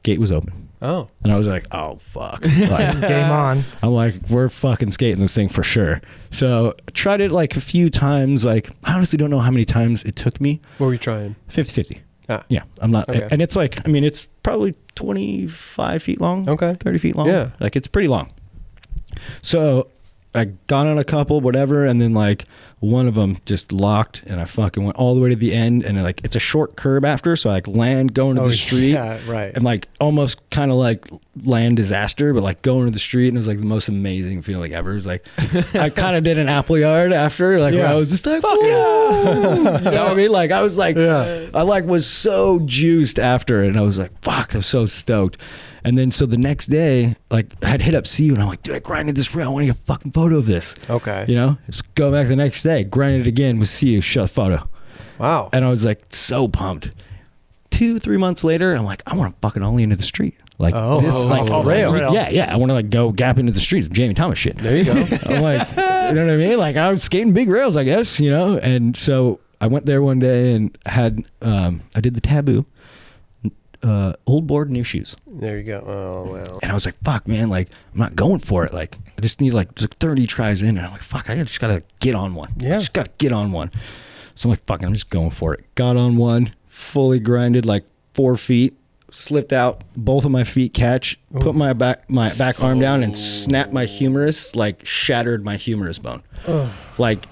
Gate was open. Oh. And I was like, oh, fuck. Like, game on. I'm like, we're fucking skating this thing for sure. So I tried it like a few times. Like, I honestly don't know how many times it took me. What were you trying? 50-50. Ah. Yeah. I'm not. Okay. And it's like, I mean, it's probably 25 feet long. Okay. 30 feet long. Yeah. Like, it's pretty long. So I got on a couple, whatever, and then like one of them just locked, and I fucking went all the way to the end, and like it's a short curb after, so I like land going to the street, right, and like almost kind of like land disaster, but like going to the street, and it was like the most amazing feeling ever. It was like I kind of did an apple yard after, like where I was just like, fuck yeah, you know what I mean? Like I was like, I like was so juiced after it, and I was like, fuck, I'm so stoked. And then so the next day, like I had hit up CU, and I'm like, dude, I grinded this rail. I want to get a fucking photo of this. Okay. Just go back the next day, grind it again with CU, shot photo. Wow. And I was like so pumped. 2-3 months later, I'm like, I want to fucking ollie into the street. Like rail. Yeah. I want to like go gap into the streets of Jamie Thomas shit. There you go. I'm like, you know what I mean? Like I was skating big rails, I guess, And so I went there one day and had, I did the taboo. Old board, new shoes. There you go. Oh, wow. And I was like, fuck, man, like, I'm not going for it. Like, I just need like 30 tries in. And I'm like, fuck, I just got to get on one. Yeah. I just got to get on one. So I'm like, fuck it, I'm just going for it. Got on one, fully grinded like 4 feet, slipped out, both of my feet catch, put my back arm down and snapped my humerus, like shattered my humerus bone. Like,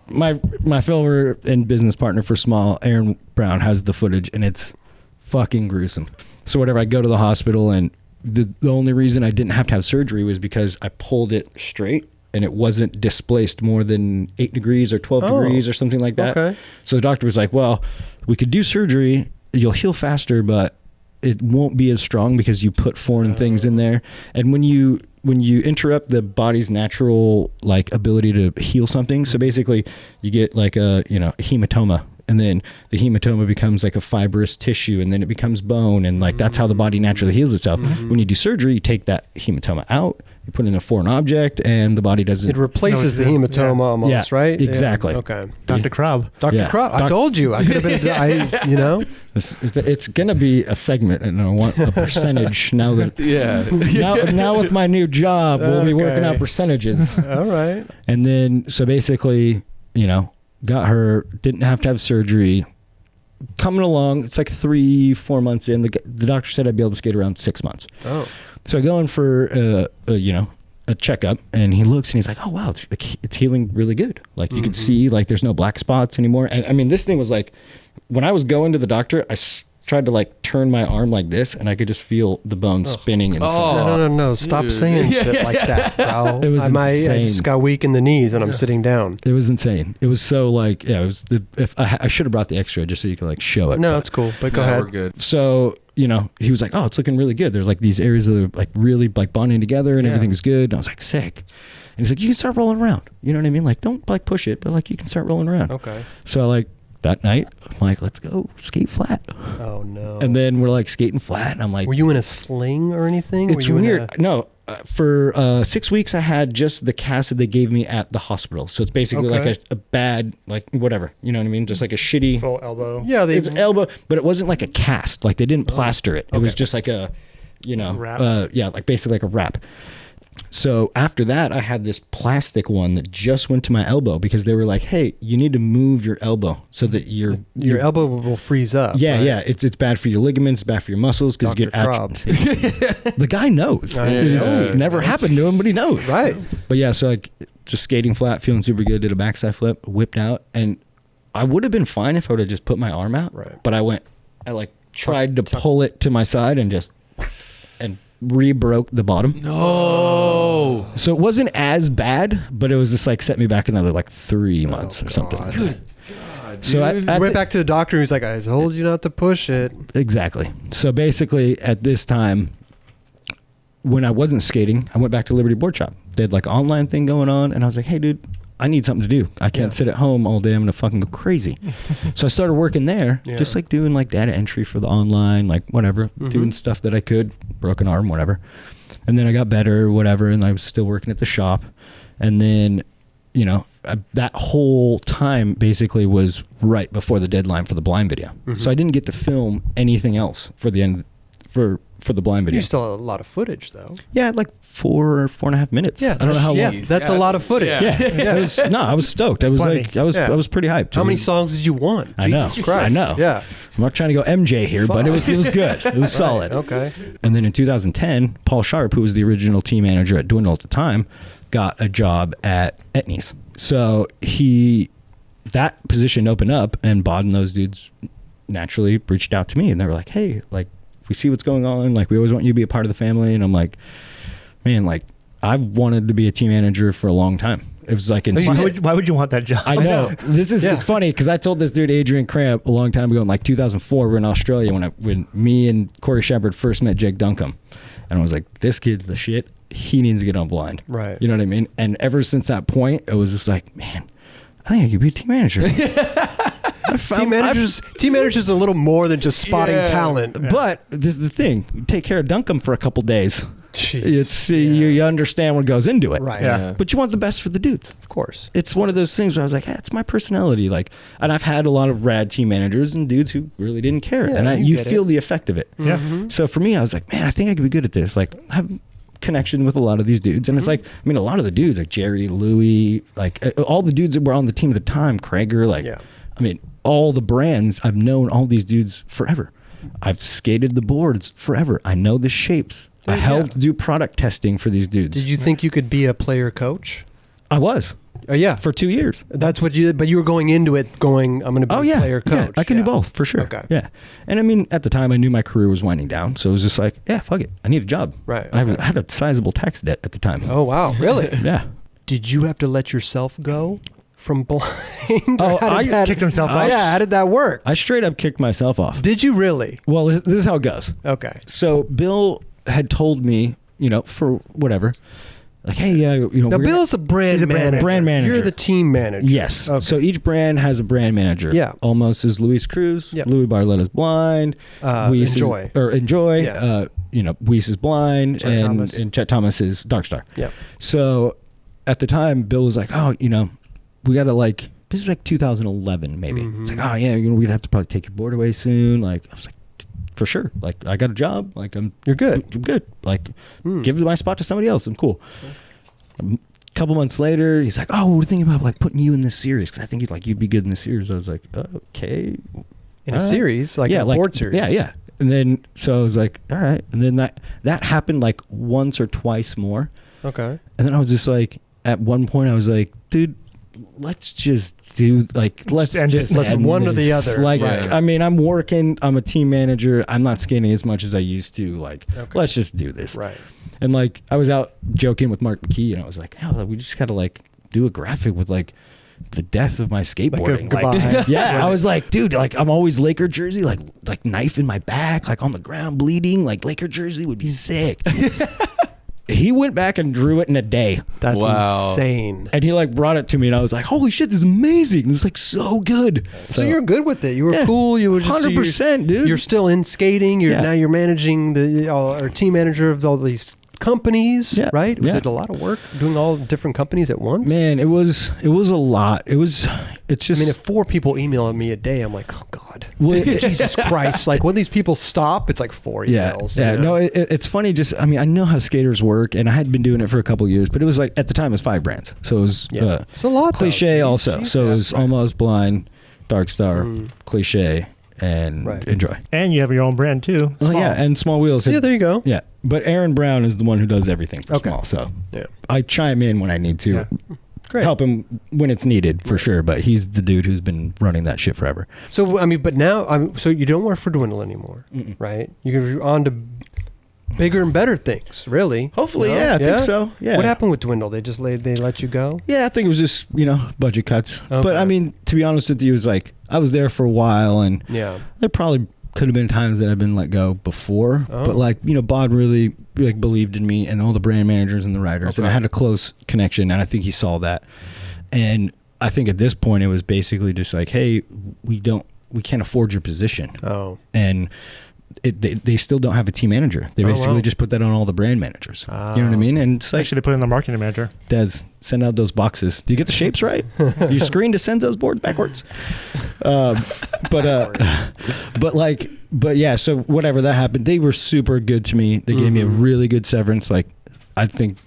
my filmer and business partner for Small, Aaron Brown, has the footage, and it's fucking gruesome. So whatever, I go to the hospital, and the only reason I didn't have to have surgery was because I pulled it straight and it wasn't displaced more than 8 degrees or 12 degrees or something like that. Okay. So the doctor was like, well, we could do surgery, you'll heal faster, but it won't be as strong because you put foreign things in there. And when you interrupt the body's natural like ability to heal something, so basically you get like a hematoma, and then the hematoma becomes like a fibrous tissue, and then it becomes bone, and like that's how the body naturally heals itself. When you do surgery, you take that hematoma out, you put in a foreign object, and the body doesn't. It replaces the hematoma almost, right? Exactly. Yeah. Okay. Dr. Krab. Dr. Krab. I told you. I could have been. It's gonna be a segment, and I want a percentage now that. Now with my new job, we'll be working out percentages. All right. And then so basically, got her, didn't have to have surgery, coming along. It's like 3-4 months in. The doctor said I'd be able to skate around 6 months. Oh. So I go in for, a checkup, and he looks and he's like, oh, wow, it's healing really good. Like, you can see, like, there's no black spots anymore. And I mean, this thing was like, when I was going to the doctor, I tried to like turn my arm like this, and I could just feel the bone spinning inside. No. Stop saying shit like that, bro. It was insane. I just got weak in the knees, and I'm sitting down. It was insane. It was so like, it was if I should have brought the X-ray just so you could like show it. No, it's cool. But go ahead. We're good. So, he was like, oh, it's looking really good. There's like these areas that are like really like bonding together, and everything's good. And I was like, sick. And he's like, you can start rolling around. You know what I mean? Like, don't like push it, but like you can start rolling around. Okay. So like that night, I'm like, let's go skate flat. Oh no. And then we're like skating flat, and I'm like, were you in a sling or anything? it's weird. No, for 6 weeks I had just the cast that they gave me at the hospital. So it's basically like a bad, like whatever, you know what I mean? Just like a shitty full elbow. Yeah, it's an elbow, but it wasn't like a cast. Like they didn't plaster it. It was just like a, wrap. like basically like a wrap. So after that, I had this plastic one that just went to my elbow because they were like, "Hey, you need to move your elbow so that your elbow will freeze up." Yeah, right? yeah. It's bad for your ligaments, bad for your muscles because you get the guy knows. It's never happened to him, but he knows. Right. But yeah, so like just skating flat, feeling super good. Did a backside flip, whipped out, and I would have been fine if I would have just put my arm out. Right. But I like tried to pull it to my side and just re-broke the bottom. No. So it wasn't as bad, but it was just like set me back another like 3 months or something. Good God, So I went back to the doctor. He's like, "I told you not to push it." Exactly. So basically, at this time, when I wasn't skating, I went back to Liberty Board Shop. They had like an online thing going on, and I was like, "Hey, dude, I need something to do. I can't sit at home all day. I'm gonna fucking go crazy." So I started working there, just like doing like data entry for the online, like whatever, doing stuff that I could, broken arm, whatever. And then I got better, whatever, and I was still working at the shop. And then, that whole time basically was right before the deadline for the blind video. So I didn't get to film anything else for the end for the blind video. You still have a lot of footage, though. Yeah, like 4.5 minutes. Yeah, I don't know how long. That's a lot of footage. Yeah. I was stoked. I was like, I was pretty hyped. How many songs did you want? I know. Jesus Christ. I know. Yeah. I'm not trying to go MJ here, but it was good. It was solid. Okay. And then in 2010, Paul Sharp, who was the original team manager at Dwindle at the time, got a job at Etnies. So that position opened up, and Bod and those dudes naturally reached out to me, and they were like, "Hey, like, we see what's going on. Like, we always want you to be a part of the family." And I'm like, man, like, I've wanted to be a team manager for a long time. It was like, why would you want that job? I know. It's funny because I told this dude, Adrian Cramp, a long time ago in like 2004, we were in Australia when me and Corey Shepard first met Jake Duncombe. And I was like, this kid's the shit. He needs to get on blind. Right. You know what I mean? And ever since that point, it was just like, man, I think I could be a team manager. Team managers are a little more than just spotting talent. Yeah. But this is the thing. You take care of Duncombe for a couple days. Jeez. You understand what goes into it. Right. Yeah. But you want the best for the dudes. Of course. It's one of those things where I was like, it's my personality. Like, and I've had a lot of rad team managers and dudes who really didn't care. Yeah, and you feel the effect of it. Yeah. Mm-hmm. So for me, I was like, man, I think I could be good at this. Like, I have connection with a lot of these dudes. And it's like, I mean, a lot of the dudes, like Jerry, Louie, like all the dudes that were on the team at the time, Krager, like, I mean, all the brands, I've known all these dudes forever. I've skated the boards forever. I know the shapes. I helped do product testing for these dudes. Did you think you could be a player coach? I was. Yeah. For 2 years. That's what you, but you were going into it going, I'm going to be a player coach. Yeah, I can do both for sure. Okay. Yeah. And I mean, at the time I knew my career was winding down. So it was just like, yeah, fuck it. I need a job. Right. I had a sizable tax debt at the time. Oh, wow. Really? Yeah. Did you have to let yourself go from blind? Oh, I kicked himself off. Yeah, how did that work? I straight up kicked myself off. Did you really? Well, this is how it goes. Okay. So Bill had told me, for whatever, like, hey, now Bill's a brand manager. Brand manager. You're the team manager. Yes. Okay. So each brand has a brand manager. Yeah. Almost is Luis Cruz. Yep. Louis Barletta's blind. Enjoy. Enjoy. Yeah. Weiss is blind, and Chet Thomas is Darkstar. Yeah. So at the time, Bill was like, oh, we got to this is like 2011 maybe. Mm-hmm. It's like, oh yeah, we'd have to probably take your board away soon. Like, I was like, for sure. Like, I got a job. Like, You're good. I'm good. Like, give my spot to somebody else. I'm cool. A couple months later, he's like, oh, we're thinking about putting you in this series because I think you'd be good in this series. I was like, okay. in a series, like a board series. Yeah. And then, so I was like, all right. And then that happened like once or twice more. Okay. And then I was just like, at one point I was like, dude, let's just do like, let's end one or the other. Like, right. I mean, I'm working, I'm a team manager. I'm not skating as much as I used to. Like, let's just do this. Right. And like, I was out joking with Mark McKee and I was like, oh, we just got to like do a graphic with like the death of my skateboarding. Like I was like, dude, like I'm always Laker jersey, like knife in my back, like on the ground bleeding, like Laker jersey would be sick. He went back and drew it in a day. That's insane. And he like brought it to me and I was like, holy shit, this is amazing. This is like so good. So you're good with it. You were cool. You were just 100%, dude. You're still in skating. Now you're managing or team manager of all these companies, right? Was it a lot of work doing all different companies at once? Man, it was a lot. It's just, I mean, if 4 people email me a day, I'm like, oh God, Jesus Christ. Like when these people stop, it's like 4 emails. Yeah. No, it's funny. Just, I mean, I know how skaters work and I had been doing it for a couple of years, but it was like, at the time it was 5 brands. So it was it's a lot cliche though. also. Jeez, so it was Almost Blind, Dark Star, Cliche, and Enjoy. And you have your own brand too. Oh yeah, and Small Wheels. Yeah, there you go. Yeah, but Aaron Brown is the one who does everything for Small. So I chime in when I need to. Yeah. Great. Help him when it's needed for sure, but he's the dude who's been running that shit forever. So I mean, but now, so you don't work for Dwindle anymore, right? You're on to bigger and better things, really. Hopefully, I think so. Yeah. What happened with Dwindle? They just they let you go? Yeah, I think it was just budget cuts. Okay. But I mean, to be honest with you, it was like I was there for a while, and there probably could have been times that I've been let go before. But like Bod really like believed in me and all the brand managers and the writers, and I had a close connection, and I think he saw that. And I think at this point it was basically just like, hey, we can't afford your position. And they still don't have a team manager. They basically just put that on all the brand managers. You know what I mean? And it's like, actually, they put in the marketing manager. Des, send out those boxes. Do you get the shapes right? You screen to send those boards backwards. But yeah. So whatever that happened, they were super good to me. They gave me a really good severance. Like I think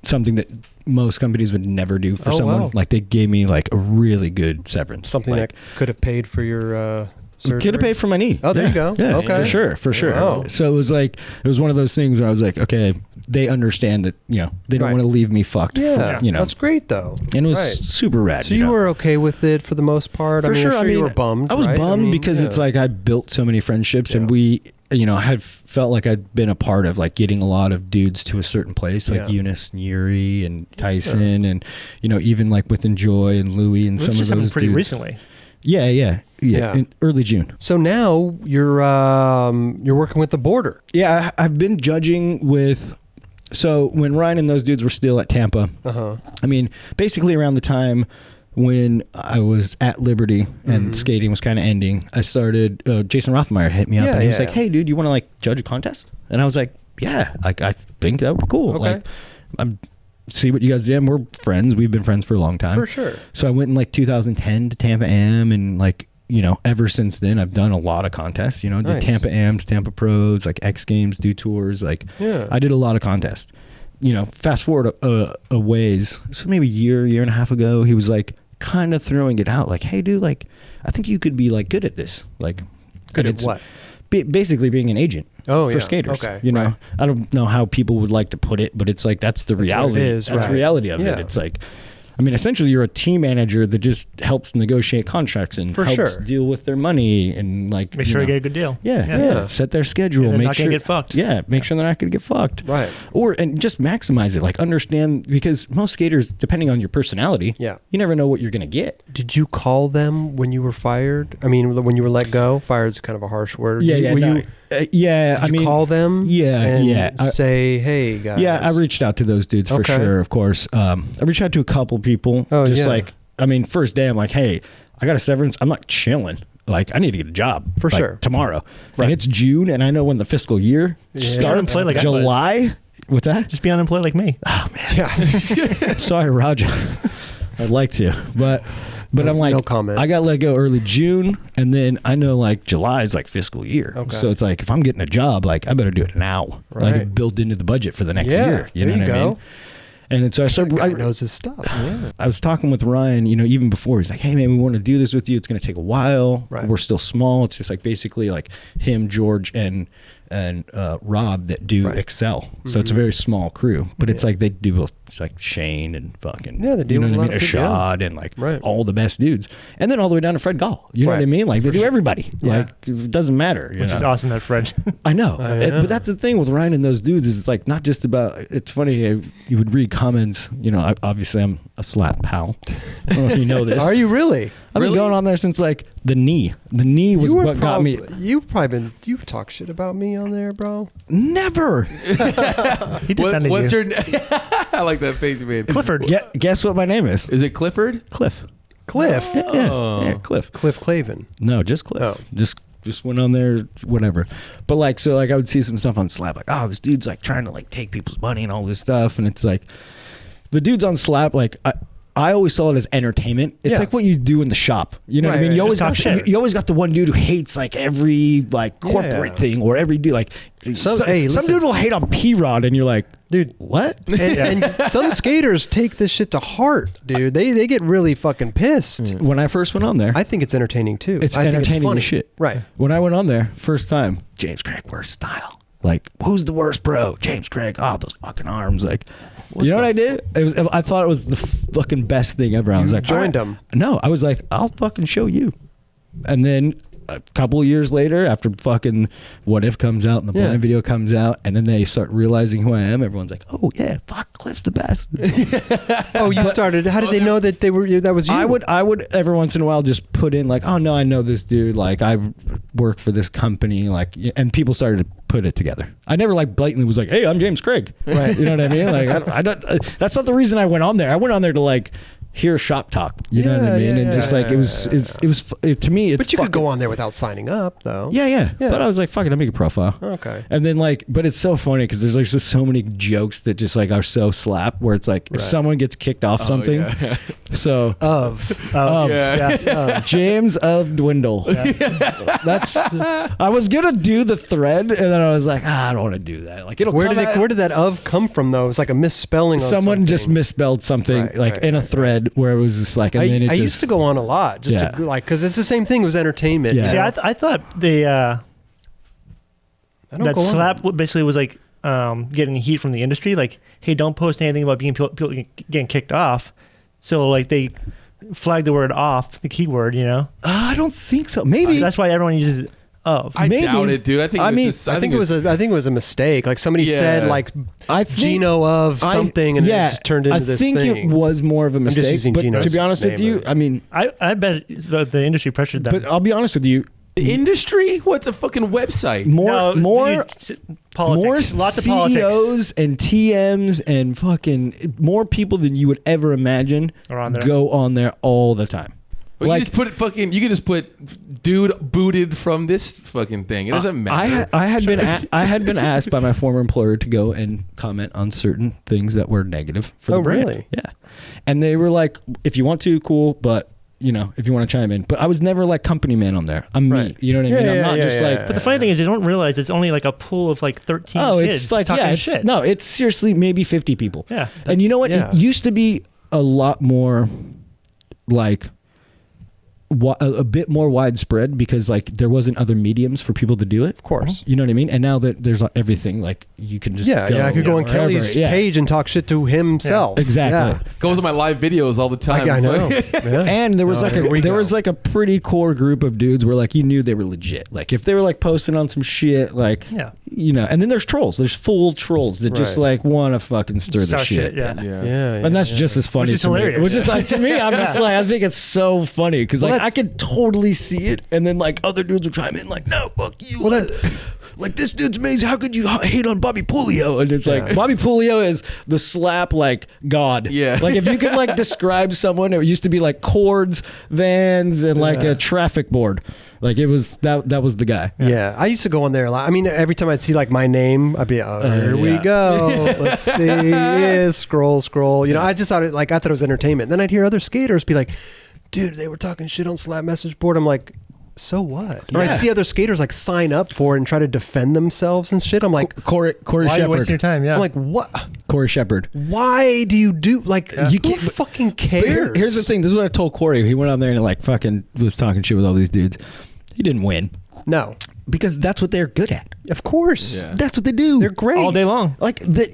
something that most companies would never do for someone. Like they gave me like a really good severance. Something that could have paid for your. Could have paid for my knee. Oh, there you go. Yeah, okay. For sure. Wow. So it was one of those things where I was like, okay, they understand that, they don't want to leave me fucked. Yeah. That's great though. And it was super rad. So you were okay with it for the most part? For sure. I'm sure you were bummed. I was bummed because it's like I built so many friendships and we, had felt like I'd been a part of like getting a lot of dudes to a certain place, like Eunice and Yuri and Tyson and, even like with Enjoy and Louie and some of those dudes. Pretty recently. Yeah. In early June. So now you're working with the Border. Yeah, I've been judging with. So when Ryan and those dudes were still at Tampa, I mean, basically around the time when I was at Liberty and skating was kind of ending, I started. Jason Rothmeyer hit me up and he was like, "Hey, dude, you want to like judge a contest?" And I was like, "Yeah, like I think that would be cool. Okay. Like, I'm." See what you guys do. And we're friends. We've been friends for a long time. For sure. So I went in like 2010 to Tampa Am, and like, ever since then I've done a lot of contests, did Tampa Ams, Tampa Pros, like X Games, do tours. Like I did a lot of contests. Fast forward a ways. So maybe a year and a half ago, he was like kind of throwing it out like, hey dude, like I think you could be like good at this. Like good at what? Basically being an agent for skaters. Okay. I don't know how people would like to put it, but it's like that's the reality. That's the reality of it. It's like, I mean, essentially you're a team manager that just helps negotiate contracts and helps deal with their money and like make sure they get a good deal. Yeah. Set their schedule. And make not sure gonna get fucked. Yeah. Make sure they're not going to get fucked. Right. And just maximize it. Like understand, because most skaters, depending on your personality, you never know what you're going to get. Did you call them when you were fired? I mean, when you were let go? Fired is kind of a harsh word. Did you call them? And say, hey guys. Yeah, I reached out to those dudes for sure. Of course, I reached out to a couple people. Like, I mean, first day I'm like, hey, I got a severance. I'm not chilling. Like, I need to get a job for sure tomorrow. Right. And it's June, and I know when the fiscal year starts. Like July. What's that? Just be unemployed like me. Oh man. Yeah. Sorry, Roger. I'd like to, but I'm like, no comment. I got let go early June, and then I know like July is like fiscal year. Okay. So it's like if I'm getting a job, like I better do it now. Right. Like build into the budget for the next year. You know what I mean? And then so I knows his stuff. Yeah. I was talking with Ryan, even before. He's like, hey, man, we want to do this with you. It's going to take a while. Right. We're still small. It's just like basically like him, George, and Rob that do Excel. So it's a very small crew. But it's like they do both. It's like Shane and fucking, they do you know what I a lot mean? of people, Ashad and like all the best dudes. And then all the way down to Fred Gall. You know what I mean? Like they do everybody. Yeah. Like it doesn't matter. Which is awesome, that Fred. I know. But that's the thing with Ryan and those dudes is it's like not just about, it's funny, you would read comments, obviously I'm a slap pal. I don't know if you know this. Are you really? I've been going on there since like the knee. The knee was what got me. You've talked shit about me on there, bro. Never. He defended What's you. your I like that face you made. Clifford. Guess what my name is? Is it Clifford? Cliff. Cliff. Yeah, Cliff. Cliff Clavin. No, just Cliff. Oh. Just went on there, whatever. But like, so like I would see some stuff on Slap, like, oh, this dude's like trying to like take people's money and all this stuff. And it's like, the dudes on Slap, like, I always saw it as entertainment. It's like what you do in the shop. You know what I mean? You always got the one dude who hates like every like corporate thing or every dude like some dude will hate on P-Rod and you're like, dude, what? And some skaters take this shit to heart, dude. They get really fucking pissed. When I first went on there, I think it's entertaining too. It's entertaining as shit. Right. When I went on there first time, James Craig worst style. Like, who's the worst bro? James Craig. Oh, those fucking arms. Like, you know what I did? I thought it was the fucking best thing ever. I was like, joined them. No, I was like, I'll fucking show you. And then a couple of years later, after fucking What If comes out and the blind video comes out, and then they start realizing who I am, everyone's like, oh yeah, fuck, Cliff's the best. Oh, you started. How did they know that that was you? I would every once in a while just put in like, oh no, I know this dude. Like I work for this company. Like, and people started to put it together. I never like blatantly was like, hey, I'm James Craig. Right. You know what I mean? Like I don't. That's not the reason I went on there. I went on there to like hear shop talk. You know what I mean? And just like it was to me. It's but you could go on there without signing up, though. Yeah. But I was like, fuck it, I'll make a profile. Okay. And then like, but it's so funny because there's like just so many jokes that just like are so slap where it's like if someone gets kicked off something, so James of Dwindle. That's I was gonna do the thread and then I was like, I don't want to do that. Like it'll. Where did that of come from though? It's like a misspelling. Someone just misspelled something in a thread where it was just like. And then I used to go on a lot just to like because it's the same thing. It was entertainment. Yeah. See, I thought that slap basically was like getting heat from the industry. Like, hey, don't post anything about people getting kicked off. So like they flagged the word off, the keyword. I don't think so. Maybe that's why everyone uses. I doubt it, dude. I think it was a mistake. Like somebody said, like Gino of something, and it just turned into this thing. I think it was more of a mistake. I'm just using Gino's to be honest with you, I mean, I bet the industry pressured them. But I'll be honest with you, the industry? What's a fucking website? More politics. Lots of CEOs politics. and TMs and fucking more people than you would ever imagine go on there all the time. But like, you could just put dude booted from this fucking thing. It doesn't matter. I had been asked by my former employer to go and comment on certain things that were negative for the brand. Really? Yeah. And they were like, if you want to, cool, but if you want to chime in. But I was never like company man on there. I'm me. You know what I mean? I'm not just like. But the funny thing is, you don't realize it's only like a pool of like 13 kids. It's like shit. No, it's seriously maybe 50 people. Yeah. And you know what? It used to be a lot more like. A bit more widespread because like there wasn't other mediums for people to do it. Of course. You know what I mean? And now that there's everything, like you can just I could go on Kelly's page and talk shit to himself. Yeah, exactly. Goes on my live videos all the time. I know. And there was was like a pretty core group of dudes where like you knew they were legit. Like if they were like posting on some shit, like and then there's trolls. There's full trolls that just like want to fucking stir the shit. And that's just as funny to me. Which is like to me, I'm just like I think it's so funny because like I could totally see it, and then like other dudes will chime in like, "No, fuck you." Like this dude's amazing. How could you hate on Bobby Pulio? And it's like Bobby Pulio is the slap like god. Yeah. Like if you could like describe someone, it used to be like cords, vans, and like a traffic board. Like it was that was the guy. Yeah. I used to go on there a lot. I mean, every time I'd see like my name, I'd be, here we go. Let's see. Scroll. I just thought I thought it was entertainment. Then I'd hear other skaters be like, dude, they were talking shit on Slap message board. I'm like, so what? Yeah. Or I see other skaters like sign up for it and try to defend themselves and shit. I'm like, Corey Why are you wasting your Shepard. time? Yeah. I'm like, what? Corey Shepard. Why do you do like? You Who can't- fucking But cares? here's the thing. This is what I told Corey. He went out there and like fucking was talking shit with all these dudes. He didn't win No, because that's what they're good at. of course. Yeah. That's what they do. They're great all day long. Like they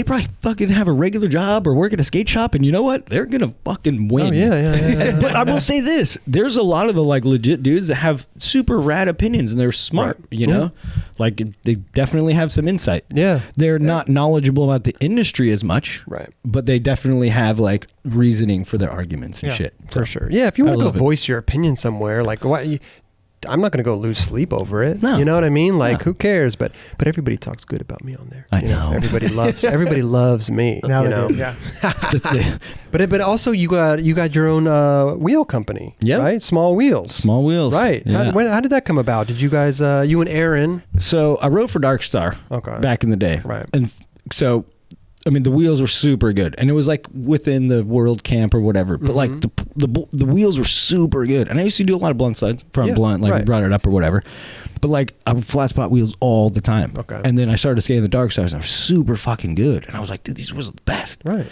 probably fucking have a regular job or work at a skate shop, and you know what? They're gonna fucking win. Oh yeah. But I will say this: there's a lot of the like legit dudes that have super rad opinions, and they're smart. Right. You know, like they definitely have some insight. Yeah. They're not knowledgeable about the industry as much, Right. But they definitely have like reasoning for their arguments and Yeah. shit. For sure. Yeah, if you want to go love it. voice your opinion somewhere, like what? I'm not going to go lose sleep over it. No. You know what I mean? Like, No. who cares? But everybody talks good about me on there. I You know. everybody loves me. Now you they know? do. Yeah. But also you got your own wheel company. Yep. Right. Small Wheels. Small Wheels. Right. Yeah. How did that come about? Did you guys? You and Aaron? So I wrote for Dark Star back in the day. Right. And so, I mean, the wheels were super good. And it was like within the world camp or whatever. But like the wheels were super good. And I used to do a lot of blunt slides from Blunt, like right. brought it up or whatever. But like I would flat spot wheels all the time. Okay. And then I started skating the Dark Stars and they were super fucking good. And I was like, dude, these wheels are the best. Right.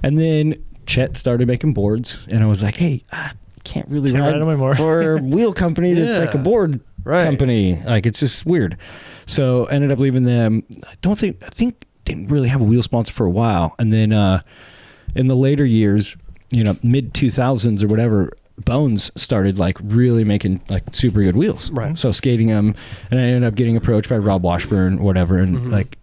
And then Chet started making boards. And I was like, hey, I can't really Can't ride them anymore. for a wheel company that's like a Yeah. board Right. company. Like it's just weird. So ended up leaving them. I think didn't really have a wheel sponsor for a while. And then in the later years, you know, mid 2000s or whatever, Bones started like really making like super good wheels. Right. So skating them, and I ended up getting approached by Rob Washburn, whatever, and like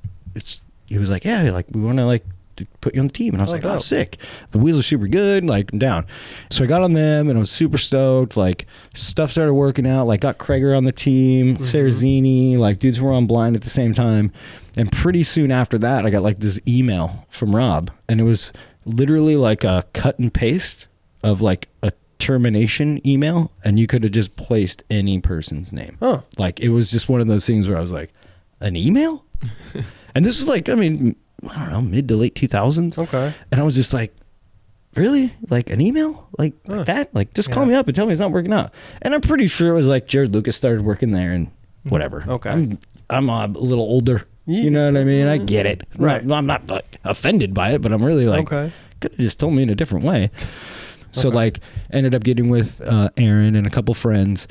he was like, yeah, like we want to like to put you on the team, and I was like, oh, dope. sick. The wheels are super good, like I'm down. So I got on them and I was super stoked. Like stuff started working out. Like got Kreger on the team, Sarazzini, like dudes were on blind at the same time. And pretty soon after that, I got like this email from Rob, and it was literally like a cut and paste of like a termination email, and you could have just placed any person's name. Huh. Like it was just one of those things where I was like, an email? And this was like, I mean, I don't know, mid to late 2000s. Okay. And I was just like, really? Like an email? Like that? Like just call me up and tell me it's not working out. And I'm pretty sure it was like Jared Lucas started working there and whatever. Okay. I'm a little older. You know what I mean? I get it. Right. I'm not like, offended by it, but I'm really like, Okay. could have just told me in a different way. So like ended up getting with Aaron and a couple friends,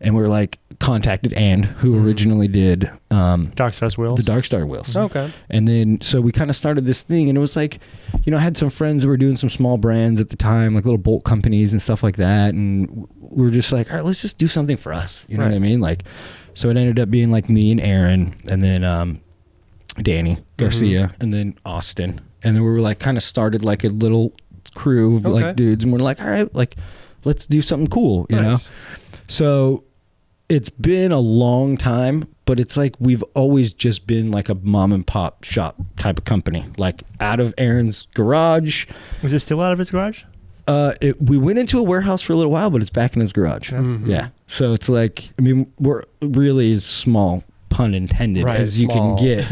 and we were like contacted Ann, who originally did Dark Stars wheels. the Dark Star wheels. Okay. And then so we kind of started this thing, and it was like, you know, I had some friends that were doing some small brands at the time, like little bolt companies and stuff like that, and we were just like, all right, let's just do something for us. You know what I mean? Like, so it ended up being like me and Aaron, and then Danny Garcia, and then Austin, and then we were like kind of started like a little crew of like dudes, and we're like, all right, like let's do something cool, you know? So it's been a long time, but it's like we've always just been like a mom and pop shop type of company, like out of Aaron's garage. Is it still out of his garage? We went into a warehouse for a little while, but it's back in his garage. Yeah. So it's like, I mean, we're really as small, pun intended, as you can get.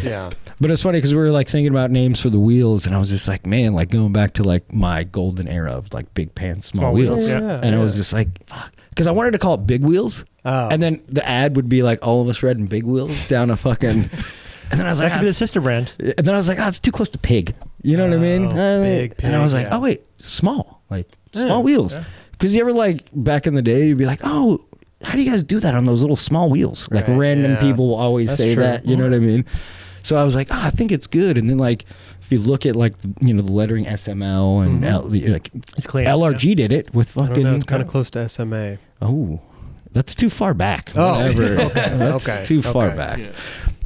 Yeah. But it's funny because we were like thinking about names for the wheels, and I was just like, man, like going back to like my golden era of like big pants, small wheels. Yeah. And I was just like, fuck. Because I wanted to call it Big Wheels. Oh. And then the ad would be like all of us riding Big Wheels down a fucking. And then I was That like, could be the sister brand. and then I was like, oh, it's too close to Pig. You know what I mean? Big And I Pig, was like, yeah. oh, wait, small. Like small wheels. Because you ever like back in the day, you'd be like, oh, how do you guys do that on those little small wheels? Like Right, random yeah. people will always That's say true. that. You know what I mean? So I was like, I think it's good. And then like, if you look at like, you know, the lettering SML and like It's clean. LRG did it with I don't fucking. know. It's kind of close to SMA. Oh, that's too far back. Oh, Whatever. okay, That's okay, too far okay. back.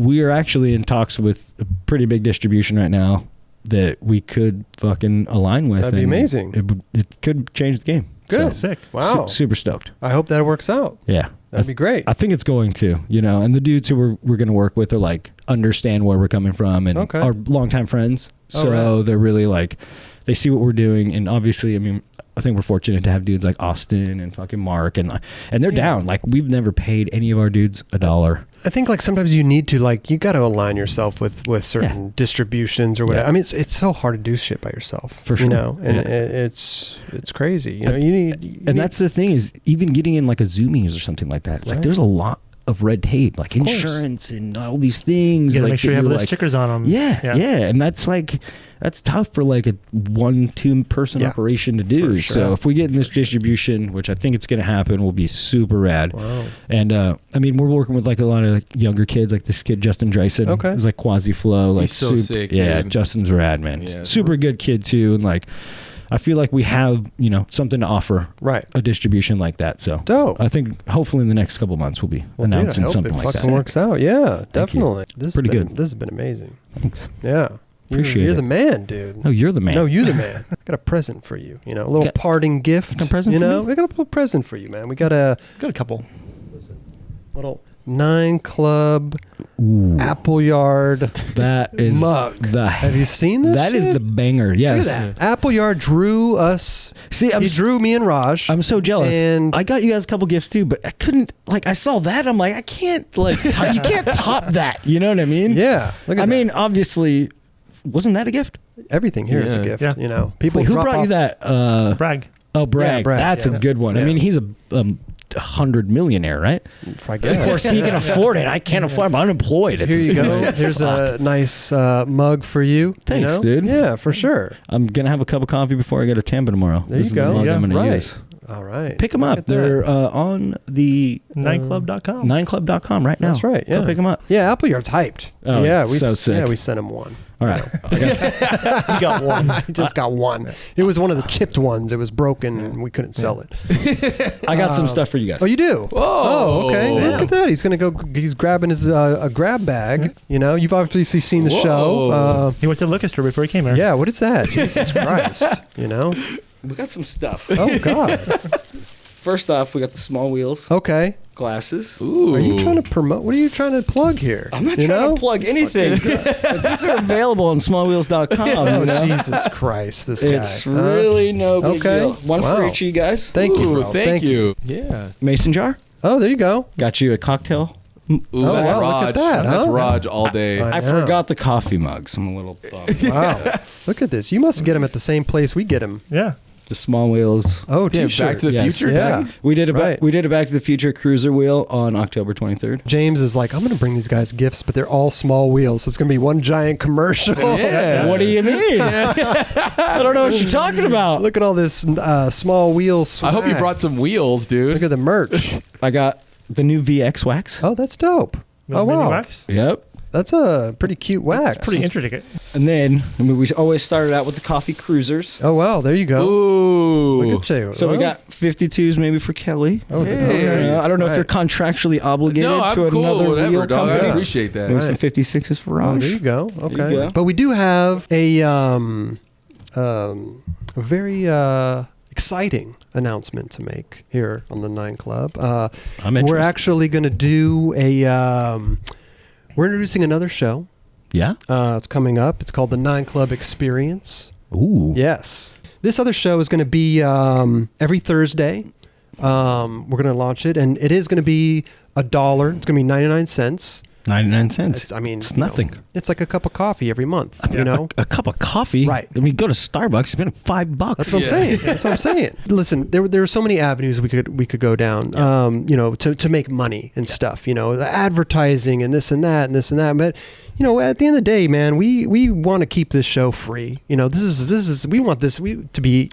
We are actually in talks with a pretty big distribution right now that we could fucking align with. That'd be and amazing. It could change the game. Good. So, Sick. Wow. super stoked. I hope that works out. Yeah. That'd be great. I think it's going to, and the dudes who we're going to work with are like understand where we're coming from and are longtime friends. So they're really like, they see what we're doing. And obviously, I mean, I think we're fortunate to have dudes like Austin and fucking Mark and they're down. Like we've never paid any of our dudes $1. I think like sometimes you need to like, you got to align yourself with certain distributions or whatever. Yeah. I mean, it's so hard to do shit by yourself, for sure. And it's crazy. You need, that's the thing is even getting in like a Zoomies or something like that. It's like there's a lot of red tape, like insurance and all these things. You gotta like make sure you have the stickers on them. Yeah, and that's tough for like a 1-2 person operation to do. Sure. So if we get in this distribution, which I think it's going to happen, will be super rad. Wow. And I mean, we're working with like a lot of like younger kids, like this kid Justin Dreisen. Okay. He's like Quasi Flow, like he's so sick. Yeah, dude. Justin's rad, man. Yeah, super good kid too, and like. I feel like we have, something to offer a distribution like that. So dope. I think hopefully in the next couple months we'll be announcing something like that. Fucking works out. Yeah, definitely. This is pretty good. This has been amazing. Thanks. Yeah. Appreciate You're it. the man, dude. No, you're the man. No, you the man. I got a present for you. A little parting gift. A present for me? We got a little present for you, man. We got a couple. Little 9 Club Appleyard that is mug. Have you seen this? That shit? is the banger. Yes. Look at that. Appleyard drew us. See, he drew me and Raj. I'm so jealous. And I got you guys a couple gifts too, but I couldn't. Like, I saw that. I'm like, I can't. Like, you can't top that. You know what I mean? Yeah. Look at I mean, obviously, wasn't that a gift? Everything here is a gift. Yeah. People. Wait, who brought you that? Bragg. Oh, Bragg. Yeah, Bragg. That's a good one. Yeah. I mean, he's a 100 millionaire, right? I guess. Of course, he can afford it. I can't afford it. I'm unemployed. Here you go. Here's a nice mug for you. Thanks, dude. Yeah, for sure. I'm going to have a cup of coffee before I go to Tampa tomorrow. There This you go. is the mug Yeah, I'm going right. to use. All right. Pick them up. They're on the 9club.com. 9club.com right now. That's right. Yeah. Go pick them up. Yeah, Appleyard's hyped. Oh, yeah, so sick. Yeah, we sent him one. All right. You got one. He just got one. It was one of the chipped ones. It was broken and we couldn't sell it. I got some stuff for you guys. Oh, you do? Whoa. Oh, okay. Damn. Look at that. He's gonna go. He's grabbing his a grab bag. You've obviously seen the show. He went to the liquor store before he came here. Yeah. What is that? Jesus Christ. We got some stuff. Oh God. First off, we got the small wheels Okay. glasses. Ooh. Are you trying to promote? What are you trying to plug here? I'm not trying to plug anything. But these are available on smallwheels.com. Oh, Jesus Christ. This guy. It's really no big deal. One for Wow. each of you guys. Thank you, Ooh, bro. thank you. Yeah. Mason jar. Oh, there you go. Got you a cocktail. Ooh, Oh, that's wow, Raj. look at that, That's huh? Raj all day. I I know. forgot the coffee mugs. I'm a little bummed. Wow. Look at this. You must get him at the same place we get him. Yeah. The small wheels. Oh, Damn, t-shirt. Back to the Yes. Future. Yeah. thing? We did a Right. we did a Back to the Future cruiser wheel on October 23rd. James is like, I'm going to bring these guys gifts, but they're all small wheels. So it's going to be one giant commercial. Yeah. What do you mean? I don't know what you're talking about. Look at all this small wheel swag. I hope you brought some wheels, dude. Look at the merch. I got the new VX wax. Oh, that's dope. The Oh, mini wow. wax. Yep. That's a pretty cute wax. Pretty intricate. And then we always started out with the coffee cruisers. Oh, wow. There you go. Ooh. Look at you. So we Oh. got 52s maybe for Kelly. Oh, Hey. okay. I don't know if Right. you're contractually obligated No, I'm to cool. another Whatever, wheel dog. company. I appreciate that. Maybe some Right. 56s for Oh, Raj. there you go. Okay. There you go. But we do have a very exciting announcement to make here on the 9 Club. I'm We're interested. actually going to do we're introducing another show. Yeah. It's coming up. It's called the 9 Club Experience. Ooh. Yes. This other show is going to be every Thursday. We're going to launch it, and it is going to be $1. It's going to be 99 cents. 99 cents. It's nothing. It's like a cup of coffee every month. A cup of coffee. Right. I mean, go to Starbucks, spend $5. That's what I'm saying. That's what I'm saying. Listen, there are so many avenues we could go down. To make money and stuff. The advertising and this and that and this and that. But at the end of the day, man, we want to keep this show free. This is we want this to be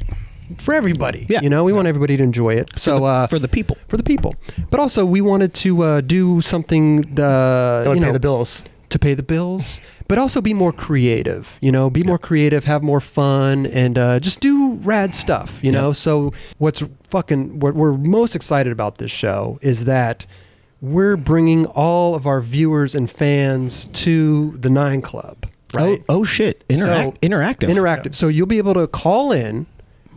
for everybody. Yeah. We want everybody to enjoy it. So For the people. for the people. But also we wanted to do something That would pay the bills. to pay the bills, but also be more creative, be more creative, have more fun, and just do rad stuff, So what we're most excited about this show is that we're bringing all of our viewers and fans to the 9 Club, right? Oh shit. Interactive. Interactive. So you'll be able to call in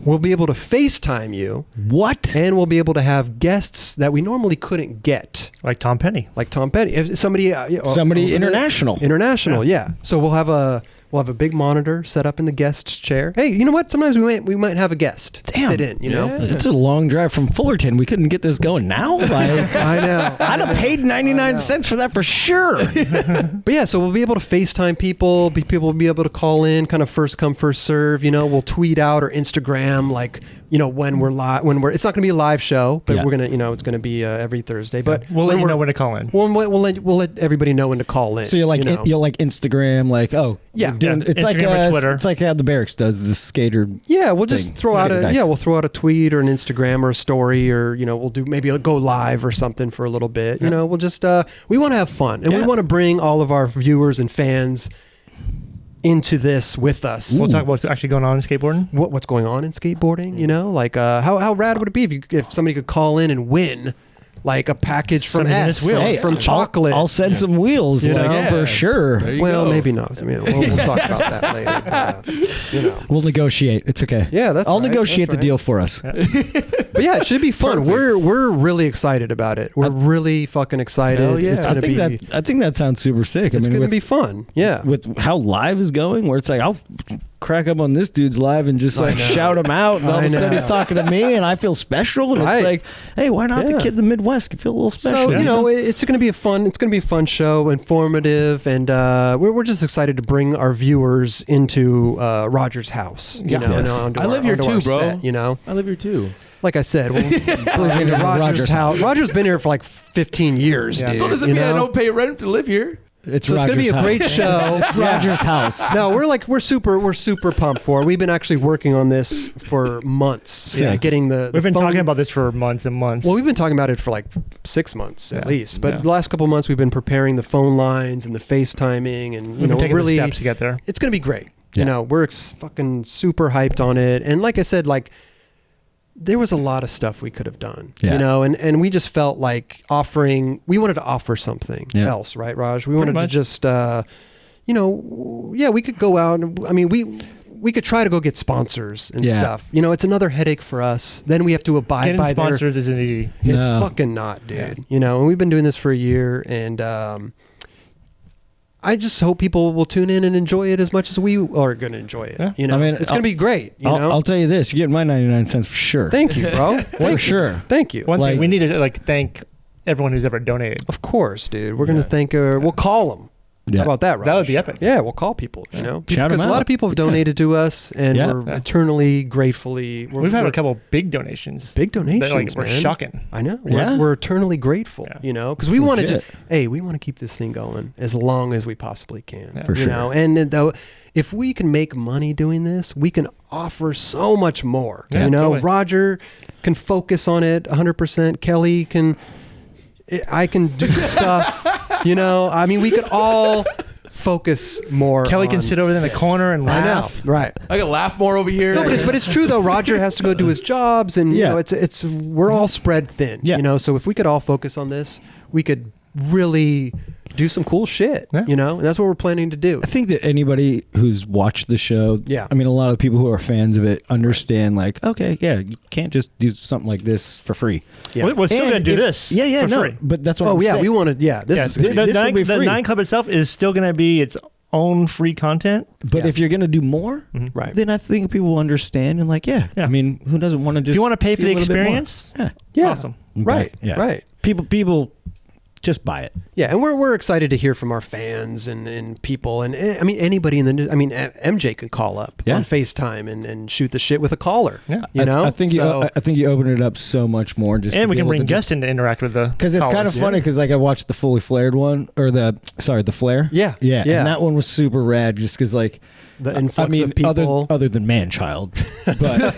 We'll be able to FaceTime you. What? And we'll be able to have guests that we normally couldn't get. Like Tom Petty. If somebody international. International, yeah. So we'll have a big monitor set up in the guest's chair. Hey, you know what? Sometimes we might have a guest sit in, you know? It's a long drive from Fullerton. We couldn't get this going now. Like, I know. I'd have paid 99 cents for that for sure. But yeah, so we'll be able to FaceTime people. People will be able to call in, kind of first come, first serve. You know, we'll tweet out or Instagram, like, you know, when we're live. It's not going to be a live show, but we're gonna, you know, it's going to be every Thursday. But we'll let you know when to call in. We'll let everybody know when to call in. So you're like, you'll like Instagram, like, it's like Twitter. It's like how the Barracks does the skater. Yeah, we'll just throw out a tweet or an Instagram or a story, or you know, we'll do maybe go live or something for a little bit. You know, we'll just we want to have fun, and we want to bring all of our viewers and fans into this with us. We'll talk about what's actually going on in skateboarding. What's going on in skateboarding? You know, like how rad would it be if somebody could call in and win? Like a package from from chocolate. I'll send some wheels, for sure. Well, maybe not. I mean, we'll talk about that later. But, you know, we'll negotiate. It's okay. Yeah, I'll negotiate the deal for us. But yeah, it should be fun. We're really excited about it. We're really fucking excited. Hell yeah. It's gonna I think that sounds super sick. It's gonna be fun. Yeah, with how live is going, where it's like I'll crack up on this dude's live and just like shout him out, and all of a sudden he's talking to me, and I feel special, and it's like, hey, why not the kid in the Midwest can feel a little special? So you know, it's gonna be a fun show, informative, and we're just excited to bring our viewers into Roger's house. You know, I live here too, bro. Set, you know, I live here too. Like I said, we'll bring into Roger's house. Roger's been here for like 15 years. Dude, so doesn't mean I don't pay rent to live here. It's going to be a great show. It's Roger's house. No, we're super pumped for it. We've been actually working on this for months. Yeah. Getting we've been talking about this for months and months. Well, we've been talking about it for like 6 months at least. But the last couple of months we've been preparing the phone lines and the FaceTiming, and we've been taking the steps to get there. It's going to be great. You know, we're fucking super hyped on it. And like I said, like, there was a lot of stuff we could have done, you know, and we just felt like we wanted to offer something else, right, Raj? We wanted to just, you know, we could go out and, I mean, we could try to go get sponsors and stuff. You know, it's another headache for us. Then we have to abide by sponsors isn't easy. It's fucking not, dude. Yeah. You know, and we've been doing this for a year, and I just hope people will tune in and enjoy it as much as we are going to enjoy it. Yeah. You know, I mean, it's going to be great. I'll tell you this: you get my 99 cents for sure. Thank you, bro. For sure. Thank you. One thing we need to thank everyone who's ever donated. Of course, dude. We're going to thank. We'll call them. Yeah. How about that, Raj? That would be epic. Yeah, we'll call people, you know, because a lot of people have donated to us, and we're eternally gratefully. We've had a couple big donations. Big donations, that, we're shocking. I know. We're eternally grateful, you know, because we want to keep this thing going as long as we possibly can, for sure. You know, and though, if we can make money doing this, we can offer so much more. You know, totally. Roger can focus on it 100%. Kelly can. I can do stuff, you know. I mean, we could all focus more. Kelly can sit over there in the corner and laugh. I know, right? I can laugh more over here. No, but it's true though. Roger has to go do his jobs, and you know, it's we're all spread thin. You know, so if we could all focus on this, we could really do some cool shit, you know, and that's what we're planning to do. I think that anybody who's watched the show, I mean, a lot of the people who are fans of it understand, like, okay, you can't just do something like this for free. Yeah. We're still going to do this for free. But that's what I'm saying. We want to, this will be free. The 9 Club itself is still going to be its own free content. But if you're going to do more, then I think people will understand and like, I mean, who doesn't want to just... If you want to pay for the experience, awesome. Right. People... just buy it. Yeah, and we're excited to hear from our fans and people, and I mean anybody in the news. I mean MJ can call up on FaceTime and shoot the shit with a caller. Yeah, you know. I think you open it up so much more. And we can bring guests in to interact with the because it's kind of funny because like I watched the fully flared one or the flare. Yeah, and that one was super rad just because like. The influx of people, other than Manchild, but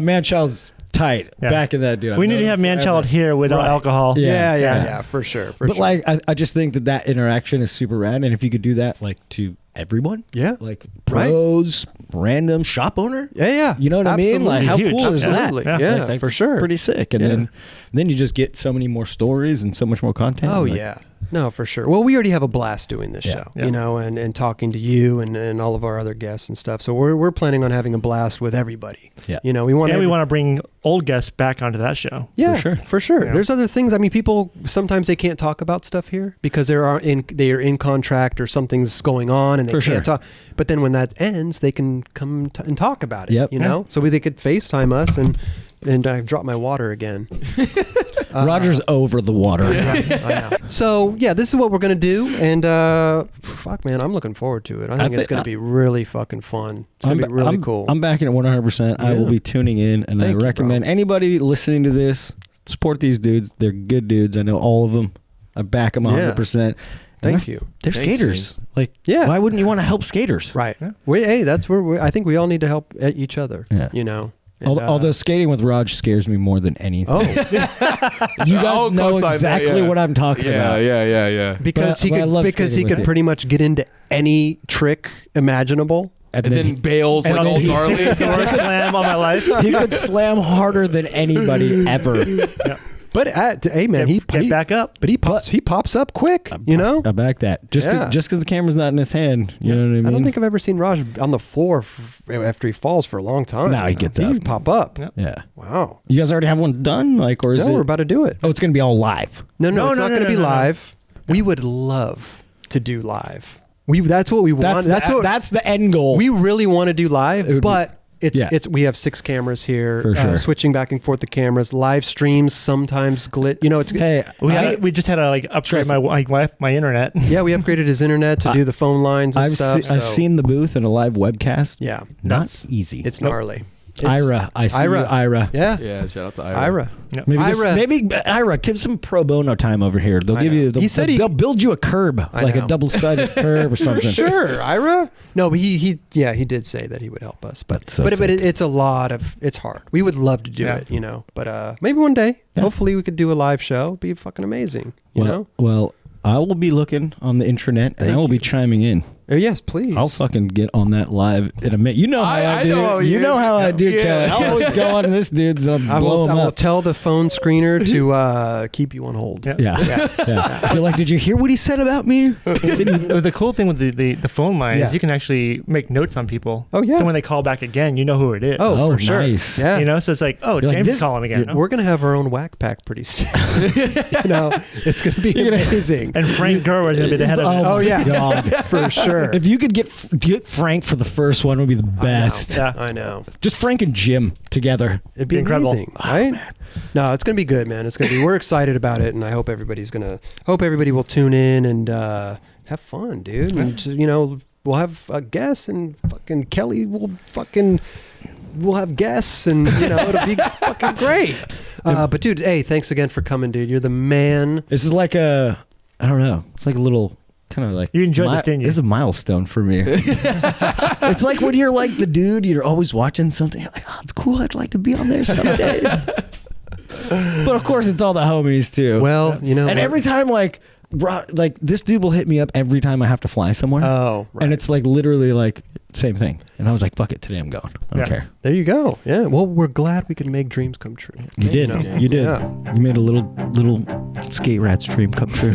Manchild's tight. Back in that dude. We need to have Manchild here without alcohol. Yeah, for sure. But like, I just think that interaction is super rad, and if you could do that like to everyone, like pros, random shop owner, you know what I mean? Like, how cool is that? Yeah, for sure. Pretty sick. And then you just get so many more stories and so much more content. Oh like, yeah. No, for sure. Well, we already have a blast doing this show, Yeah. you know, and talking to you and all of our other guests and stuff. So we're planning on having a blast with everybody. Yeah. You know, we want to bring old guests back onto that show. Yeah, for sure. Yeah. There's other things. I mean, people sometimes they can't talk about stuff here because they are in contract or something's going on and they can't talk. But then when that ends, they can come and talk about it. Yep. You know, so they could FaceTime us and I dropped my water again. Roger's over the water. I know. So yeah, this is what we're gonna do, and fuck, man, I'm looking forward to it. I think it's gonna be really fucking fun. It's gonna be really cool. I'm backing it 100%. I will be tuning in, and I recommend anybody listening to this support these dudes. They're good dudes. I know all of them. I back them 100%. Thank you. They're skaters. Like, why wouldn't you want to help skaters? Right. Yeah. Hey, that's where I think we all need to help each other. Yeah. You know. And, although skating with Raj scares me more than anything. Oh, you guys know exactly what I'm talking about. Yeah. Because he could pretty much get into any trick imaginable. And then bails like old gnarly. Slam on my life. He could slam harder than anybody ever. Yeah. But hey man, he back up. But he pops up quick. You know, I back that. Just because the camera's not in his hand. You know what I mean? I don't think I've ever seen Raj on the floor after he falls for a long time. No, he gets up. He pop up. Yep. Yeah. Wow. You guys already have one done, or is it? No, we're about to do it. Oh, it's gonna be all live. No, it's not gonna be live. We would love to do live. That's what we want. That's the end goal. We really want to do live, but. We have 6 cameras here. For sure. Switching back and forth the cameras, live streams sometimes glitch. You know, it's we just had to upgrade my internet. Yeah, we upgraded his internet to do the phone lines and stuff. I've seen the booth in a live webcast. Yeah, not easy. It's gnarly. Ira, I see you, Ira. Yeah, shout out to Ira. Yep. Maybe Ira, give some pro bono time over here. They'll give you. They'll build you a curb, like a double-sided curb or something. Sure, Ira. No, but he did say that he would help us, but it's a lot of it's hard. We would love to do it, you know, but maybe one day, hopefully, we could do a live show. It'd be fucking amazing, you know. Well, I will be looking on the intranet, and I will be chiming in. Yes, please. I'll fucking get on that live in a minute. You know how I do. You know how I do, Kelly. I'll always go on to this dude's and I blow him up. will tell the phone screener to keep you on hold. Yeah. You're like, did you hear what he said about me? The cool thing with the phone line is you can actually make notes on people. Oh, yeah. So when they call back again, you know who it is. Oh, for sure. Nice. Yeah. You know, so it's like, James is calling again. We're going to have our own whack pack pretty soon. You know, it's going to be amazing. And Frank Gerwer is going to be the head of it. Oh, yeah. God. For sure. If you could get Frank for the first one, would be the best. I know. Just Frank and Jim together. It'd be incredible. Amazing, right? No, it's gonna be good, man. It's gonna be. We're excited about it, and I hope everybody will tune in and have fun, dude. And you know, we'll have guests, and fucking Kelly we'll have guests, and you know, it'll be fucking great. But dude, hey, thanks again for coming, dude. You're the man. This is like I don't know. It's like a little. Kind of like you enjoyed this, didn't you? It's a milestone for me. It's like when you're like the dude, you're always watching something. You're like, oh, it's cool. I'd like to be on there someday. But of course, it's all the homies too. Well, you know, and every time like this dude will hit me up every time I have to fly somewhere. Oh, right. And it's like literally like same thing. And I was like, fuck it, today I'm going. I don't care. There you go. Yeah. Well, we're glad we could make dreams come true. You did. You know? You did. Yeah. You made a little skate rat's dream come true.